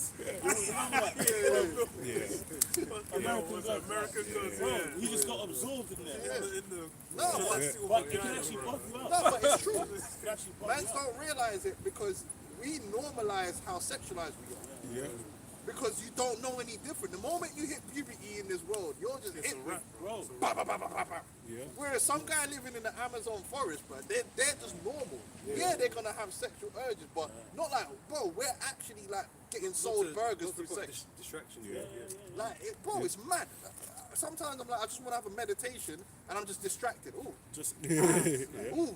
American goes, Bro, he just got absorbed in there. No, But it can actually buff you out. but it's true. It can actually buff Mans you out. don't realize it because we normalize how sexualized we are. Yeah. Because you don't know any different. The moment you hit puberty in this world, you're just hit with Bro, bah, bah, bah, bah, bah, bah. Yeah. Whereas some guy living in the Amazon forest, bro, they're just normal. Yeah, they're gonna have sexual urges, but not like, bro, we're actually like getting sold burgers through sex. Distraction. Like, bro, it's mad. Sometimes I'm like, I just want to have a meditation, and I'm just distracted. Ooh, just ooh.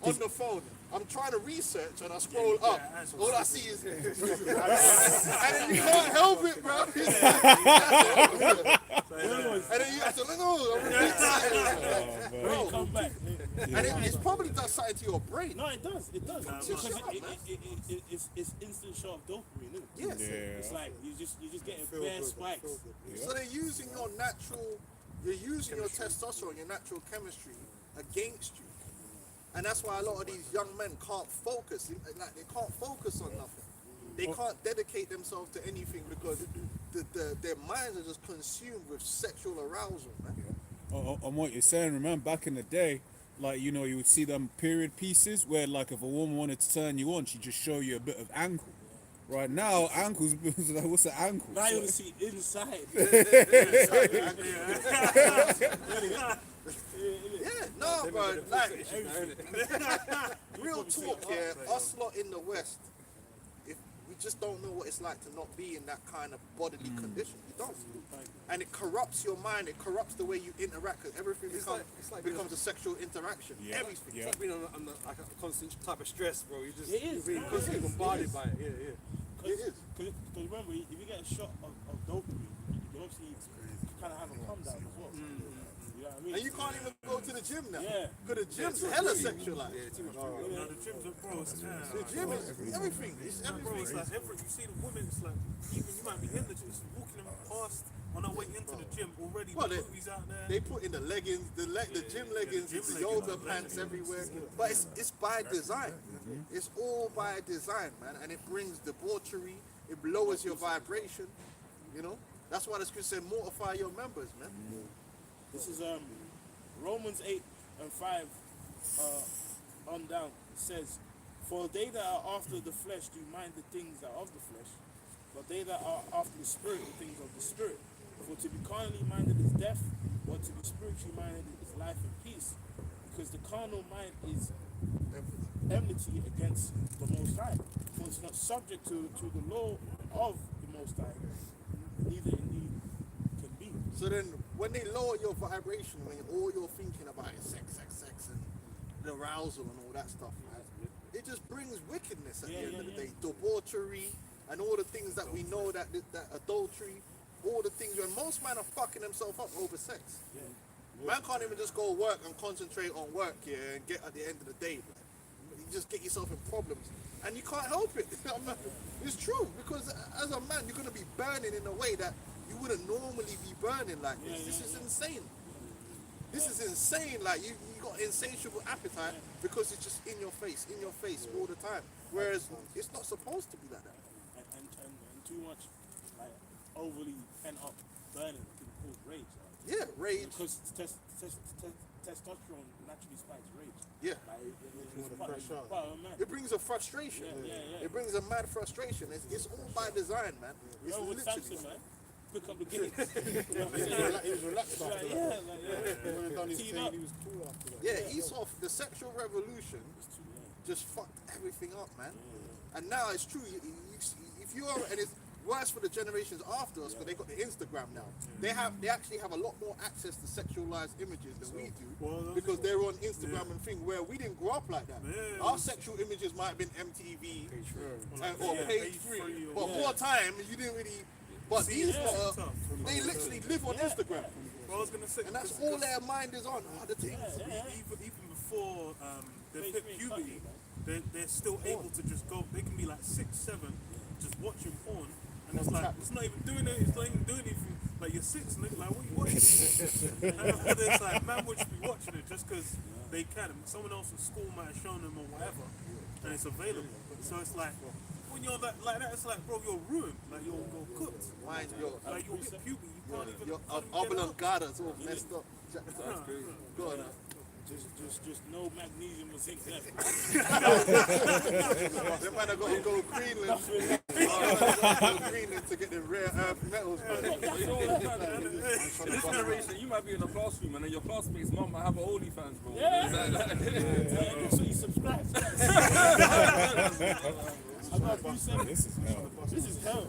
On the phone, I'm trying to research, and I scroll up. All I see is, and then you can't help it, bro. And then you have to look. Oh, I'm excited. Bro, come back. and it's probably does something to your brain. No, it does. It does. Because shut up, man. it's instant shot of dopamine, isn't it? Yes. It's like you're just getting bare spikes. So they're using your natural, you're using your testosterone, your natural chemistry against you. And that's why a lot of these young men can't focus. Like, they can't focus on nothing. They can't dedicate themselves to anything because their minds are just consumed with sexual arousal, man. On what you're saying, remember back in the day, like, you know, you would see them period pieces where, like, if a woman wanted to turn you on, she'd just show you a bit of ankle. Right now, ankles. What's the ankle? Now you want to see inside. Yeah, no, bro. Like, real talk here. Us lot in the West, if we just don't know what it's like to not be in that kind of bodily condition. You don't. And it corrupts your mind. It corrupts the way you interact. Cause everything becomes a sexual interaction. Everything. It's like being on like a constant type of stress, bro. You just It is, you're man. constantly It is. bombarded It is. by it. Yeah. It is. Because remember, if you get a shot of dopamine, you obviously kind of have a come down as well. You know what I mean? And you can't even go to the gym now. Yeah. Because the gym's hella sexualized. Yeah, too much. You know, the gyms are bro. The gym is everything. It's Bro, everything. it's like you see the women, it's like even you might be hitting the gym, it's walking them past on our way into the gym already. Well, with movies out there. They put in the leggings, the gym leggings, gym the leggings, yoga pants everywhere. But it's by design. It's all by design, man. And it brings debauchery. It lowers your vibration. You know. That's why the scripture said, mortify your members, man. This is Romans 8 and 5 on down. It says, for they that are after the flesh do mind the things that are of the flesh, but they that are after the spirit, the things of the spirit. For to be carnally minded is death, but to be spiritually minded is life and peace. Because the carnal mind is enmity against the Most High. For it's not subject to the law of the Most High, neither indeed can be. So then, when they lower your vibration, when all you're thinking about is sex, and the arousal and all that stuff, right? It just brings wickedness at the end of the day, debauchery, and all the things that we know, that adultery, all the things. When most men are fucking themselves up over sex, man can't even just go work and concentrate on work, and get at the end of the day, man. You just get yourself in problems, and you can't help it. It's true, because as a man, you're gonna be burning in a way that you wouldn't normally be burning like this. This is insane. This is insane. Like you got insatiable appetite because it's just in your face all the time. Whereas it's not supposed to be like that. And too much like overly pent up burning can cause rage. Right? Yeah, rage. Because testosterone naturally spikes rage. Yeah. Like, It brings a frustration. It brings a mad frustration. It's all by design, man. It's Remember with literally. Samson, man? Pick up the guineas. He was relaxed after that. Yeah. When he done his Team thing, up. he was cool after that. Yeah, Esau, the sexual revolution just fucked everything up, man. And now it's true. If you are, and it's worse for the generations after us, because they got the Instagram now. They actually have a lot more access to sexualized images than we do, because they're on Instagram and thing. Where we didn't grow up like that. Our sexual images might have been MTV or Page 3, but more time you didn't really. But these they literally live on Instagram. I was gonna say, And that's all their mind is on. Oh, the things. even before they hit puberty, they're still able to just go. They can be like 6, 7, just watching porn, and it's like it's not even doing it. It's not even doing anything. Like you're 6, and they're like, what are you watching? And it's like man would just be watching it just because they can. Someone else in school might have shown them or whatever, and it's available. So it's like. When you're like that, it's like, bro, you're ruined. Like you're cooked. Mind Like you'll hit puberty, you can't even. your oblongatas all messed up. Go on. Just no magnesium or zinc left. They might have got to go Greenland. Greenland to get the rare earth metals. But you know what, man? In this generation, you might be in a classroom and then your classmate's mom might have an OnlyFans, bro. Yeah, so you subscribe. I got a few seconds. This is hell.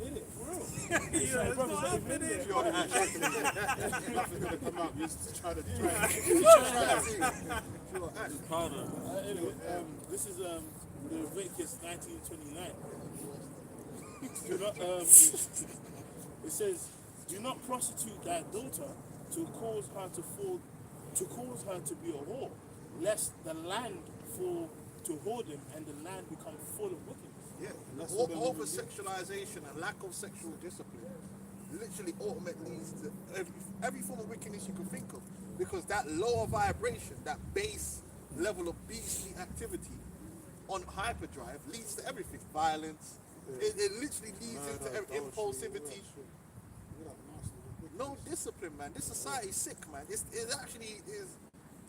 Isn't it? For real. Yeah, it's not happening. Nothing's gonna come out. You just try to Anyway, this is Leviticus 19:29. Do not, it says, "Do not prostitute thy daughter to cause her to be a whore, lest the land fall to whoredom and the land become full of wickedness." Yeah, over sexualization and lack of sexual discipline literally ultimately leads to every form of wickedness you can think of, because that lower vibration, that base level of beastly activity on hyperdrive leads to everything. Violence. It literally leads into impulsivity. No discipline, man. This society is sick, man. It actually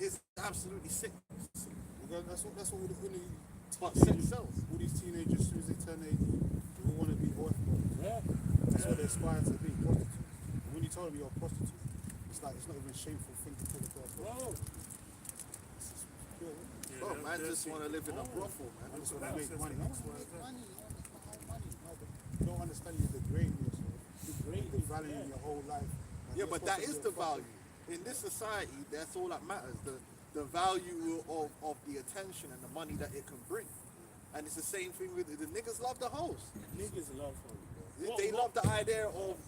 is absolutely sick. That's what But sex sells. All these teenagers, as soon as they turn 18, they all want to be wife mothers. Yeah. That's what they aspire to be, prostitutes. And when you tell them you're a prostitute, it's like it's not even a shameful thing to tell a girl. Bro. Bro, man just want to live in a brothel, man. I just want to make money. Money. You don't understand you're degrading yourself. You're devaluing your whole life. And Yeah, you're but that supposed is to the be a fucking- value. In this society, that's all that matters. The value of the attention and the money that it can bring. And it's the same thing with the niggas love the hoes. Niggas love her. They love the idea of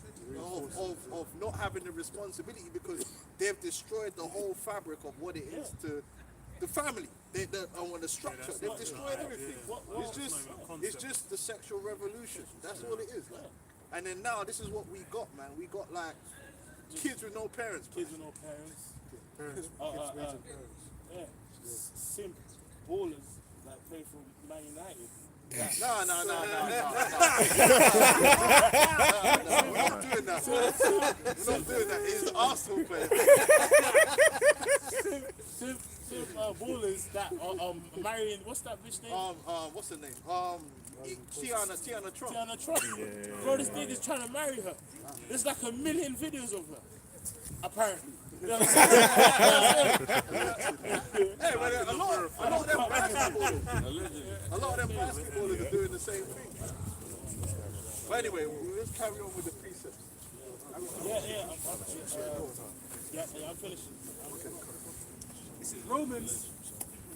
not having the responsibility because they've destroyed the whole fabric of what it is to the family. On the structure, they've destroyed everything. It's just the sexual revolution. That's all it is. Like. And then now this is what we got, man. We got like kids with no parents. Kids with no parents. Parents, kids raising parents. Yeah. Simp ballers that play for Man United. No. We're not doing that. We're not doing that. It's the Arsenal player. Simp ballers that are marrying, what's that bitch name? What's her name? Tiana Trump. Tiana Trump. Bro, this nigga's trying to marry her. There's like 1 million videos of her. Apparently. You know what I'm saying? Hey, but a lot of them basketballers are doing the same thing. But anyway, let's carry on with the precepts. I'm finishing. This is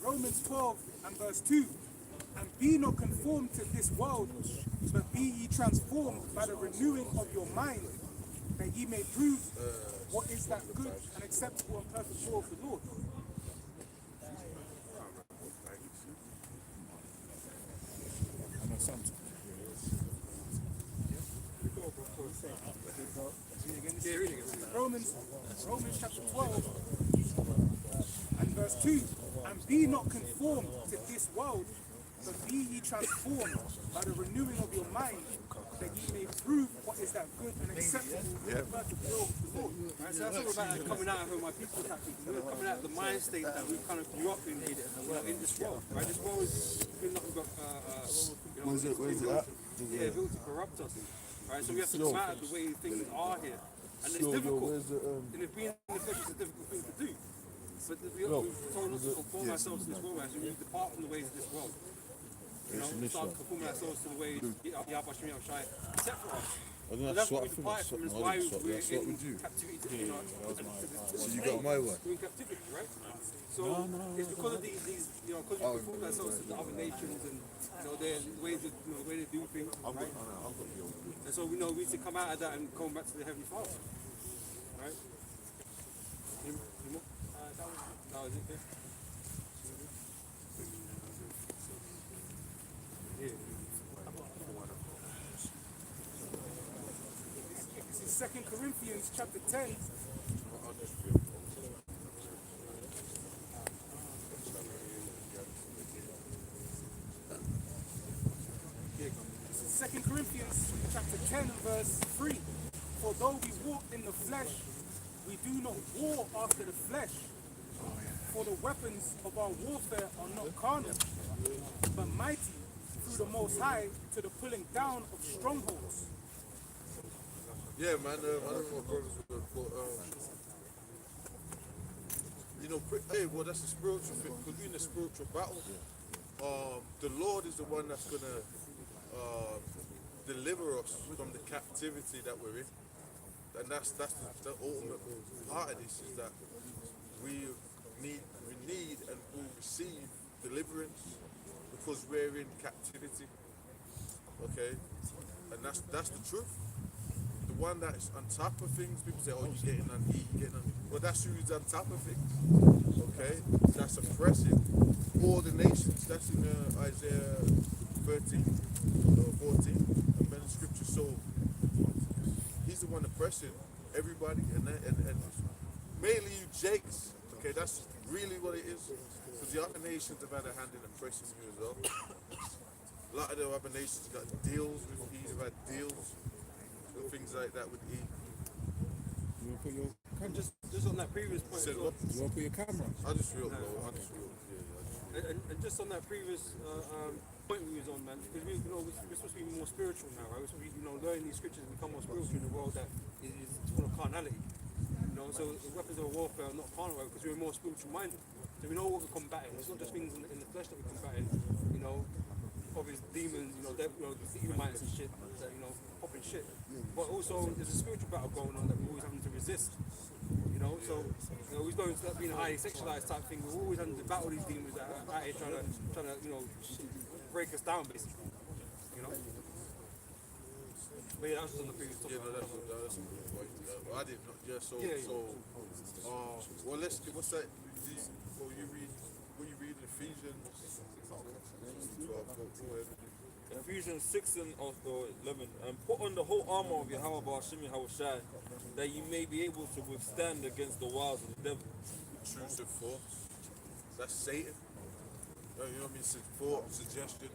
Romans 12 and verse 2. And be not conformed to this world, but be ye transformed by the renewing of your mind, that ye may prove what is that good and acceptable and perfect will of the Lord. Romans chapter 12 and verse 2. And be not conformed to this world, but be ye transformed by the renewing of your mind, that ye may prove what is that good and acceptable and perfect will of the Lord. Right, so that's all about coming out of my people tactics, coming out of the mind state that we kind of grew up in this world. Right, this world has been nothing but Where's it at? yeah, built to corrupt us. Right, so we have to come out of the way things are here, and it's difficult. And if being in the flesh is a difficult thing to do, but we're told not to conform ourselves to this world, right? So we need to depart from the ways of this world. You know, start conforming ourselves to the ways Yahweh Shai set for us. So that's what we depart from, is why we're in captivity to, So you got my one. we're in captivity, right? So it's because of these because we conform ourselves to the other nations and their ways of the way they do things, right? And so we need to come out of that and come back to the Heavenly Father, right? Any more? That was it. This is 2 Corinthians chapter 10. This is 2 Corinthians chapter 10 verse 3. For though we walk in the flesh, we do not war after the flesh. For the weapons of our warfare are not carnal, but mighty through the Most High to the pulling down of strongholds. Yeah, man. I don't know what brothers would have thought. That's a spiritual thing. Because we're in a spiritual battle. The Lord is the one that's gonna deliver us from the captivity that we're in, and that's the ultimate part of this, is that we need and will receive deliverance because we're in captivity. Okay, and that's the truth. The one that's on top of things, people say, oh, you're getting on E, you're getting on. Well, that's who's on top of things. Okay, that's oppressing all the nations. That's in Isaiah 13 or 14, and then the scripture. So he's the one oppressing everybody, and mainly you Jakes. Okay, that's really what it is. Because the other nations have had a hand in oppressing you as well. A lot of the other nations got deals with E, they've had deals and things like that with E. You want to put your camera? Just on that previous point. Said as well. what? You want to put your camera? I just feel low. I just feel, yeah. And just on that previous point we was on, man, because we're supposed to be more spiritual now, right? We're supposed to be, learning these scriptures and become more spiritual in a world that is full of carnality. So the weapons of warfare are not carnal, right? Because we're more spiritual minded. So we know what we're combating. It's not just things in the flesh that we're combating. Obvious demons, the evil minds and shit, that, popping shit. But also there's a spiritual battle going on that we're always having to resist. So always going to that being a highly sexualized type thing. We're always having to battle these demons that are out here trying to break us down, basically. But yeah, that was just on the previous topic. Yeah, no, that's a good point. I didn't know. Yeah, well, let's get, what's that? What you read in Ephesians 12, go ahead. Ephesians 6 and 11. And put on the whole armor of Yahweh Ba'ashim Yahushai, that you may be able to withstand against the wiles of the devil. Intrusive thoughts. That's Satan. You know what I mean? Thought, suggestion.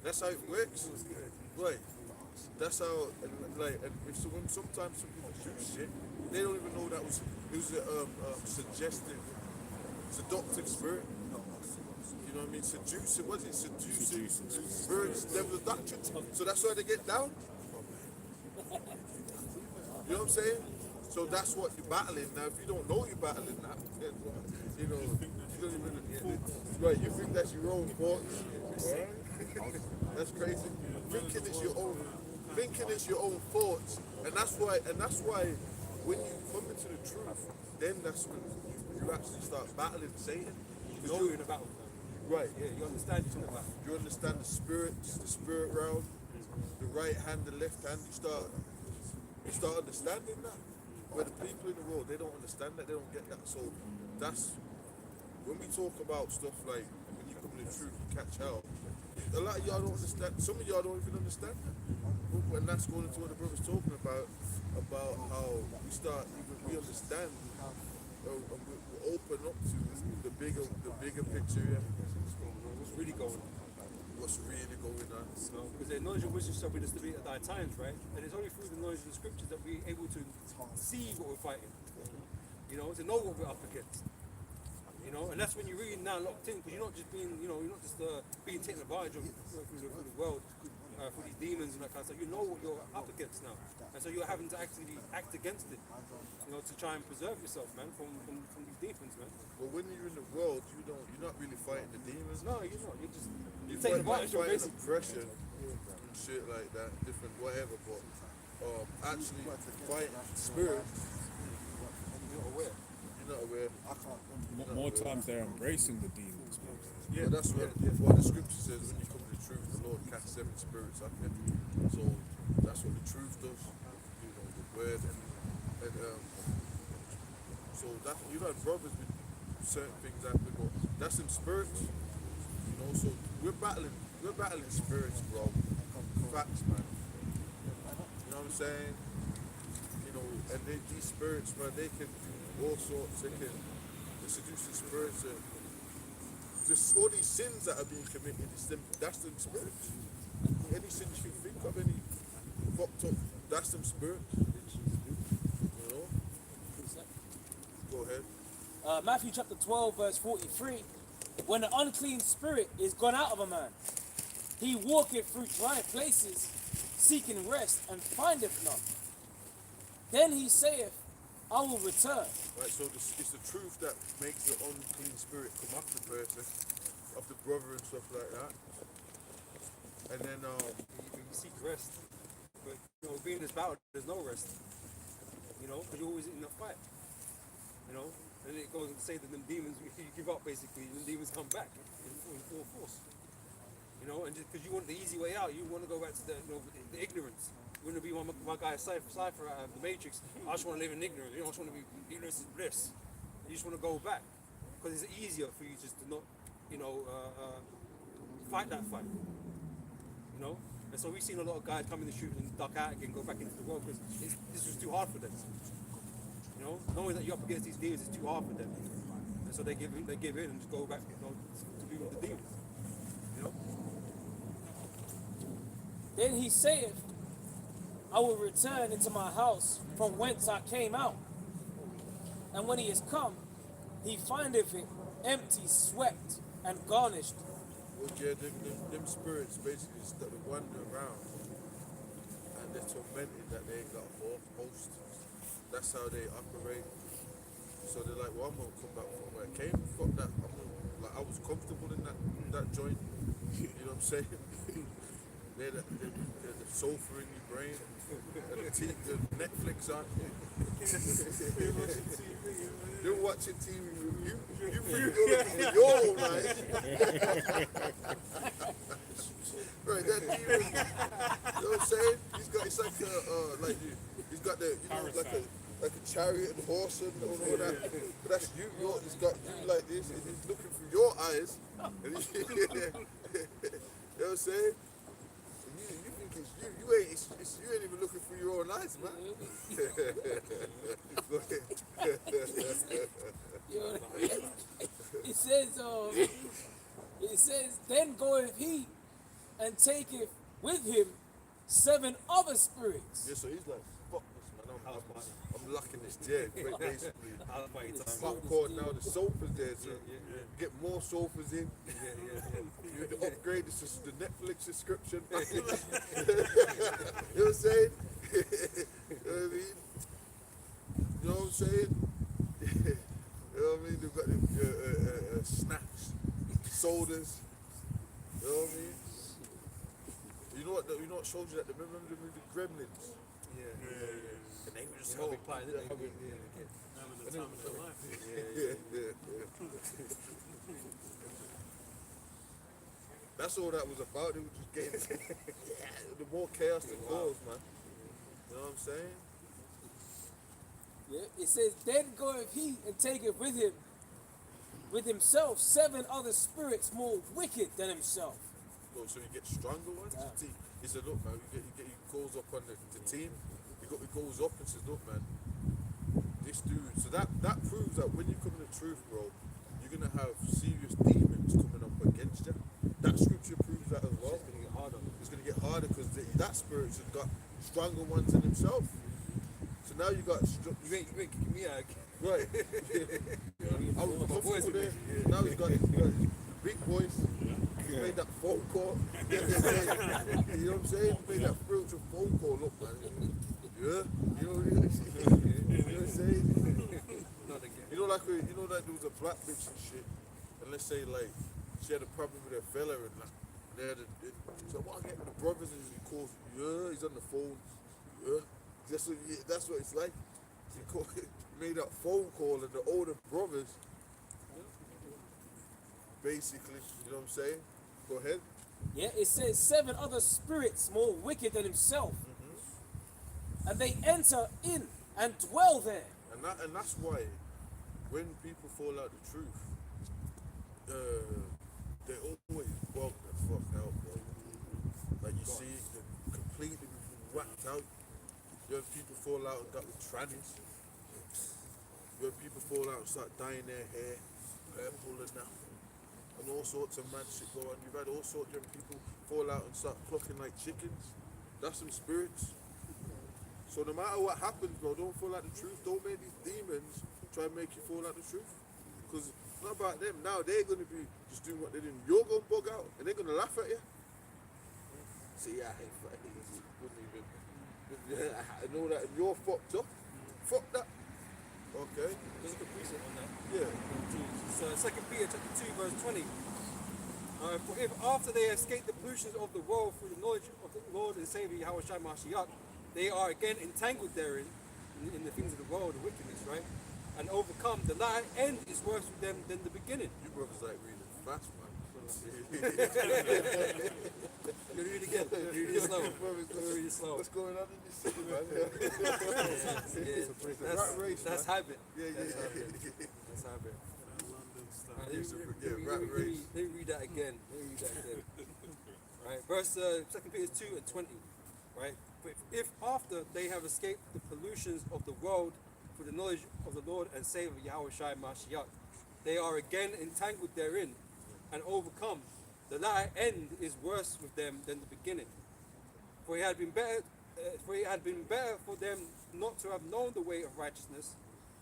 That's how it works. Right. That's how, when sometimes some people do shit, they don't even know it was a suggestive, seductive spirit. You know what I mean? Seducing, what is it? Seducing spirits, devil's doctrine. So that's why they get down. You know what I'm saying? So that's what you're battling. Now, if you don't know you're battling that, then, you don't even, right, you think that's your own thoughts. That's crazy. Thinking is your own thoughts. And that's why when you come into the truth, then that's when you actually start battling Satan. Because you're in a battle. Right. Yeah, you understand you're in a battle. You understand the spirit realm, the right hand, the left hand, you start understanding that. Where the people in the world, they don't understand that, they don't get that. So that's when we talk about stuff like when you come to the truth, you catch hell. A lot of y'all don't understand. Some of y'all don't even understand that. When that's going into what the brother's talking about how we understand, we open up to the bigger picture. Yeah. What's really going on? What's really going on? Because the knowledge of wisdom shall be distributed at thy times, right? And it's only through the knowledge of the scriptures that we're able to see what we're fighting. To know what we're up against. And that's when you're really now locked in, because you're not just being, you're not just being taken advantage of through the world, through these demons and that kind of stuff. You know what you're up against now, and so you're having to actually act against it, to try and preserve yourself, man, from these demons, man. But when you're in the world, you're not really fighting the demons. No, you're not. You're taking advantage of fighting oppression and shit like that, different whatever. But actually fighting spirits, you're not aware. You're not aware. More times they're embracing the demons. Yeah, that's what the scripture says. When you come to the truth, the Lord casts 7 spirits out there. So that's what the truth does. The word and so that brothers with certain things happen, but that's in spirits. So we're battling spirits, bro. Facts, man. You know what I'm saying? And these spirits, man, they can do all sorts. They can seduce the spirits. Just all these sins that are being committed, that's them spirits. Any sin you can think of, any fucked up, that's them spirits. Go ahead. Matthew chapter 12, verse 43. When the unclean spirit is gone out of a man, he walketh through dry places, seeking rest, and findeth none. Then he saith, I will return. Right, so it's the truth that makes the unclean spirit come off the person, of the brother and stuff like that. And then you seek rest, but being in this battle, there's no rest. Because you're always in a fight. And it goes to say that them demons, if you give up, basically, the demons come back in full force. And just because you want the easy way out, you want to go back to the ignorance. You want to be my guy Cypher out of the Matrix. I just want to live in ignorance. I just want to be ignorance is bliss. You just want to go back because it's easier for you just to not, fight that fight. And so we've seen a lot of guys come in the street and duck out again, go back into the world because this was too hard for them. Knowing that you're up against these demons is too hard for them, and so they give in and just go back, to be with the demons. Then he saith, I will return into my house from whence I came out. And when he is come, he findeth it empty, swept, and garnished. Well, yeah, them spirits basically just that wander around and they're tormented that they ain't got a host. That's how they operate. So they're like, well, I'm gonna come back from where I came. Fuck that. Like, I was comfortable in that joint. You know what I'm saying? they're the sulfur in your brain. And the Netflix on. You're watching TV with you. You feel you're your whole life. Right, that demon. You know what I'm saying? It's like he's got the like a chariot and horse and all that. But that's you. He's got you like this, and he's looking through your eyes. And you know what I'm saying? You think it's you. You ain't even looking through your own eyes, man. Go ahead. It says, then goeth he and taketh with him 7 other spirits. Yeah, so he's like, fuck this, man. I'm locking this jail, basically. Popcorn now, the sofas there, so get more sofas in. You upgrade the Netflix subscription. You know what I'm saying? You know what I mean? You know what I'm saying? You know what I mean? They've got the snacks, sodas. You know what I mean? You know what shows you that? Remember the movie Gremlins? Yeah. And they were just Having having pie, didn't they? Having the time of their life. That's all that was about. They were just getting the more chaos the cause, man. You know what I'm saying? Yeah, it says, then goeth he and taketh with himself 7 other spirits more wicked than himself. Oh, so you get stronger ones? He said, look, man, he goes up on the team. He goes up and says, look, man, this dude. So that proves that when you come to the truth, bro, you're going to have serious demons coming up against you. That scripture proves that as well. It's going to get harder. It's going to get harder because that spirit's got stronger ones than himself. So now you got... You ain't kicking me out. Right. I was comfortable there. Now he's got big voice. He made that phone call. You know what I'm saying? He made that spiritual phone call. Look, man. Yeah. You know what I'm saying? You know, like there was a black bitch and shit. And let's say like she had a problem with her fella and like they had so what I get with the brothers and he calls, yeah, he's on the phone. Yeah. That's what it's like. He made that phone call and the older brothers basically, you know what I'm saying? Go ahead. Yeah, it says 7 other spirits more wicked than himself. And they enter in and dwell there. And that's why when people fall out the truth, they always bug the fuck out, bro. Like you see, they're completely whacked out. You have people fall out and got with trannies. You have people fall out and start dyeing their hair purple and that. And all sorts of mad shit go on. You've had all sorts of people fall out and start clucking like chickens. That's some spirits. So no matter what happens, bro, don't fall out the truth. Don't make these demons try and make you fall out the truth. Because it's not about them. Now they're going to be just doing what they're doing. You're going to bug out and they're going to laugh at you. See, I wouldn't even... I know that you're fucked up. Fuck that. Okay. There's a good precept on that. Yeah. So 2 Peter chapter 2 verse 20. For if after they escape the pollutions of the world through the knowledge of the Lord and Savior Yahweh Shai Mashiach, they are again entangled therein in the things of the world, the wickedness, right? And overcome. The latter end is worse with them than the beginning. You brothers like reading fast, man. You read it again. You read it slow. Read it slow. What's going on in this city, man? That's habit. Yeah. That's habit. Rat race. Let me read that again. Right, verse 2 Peter 2 and 20. Right, if after they have escaped the pollutions of the world through the knowledge of the Lord and Savior Yahweh Shai Mashiach, they are again entangled therein and overcome, the latter end is worse with them than the beginning. For it had been better for them not to have known the way of righteousness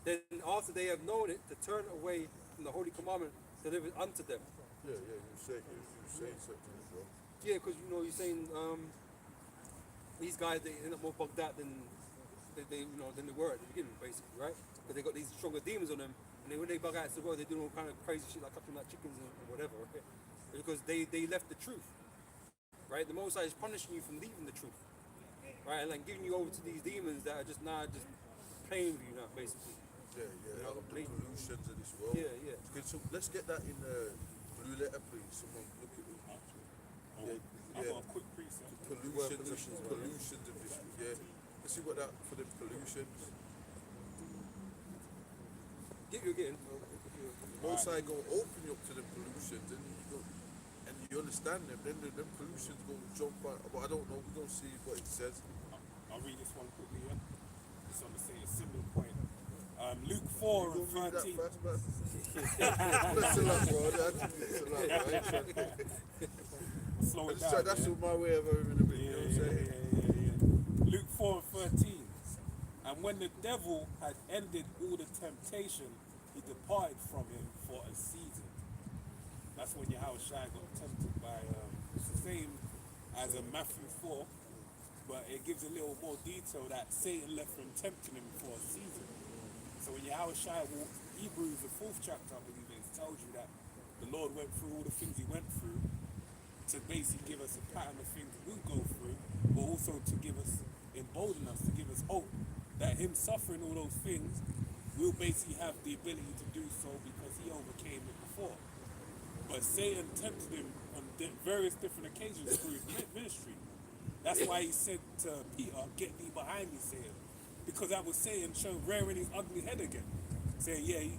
than after they have known it to turn away from the holy commandment delivered unto them. Yeah, you say something, bro. Yeah, because you know you're saying these guys they end up more bugged out than than they were at the beginning, basically, right? Because they got these stronger demons on them, and when they bug out to the world, they do all kind of crazy shit like cutting like chickens and whatever, right? Because they left the truth, right? The Most High is punishing you from leaving the truth, right? And like giving you over to these demons that are just playing with you now, basically. Yeah, out of the pollutions of this world. Yeah. Okay, so let's get that in the blue letter, please. Someone look at it. I've got a quick precept. Pollutions of this, yeah. Let's see what that for the pollutions. You're getting. Most High gonna open you up to the pollutions, and you understand them. Then the pollutions gonna jump out. But I don't know. We don't see what it says. I'll read this one quickly, yeah? It's on the same similar point. Luke 4 and 13. That's a lot, bro. That's a lot, bro. Slow it down. That's my way of over the video. Yeah. Luke 4 and 13. And when the devil had ended all the temptation, he departed from him for a season. That's when Yahushua got tempted by, it's the same as in Matthew 4, but it gives a little more detail that Satan left from tempting him for a season. So when Yahushua walked, Hebrews, the 4th chapter, I believe it tells you that the Lord went through all the things he went through to basically give us a pattern of things we'll go through, but also to give us, embolden us, to give us hope that him suffering all those things, we'll basically have the ability to do so because he overcame it before. But Satan tempted him on various different occasions through his ministry. That's why he said to Peter, "Get thee behind me, Satan." Because that was Satan rearing his ugly head again. Saying,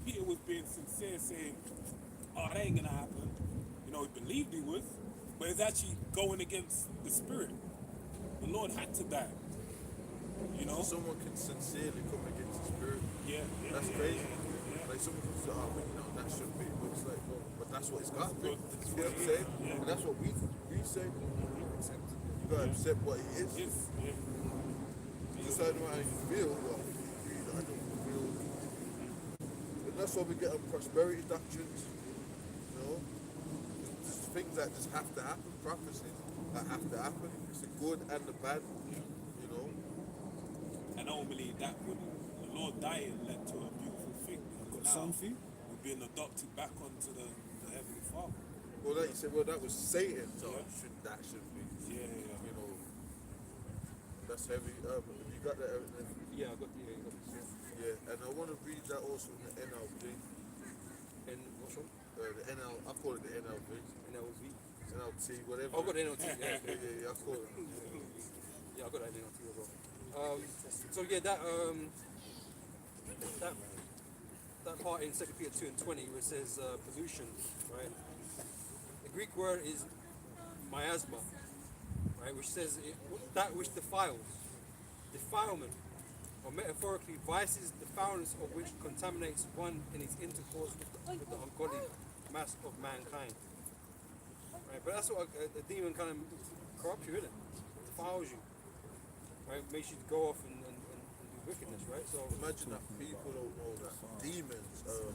Peter was being sincere, saying, "Oh, that ain't gonna happen." He believed he was, but it's actually going against the spirit. The Lord had to die. Someone can sincerely come against the spirit. Yeah. That's crazy. Yeah. Like someone can say, that shouldn't be. But it's like, but that's what it's got to be. You know what I'm saying? Yeah. And that's what we say. You gotta accept what he is. Yes. Yeah. Just like how you feel, I don't feel. And that's why we get on prosperity doctrines. Just things that just have to happen, prophecies that have to happen. It's the good and the bad. And normally that would, the Lord dying led to a beautiful thing. Because now we're being adopted back onto the Heavenly Father. Well, like you said, that was Satan, so that should be. Yeah. That's heavy. You got that? Yeah, I got the. Yeah, and I want to read that also in the NLV. And what's wrong? The NL, I call it the NLV. NLT, whatever. I've got the NLT. Yeah, I call it. Yeah, I got that NLT as well. That part in 2 Peter 2 and 20 where it says pollution, right? The Greek word is miasma, right? Which says that which defiles, defilement, or metaphorically vices, the foulness of which contaminates one in its intercourse with the ungodly mass of mankind. Right? But that's what a demon kind of corrupts you, isn't it? Defiles you. Right, makes you go off and do wickedness, right? So imagine that people don't know that demons are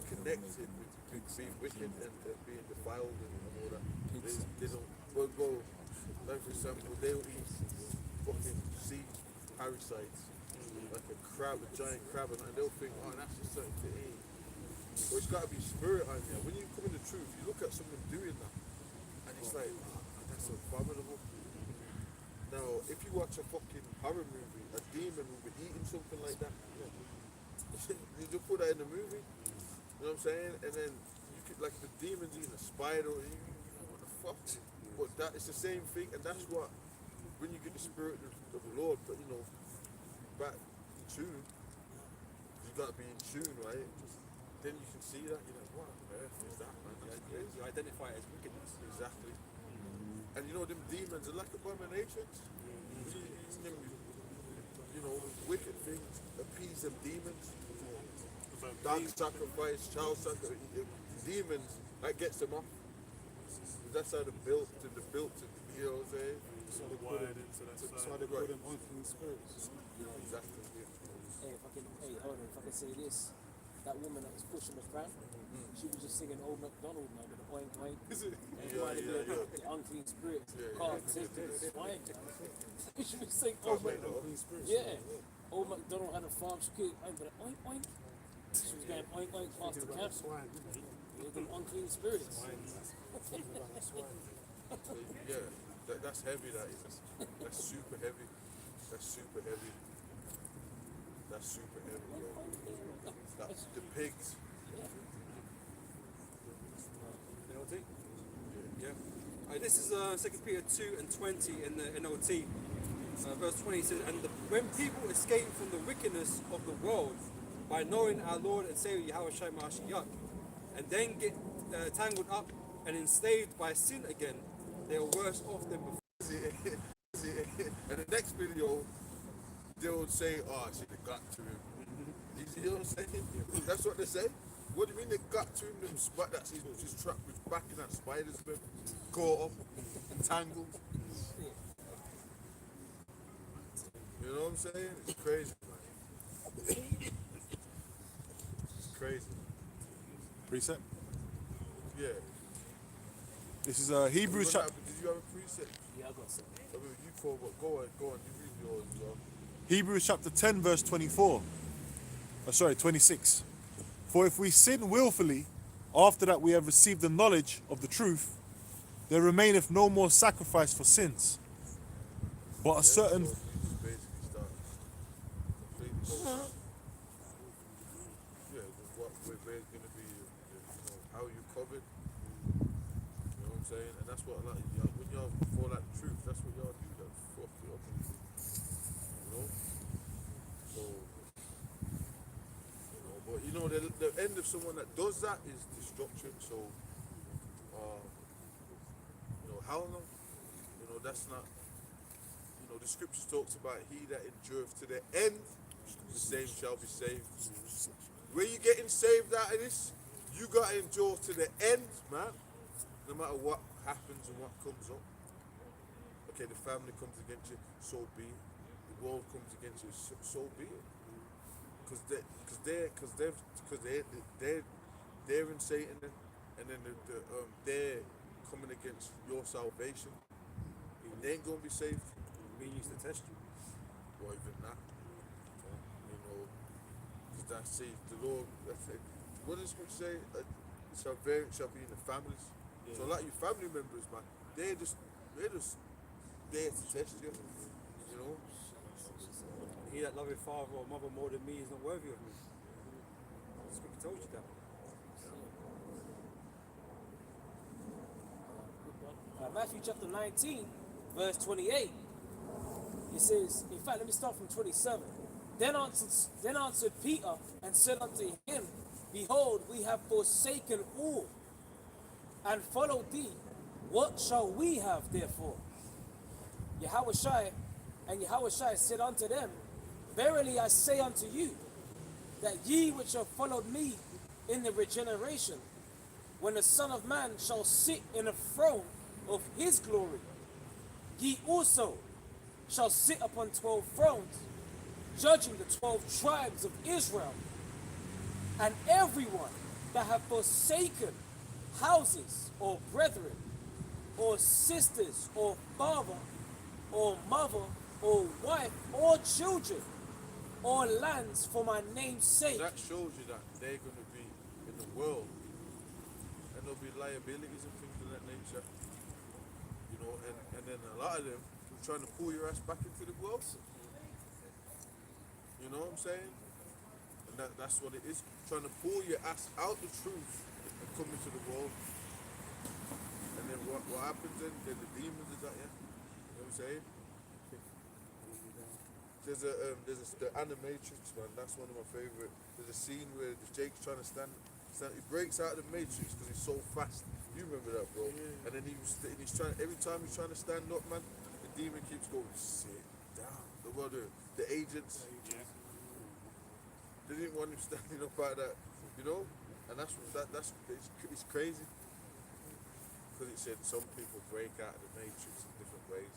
connected with being wicked and being defiled and all that. They don't go, like for example, they'll eat fucking sea parasites, like a crab, a giant crab, and they'll think, that's just something to eat. But it's got to be spirit on you. When you come in the truth, you look at someone doing that, and it's like, that's abominable. Now, if you watch a fucking horror movie, a demon will be eating something like that. You just put that in the movie, you know what I'm saying? And then you could, like the demon's eating a spider, what the fuck? But that it's the same thing, and that's what when you get the spirit of the Lord, but back in tune, you gotta be in tune, right? Then you can see that, you're like, what on earth is that, man? you identify it as wickedness. Exactly. And them demons are like abominations. Wicked things appease them demons. Dark sacrifice, child sacrifice, demons, that gets them off. That's how they're built, you know what I'm saying? So they put them unclean spirits. Exactly. Hey, hold on, if I can say this. that woman that was pushing the pram, she was just singing Old MacDonald, man, with the oink oink. Is it? And Yeah, the unclean spirits. Can't take to the swine. She was singing Old MacDonald. Yeah. Old MacDonald had a farm, she could oink oink oink. She was going oink oink past the camp. With the unclean spirits. Yeah, that's heavy. That's super heavy. That's super heavy. That's super heavy, bro. That's the pigs. NLT? Yeah. This is 2 Peter 2 and 20 in the NLT. Verse 20 says, when people escape from the wickedness of the world by knowing our Lord and Savior Yahweh Shai Mashiach, and then get tangled up and enslaved by sin again, they are worse off than before. And the next video, they will say, oh, see, they got to him. You see what I'm saying? That's what they say. What do you mean they got to him? That's he's trapped with back in that spider's web, caught up, entangled. You know what I'm saying? It's crazy, man. It's crazy. Precept. Yeah. This is Hebrews chapter. Did you have a precept? Yeah, I got some. I mean, you call, but go on, you read yours as well. Hebrews chapter 10 verse 24. Oh, sorry, 26. For if we sin willfully, after that we have received the knowledge of the truth, there remaineth no more sacrifice for sins, but a certain. So you just basically start completely. Yeah, what we're going to be, how you covered. You know what I'm saying? And that's what a lot of y'all, when y'all fall out the truth, that's what y'all do. That fuck it up. You know? So, but the end of someone that does that is destruction. So, how long? That's not. The scripture talks about he that endureth to the end, the same shall be saved. Where you getting saved out of this? You gotta endure to the end, man. No matter what happens and what comes up. Okay, the family comes against you, so be it. The world comes against you, so be it. They're in Satan, and then they're coming against your salvation. They ain't gonna be saved. Being used to test you. Or even that. Because that says the Lord. What does Scripture say? Salvation shall be in the families. Yeah. So, like your family members, man, they're just there to test you. He that loveth father or mother more than me is not worthy of me. The scripture told you that. Matthew chapter 19, verse 28. It says, in fact, let me start from 27. Then answered Peter and said unto him, Behold, we have forsaken all and followed thee. What shall we have therefore? Yahushua said unto them, Verily I say unto you, that ye which have followed me in the regeneration, when the Son of Man shall sit in a throne of his glory, ye also shall sit upon 12 thrones, judging the 12 tribes of Israel. And everyone that hath forsaken houses, or brethren, or sisters, or father, or mother, or wife, or children, or lands for my name's sake. That shows you that they're going to be in the world, and there'll be liabilities and things of that nature. And then a lot of them trying to pull your ass back into the world. You know what I'm saying? And that's what it is. Trying to pull your ass out the truth and come into the world. And then what happens then? Then the demons is that, yeah? You know what I'm saying? There's the Animatrix, man. That's one of my favorite. There's a scene where Jake's trying to stand. He breaks out of the Matrix because he's so fast. You remember that, bro? Yeah. And then he's trying. Every time he's trying to stand up, man, the demon keeps going, sit down. The agents. Yeah. They didn't want him standing up like that, And it's crazy. Because it said some people break out of the Matrix in different ways.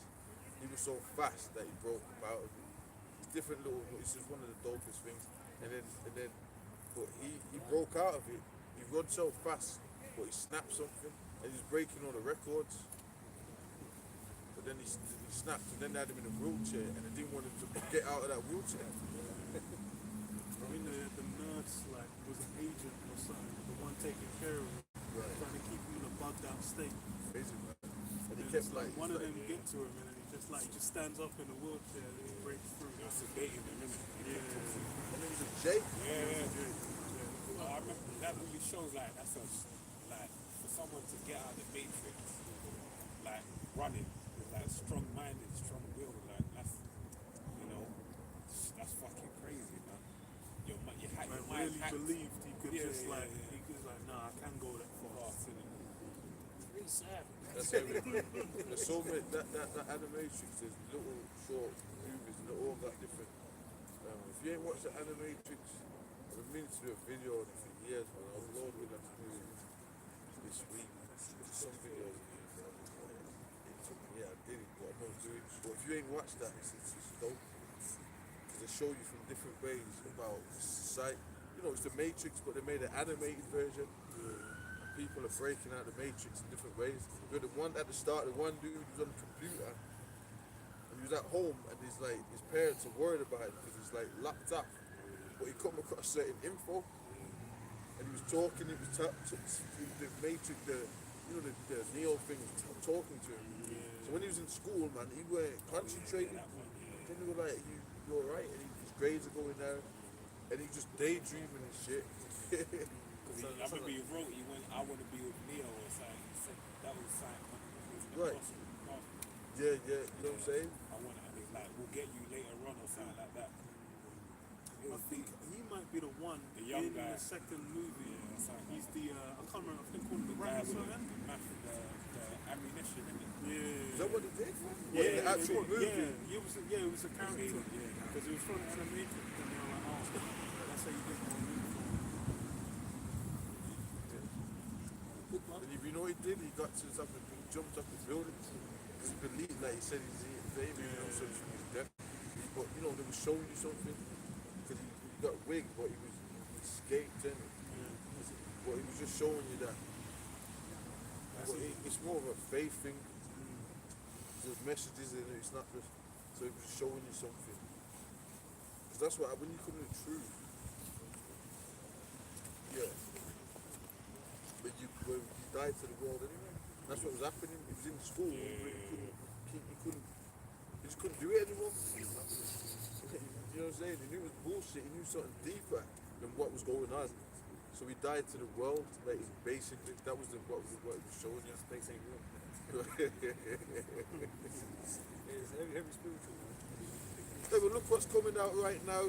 He was so fast that he broke out of it. It's different little. This is one of the dopest things. And then but he broke out of it. He runs so fast, but he snapped something, and he's breaking all the records. But then he snapped, and then they had him in a wheelchair, and they didn't want him to get out of that wheelchair. I mean, the nurse like was an agent or something, the one taking care of him, trying to keep him in a bugged out state. Crazy, man. And he And kept it's like, one of them get to him, and then he just stands up in a wheelchair and he breaks through. That's sedating him, isn't it? Yeah. and then he's a Jake. Well, I remember that really shows like that's a like for someone to get out of the matrix, like running, with like strong-minded, strong-willed, like that's that's fucking crazy, man. Your mind Really believed he could he was like, nah, I can go that far. Pretty sad. That's everything. There's so many, that animatrix, there's little short movies and they all got different. If you ain't watched the animatrix, I've been meaning to do a video on it for years, man. I was Lord with that to do it this week. Some videos. Yeah, I did it, but I'm not doing it. But if you ain't watched that, it's dope. Because they show you from different ways about society. You know, it's the Matrix, but they made an animated version. People are breaking out the Matrix in different ways. You're the one at the start, the one dude who's on the computer, and he was at home, and his parents are worried about it because he's like locked up. But he come across certain info, and he was talking. It was the Matrix, the Neo thing was talking to him. So when he was in school, man, he weren't concentrating. Then they were like, "You alright?" And his grades are going down, and he just daydreaming and shit. I remember he wrote, he went, I want to be with Neo or something. He said that was something. Right. Yeah, you know what I'm saying? I want to, like, we'll get you later on or something like that. I think he might be the one The young in guy. the second movie. He's the I can't remember. I think called the guy rat or with something. the ammunition in it. Yeah. Is that what he did? Yeah, What, in the actual movie? Yeah, it was a character. Because it was from the animated. And they were like, oh, that's how you get more movie. And if you know what he did, he got to the top and he jumped up the building because he believed, like he said, he's famous, so from his death. But they were showing you something because he got wigged, but he escaped in it. But he was just showing you that. But it's more of a faith thing. There's messages in it. It's not just so it was showing you something. Because that's what when you come to the truth. Yeah. But you died to the world anyway. That's what was happening. He was in school, but he just couldn't do it anymore. You know what I'm saying? He knew it was bullshit. He knew something deeper than what was going on. So he died to the world. Like basically, that was what it was showing you. Space ain't real. It's every spiritual. Hey, but look what's coming out right now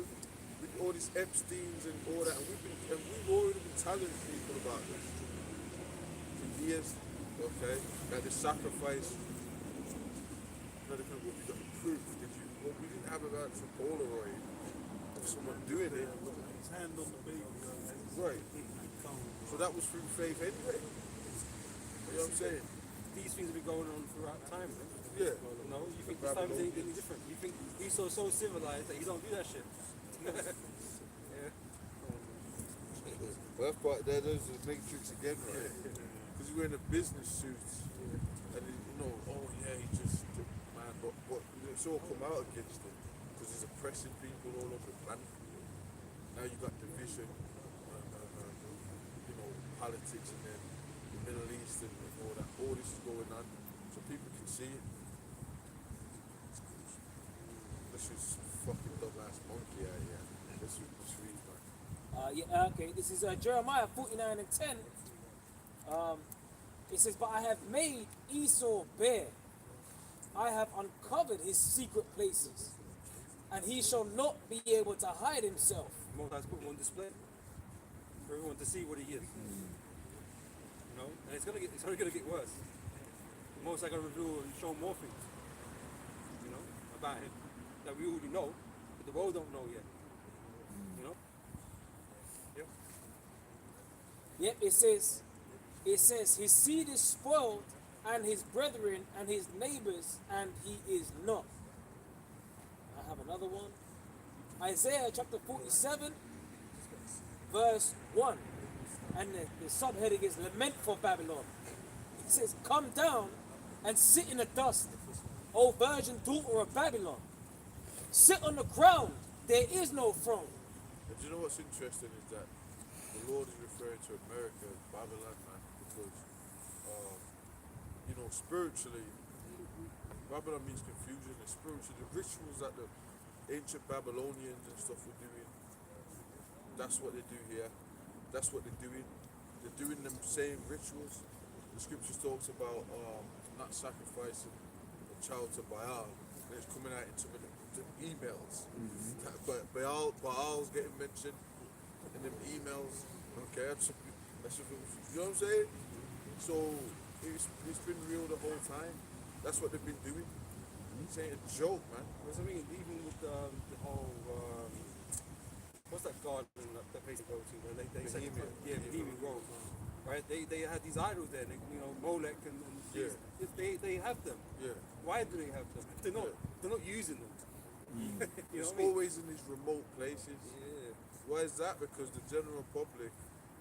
with all these Epsteins and all that, and we've already been telling people about this for years. Okay, that the sacrifice. Not even what we got proof. We didn't have about some Polaroid of someone doing it. His hand on the baby. Right. So that was through faith anyway. You know what I'm saying? These things have been going on throughout time, man. Yeah. No, you think this time ain't any different. You think he's so civilized that he don't do that shit. Yeah. Well, that's part there's the Matrix again, right? Because he's wearing a business suit. And he just, man, but it's all come out against him. Because he's oppressing people all over the planet. Now you got division, politics and then the Middle East and all that. All this is going on. So people can see it. This is fucking dumbass monkey out here. This read, man. Okay, this is Jeremiah 49 and 10. It says, but I have made Esau bare. I have uncovered his secret places, and he shall not be able to hide himself. Most High's put him on display for everyone to see what he is. And it's only gonna get worse. Most High gonna reveal and show more things, about him that we already know, but the world don't know yet. Yep, it says his seed is spoiled, and his brethren and his neighbors, and he is not. I have another one. Isaiah chapter 47, verse 1. And the subheading is Lament for Babylon. It says, come down and sit in the dust, O virgin daughter of Babylon. Sit on the ground, there is no throne. And do you know what's interesting is that the Lord is referring to America as Babylon, man, because, spiritually, Babylon means confusion, and spiritually, the rituals that the ancient Babylonians and stuff were doing, that's what they do here. That's what they're doing. They're doing them same rituals. The scriptures talks about not sacrificing a child to Baal, and it's coming out into the emails. But Baal's getting mentioned in them emails. Okay, that's you know what I'm saying? So it's been real the whole time. That's what they've been doing. It's ain't a joke, man. Because I mean, even with the whole, what's that garden that place to go to? Where they said, Bohemian Grove, right? They had these idols there, Molech and these, they have them. Yeah. Why do they have them? They're not using them. You It's know what I mean? always in these remote places. Yeah. Why is that? Because the general public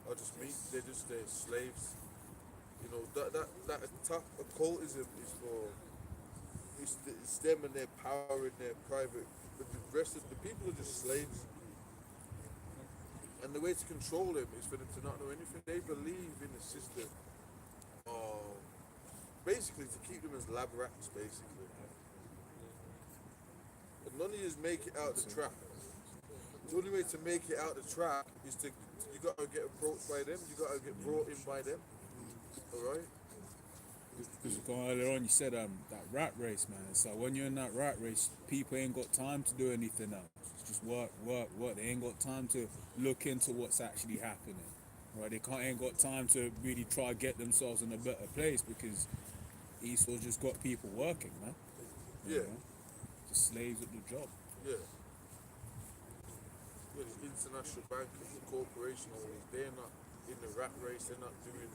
are just meat. They're just their slaves. You know that attack occultism is for. It's them and their power and their private. But the rest of the people are just slaves. And the way to control them is for them to not know anything. They believe in the system. Basically to keep them as lab rats, basically. And none of you make it out the trap. The only way to make it out the trap is you gotta get approached by them, you gotta get brought in by them. Alright? Because earlier on you said that rat race, man. It's like when you're in that rat race, people ain't got time to do anything else. It's just work. They ain't got time to look into what's actually happening. Right? Ain't got time to really try to get themselves in a better place because Esau's just got people working, man. You know? Just slaves at the job. Yeah. The international bankers, the corporation owners, they're not in the rat race, they're not doing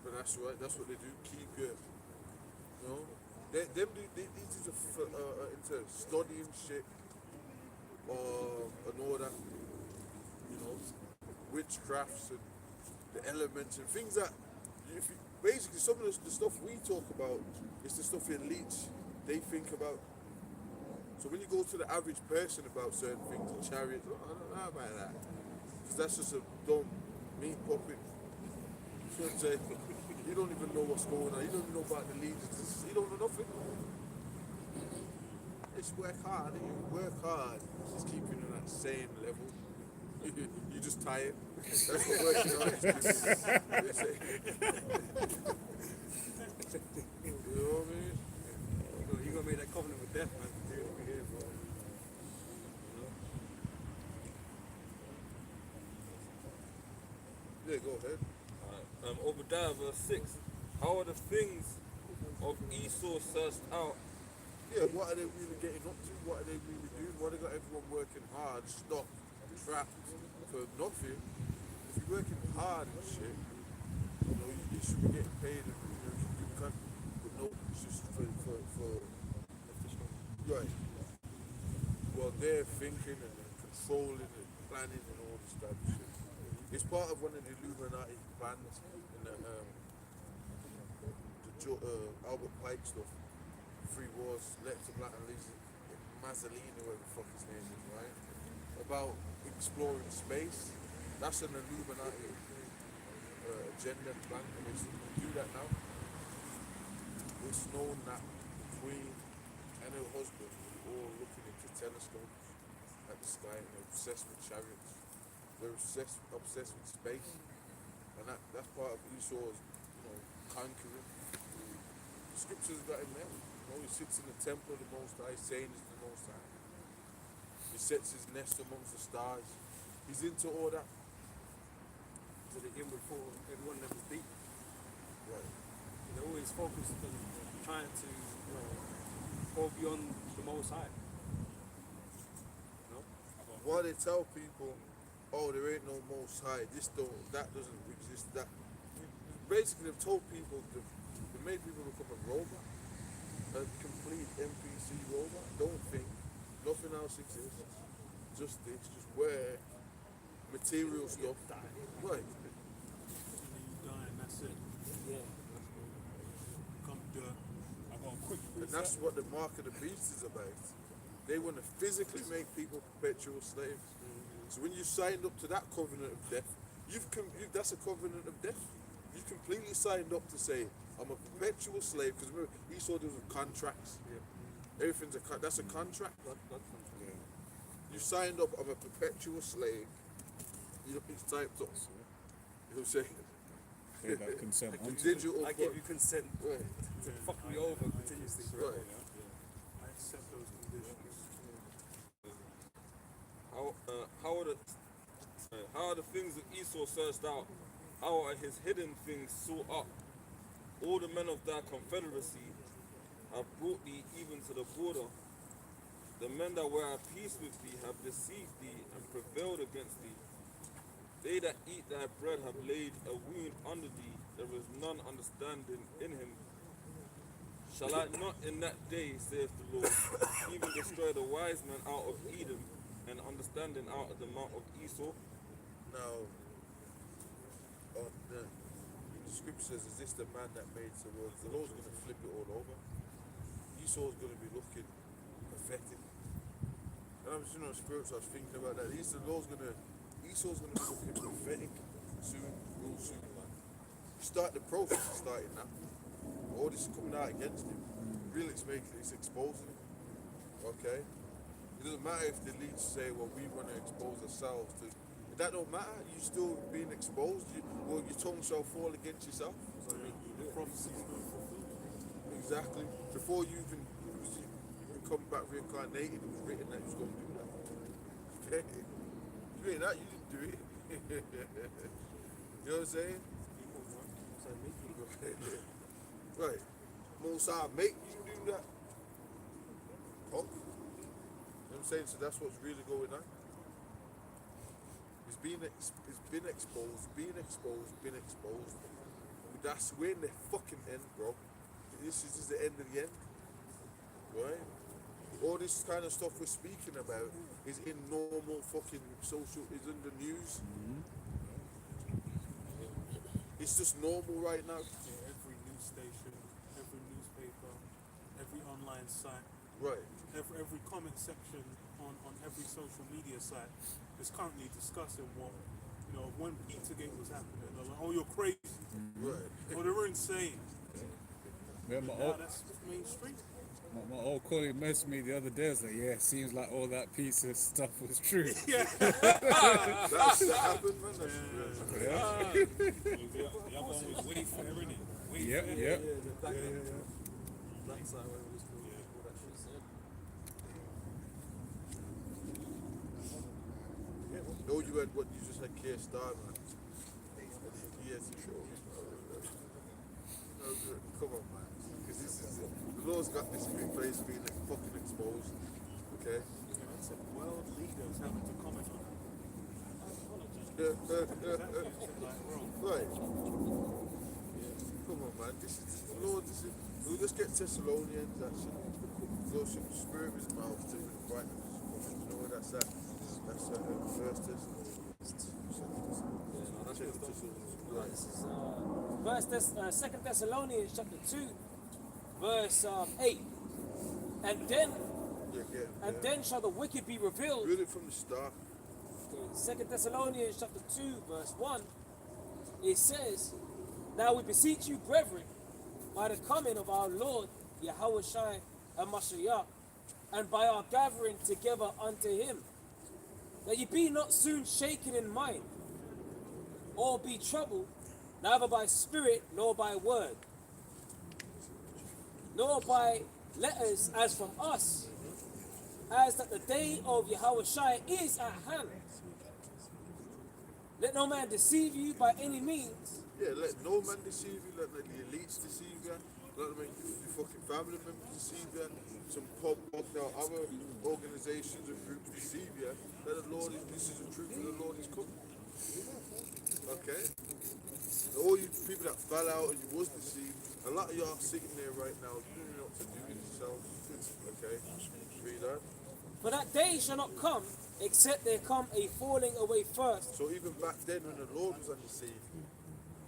but that's right, that's what they do, keep you, you know, they into studying shit, and all that, you know, witchcrafts and the elements and things that, basically some of the stuff we talk about is the stuff the elites, they think about. So when you go to the average person about certain things, the chariots, I don't know about that, because that's just a dumb meat puppet. You know what I'm saying? You don't even know what's going on. You don't even know about the leaders. You don't know nothing. Just work hard. You work hard. Just keep you on that same level. You just tired. That's what working hard is. You know what I mean? You're gonna make that covenant with death, man. To do it over here, bro. Yeah, go ahead. Obadiah verse 6. How are the things of Esau searched out? Yeah, what are they really getting up to? What are they really doing? Why they got everyone working hard, stopped, trapped for nothing? If you're working hard and shit, you know, you should be getting paid and you can, but no, it's just for right. Well, they're thinking and controlling and planning and all this type of shit. It's part of one of the Illuminati plans in the Albert Pike stuff. Three Wars, Lecter Black and Mazzolini, whatever the fuck his name is, right? About exploring space. That's an Illuminati agenda plan, and they do that now. It's known that the Queen and her husband were all looking into telescopes at the sky and they're obsessed with chariots. They're obsessed with space, and that's part of Esau's, conquering. The scriptures got him there. He sits in the temple of the Most High, saying is the Most High. He sets his nest amongst the stars. He's into all that. To the inward thought of everyone that was deep. Right. They're always focused on trying to go beyond the Most High. Why they tell people, oh, there ain't no Most High, that doesn't exist, that. Basically, they've told people, they made people become a robot, a complete NPC robot. Don't think, nothing else exists, just this, just where material stuff. Right. And then you die and that's it. Yeah. Become dirt. I got a quick And that's what the mark of the beast is about. They want to physically make people perpetual slaves. So when you signed up to that covenant of death, that's a covenant of death. You completely signed up to say, I'm a perpetual slave, because remember, Esau deals with contracts. Everything's that's a contract. You signed up, I'm a perpetual slave. It's typed up. You know what I'm saying? Pay that consent. Digital. I give you consent Right. to fuck me over continuously. Right. I accept those conditions. How are the things that Esau searched out? How are his hidden things sought up? All the men of thy confederacy have brought thee even to the border. The men that were at peace with thee have deceived thee and prevailed against thee. They that eat thy bread have laid a wound under thee. There is none understanding in him. Shall I not in that day, saith the Lord, even destroy the wise man out of Edom and understanding out of the mount of Esau? Now, the scripture says, is this the man that made the world? The Lord's going to flip it all over. Esau's going to be looking pathetic. And I was, spiritual, I was thinking about that. Esau's going to be looking pathetic soon, real soon, man. Start the process is starting now. All this is coming out against him. Really, it's exposing him. Okay? It doesn't matter if the leads say, well, we want to expose ourselves to. That don't matter. You still being exposed. Your tongue shall fall against yourself. I mean, The prophecy's not fulfilled. exactly. Before you even come back reincarnated, it was written that you was going to do that. Okay? You ain't that. You didn't do it. You know what I'm saying? Right. Mosai make you do that. Punk. You know what I'm saying? So that's what's really going on. It's been exposed. That's we're in the fucking end, bro. This is the end of the end. Right? All this kind of stuff we're speaking about is in normal fucking social, is in the news. It's just normal right now. Yeah, every news station, every newspaper, every online site, Right. every comment section on every social media site is currently discussing what, when Pizzagate was happening. They're like, oh, you're crazy. Right. Oh, they were insane. Yeah, Now that's mainstream. my old colleague messaged me the other day. I was like, yeah, it seems like all that pizza stuff was true. Yeah. That happened, man. Yeah. The other one was way fair, innit? Way Yep, fair. yep. Black side, whatever it was called. All that shit said. No, you had what you just had Keir Starmer. Yes, sure. No, come on, man. Because this is it. The law's got this big place being fucking exposed. Okay? That's it. World leaders having to comment on it. Right. Come on, man. This is the Lord. We'll just get Thessalonians. Fellowship of Spirit is mouth to the brightness. You know where that's at? That's First Thessalonians. Right. This is 2 Thessalonians chapter 2, verse 8. And then shall the wicked be revealed. Read it from the start. 2 Thessalonians chapter 2, verse 1. It says, now we beseech you, brethren, by the coming of our Lord Yahushua and Mashiach, and by our gathering together unto him, that ye be not soon shaken in mind, or be troubled, neither by spirit nor by word, nor by letters as from us, as that the day of Yahushua is at hand. Let no man deceive you by any means. Yeah, let no man deceive you, let the elites deceive you, let your fucking family members deceive you, some pub, other organizations and groups deceive you. Let the Lord, this is the truth of the Lord is coming. Okay? And all you people that fell out and you was deceived, a lot of y'all sitting there right now, you don't know what to do with yourselves. Okay? Read that. For that day shall not come except there come a falling away first. So even back then when the Lord was on the scene,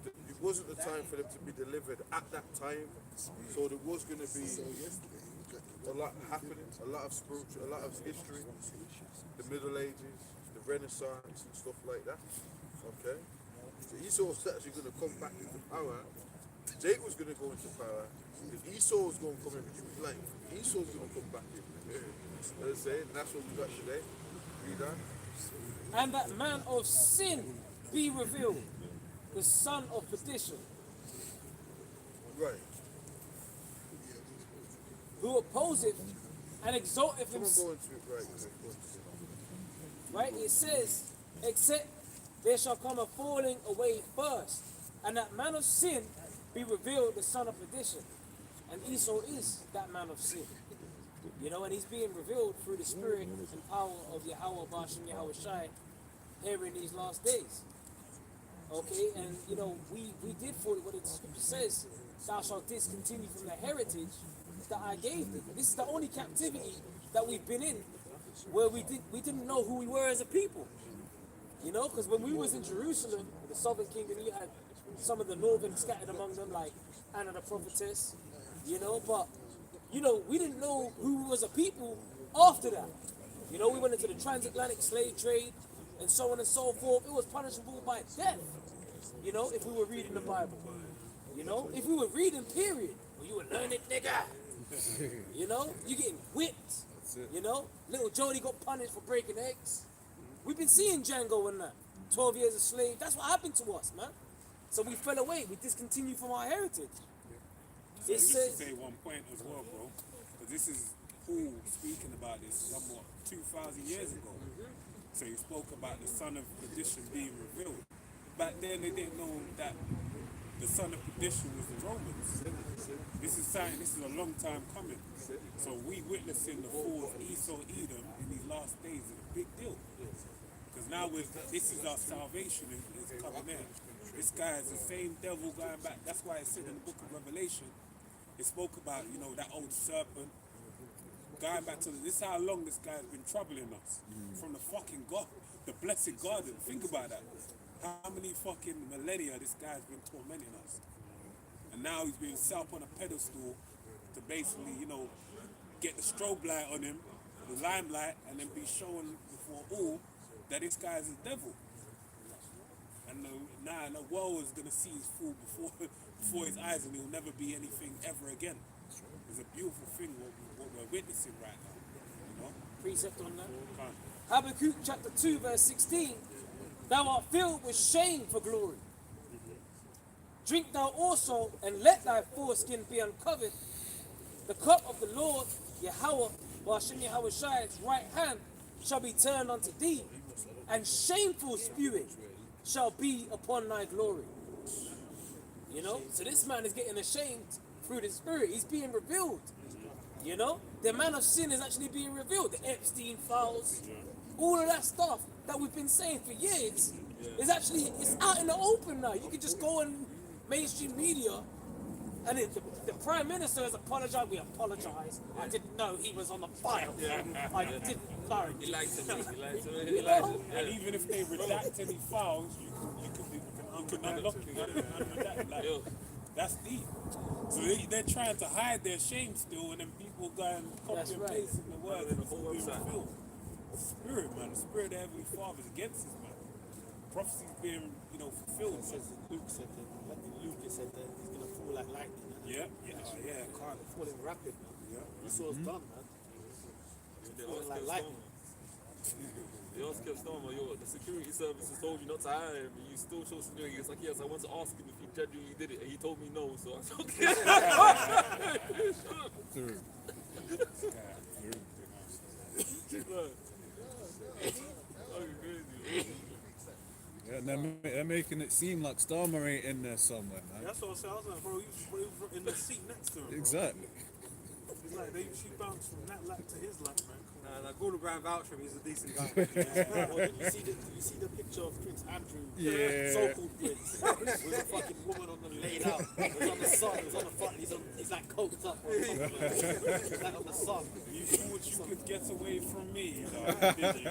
it wasn't the time for them to be delivered at that time. So there was going to be a lot happening, a lot of spiritual, a lot of history, the Middle Ages, the Renaissance and stuff like that. Okay? So Esau's actually going to come back into power. Jacob was going to go into power. If Esau was going to come in, like Esau's going to come back in. Let's say, and that's what we got today. Read that. And that man of sin be revealed, the son of perdition, Right. who opposeth and exalteth Come on, himself. go into it right quick. Right? It says, except there shall come a falling away first, and that man of sin be revealed, the son of perdition. And Esau is that man of sin. You know, and he's being revealed through the spirit and power of Yahweh Bashem Yahweh Shai here in these last days. Okay, and you know, we did for what the scripture says, thou shalt discontinue from the heritage that I gave thee. This is the only captivity that we've been in where we didn't know who we were as a people. You know, because when we was in Jerusalem, the southern kingdom, you had some of the northern scattered among them, like Anna the prophetess, you know, but you know, we didn't know who was a people after that. You know, we went into the transatlantic slave trade and so on and so forth. It was punishable by death, you know, if we were reading the Bible. You know, if we were reading, period. Well, you were learning, nigga. You know, you getting whipped. You know, little Jody got punished for breaking eggs. We've been seeing Django and that. 12 years a slave. That's what happened to us, man. So we fell away. We discontinued from our heritage. So just to say one point as well, bro, because this is Paul speaking about this somewhat 2,000 years ago. So he spoke about the son of perdition being revealed. Back then they didn't know that the son of perdition was the Romans. This is a long time coming. So we witnessing the fall of Esau Edom in these last days is a big deal. Because now this is our salvation is coming in. This guy is the same devil going back. That's why it said in the book of Revelation, it spoke about, you know, that old serpent going back to this is how long this guy's been troubling us. From the fucking God, the blessed garden. Think about that. How many fucking millennia this guy's been tormenting us. And now he's being set up on a pedestal to basically, you know, get the strobe light on him, the limelight, and then be shown before all that this guy is a devil. And now the world is gonna see his fall before his eyes, and he'll never be anything ever again. It's a beautiful thing what we're witnessing right now. You know? Precept on that. Habakkuk chapter 2 verse 16. Thou art filled with shame for glory. Drink thou also, and let thy foreskin be uncovered. The cup of the Lord, Yahweh, Hashem Yahweh Shai's right hand shall be turned unto thee, and shameful spewing shall be upon thy glory. You know, so this man is getting ashamed through the Spirit. He's being revealed. You know, the man of sin is actually being revealed. The Epstein files, all of that stuff that we've been saying for years is actually, it's out in the open now. You can just go on mainstream media, and the Prime Minister has apologized. We apologize. I didn't know he was on the file. I didn't know. He likes it. You know? And even if they redact any files, you can unlock it. Like, that's deep. So they're trying to hide their shame still, and then people go and copy and paste in the word and it's all being revealed. Spirit, man, the spirit of the Heavenly Father is against us, man. Prophecy's being, you know, fulfilled. Luke said that, Luke said that he's gonna fall like lightning. Yeah. Can't falling rapid, man. Yeah. Esau's done, man. Falling like lightning. They asked Kev Starmer, the security services told you not to hire him, and you still chose to do it. He's like, yes, I want to ask him if he genuinely did it, and he told me no, so I was okay. Yeah, and they're making it seem like Starmer ain't in there somewhere, man. That's what I said. I was like, bro, you in the seat next to him. Bro. Exactly. It's like she bounced from that lap to his lap, man. Nah, Gordon Brown vouched for him. He's a decent guy. Well, did you see the picture of Prince Andrew? Yeah. So-called prince. With a fucking woman on the laid out. It was on the sun. It was on the front. He's like coked up. He's like on the sun. You thought you could get away from me, did you?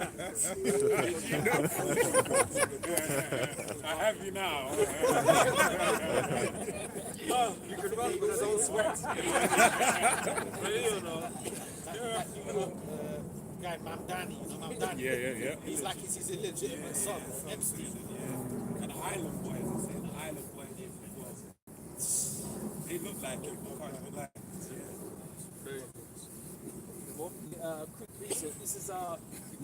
I have you now. You can run with his own sweat. Guy Mamdani, you know Mamdani? Yeah. He's like his illegitimate son, Epstein. And the island boys, I say the island boys, they look like it, but can't lie. Quick research. This is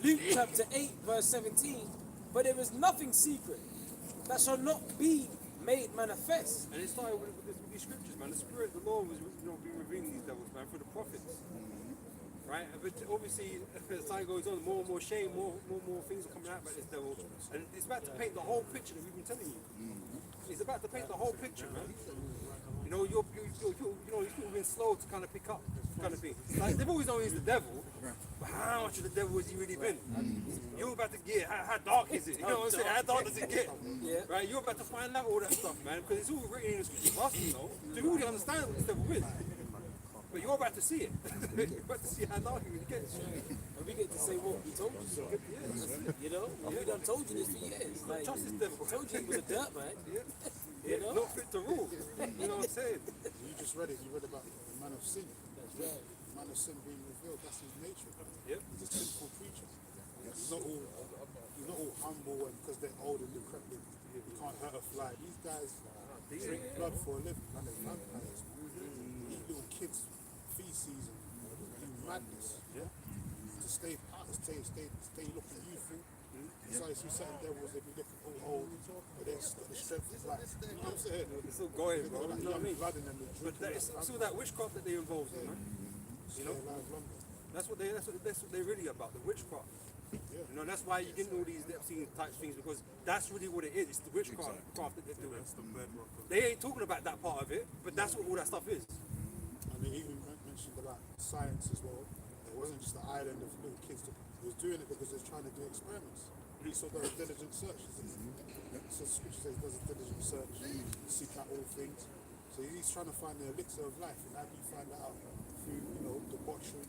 Luke chapter 8, verse 17. But there is nothing secret that shall not be made manifest. And it started with these scriptures, man. The Spirit of the Lord was being revealing these devils, man, through the prophets. Right? But obviously, as time goes on, more and more shame, more things are coming out about this devil. And it's about to paint the whole picture that we've been telling you. It's about to paint the whole picture, man. You know, you've been slow to kind of pick up kind of thing. Like, they've always known he's the devil, but how much of the devil has he really been? You're about to get, how dark is it? You know what I'm saying? How dark does it get? Right? You're about to find out all that stuff, man, because it's all written in the scripture for us, you know, to really understand what this devil is. But you're about to see it. You're about to see how dark it really gets. And we get to say what we told you. You know? And we done told you this for years. Like, Trust this devil. we told you he was a dirt man. You know? Not fit to rule. You know what I'm saying? You just read it. You read about the man of sin. That's right. The man of sin being revealed. That's his nature. Yep. He's a sinful creature. He's not all humble and because they're old and decrepit, you can't hurt a fly. These guys drink blood for a living, man. They're vampires. Eat little kids' feces and do madness. To stay looking youthful. So you see certain devils, they be looking all old, but they've got the strength of life. You know what I'm saying? It's still going, bro. They've got You know what I mean? blood in them. But it's still that witchcraft that they involved in, man. You know? That's what they're really about, the witchcraft. You know, that's why you get all these Epstein type things, because that's really what it is. It's the witchcraft that they're doing. They ain't talking about that part of it, but that's what all that stuff is. And they even mentioned about science as well. It wasn't just the island of little kids. He was doing it because they was trying to do experiments. He saw those diligent searches. So scripture says does a diligent search, seek out all things. So he's trying to find the elixir of life, and how do you find that out? Through, debauchery,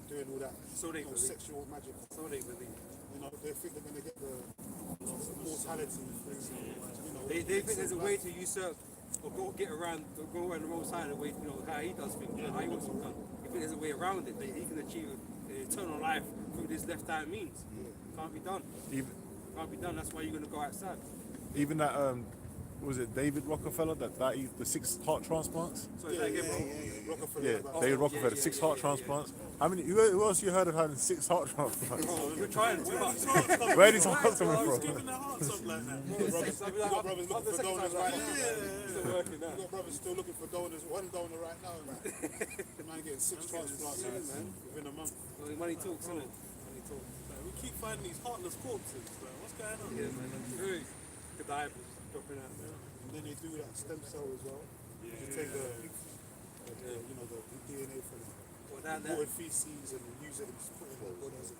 doing all that sexual magic. So they believe. They think they're going to get the mortality through, They think there's a way to usurp or go around the wrong side of the way, how he does things, how he wants it done. He thinks there's a way around it that he can achieve eternal life through this left-hand means. Can't be done. Can't be done. That's why you're going to go outside. Even that, was it David Rockefeller that the 6 heart transplants? Sorry, say again, bro. David Rockefeller, 6 heart transplants. How many? Who else you heard of having 6 heart transplants? You're trying to. Where are these hearts coming from? Giving their hearts up like that. You got brothers looking for donors right now. You got brothers still looking for donors. One donor right now, man. The man getting 6 transplants within a month. Money talks, isn't it? We keep finding these heartless corpses, bro. What's going on? Yeah, man. Cadavers dropping out. And then they do that stem cell as well. You take the DNA from water feces and use it and put it in their bodies.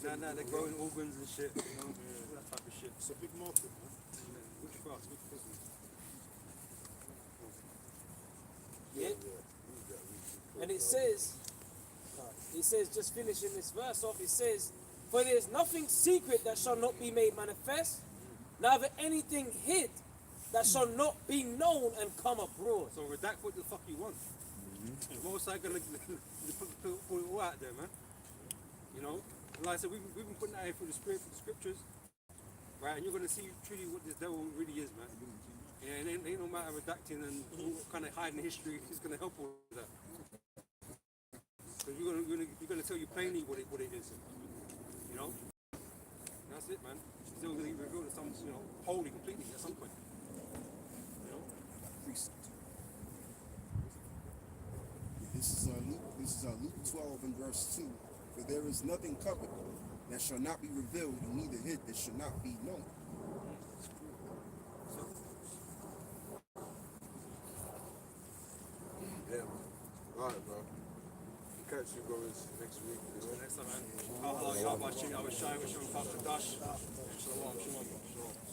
Now they're growing organs and shit, all that type of shit. It's a big market, man. Witchcraft, big business. And it says, just finishing this verse off, it says, for there is nothing secret that shall not be made manifest, neither anything hid that shall not be known and come abroad. So redact what the fuck you want. Most are gonna put it all out there, man. You know, and like I said, we've been putting that in through the scriptures, right? And you're gonna see truly what this devil really is, man. Yeah, and ain't no matter redacting and kind of hiding history is gonna help all of that. So you're gonna tell you plainly what it is. You know, and that's it, man. It's still gonna be revealed to some, wholly, completely at some point. You know. This is Luke 12 and verse 2. For there is nothing covered that shall not be revealed, and neither hid that shall not be known. Yeah, man. Right, bro. catch you brothers next week. You know? Next time, man. Allah, Yahweh, Shem, Yahweh Shai, Shem, Dash. Shalom, shalom, shalom.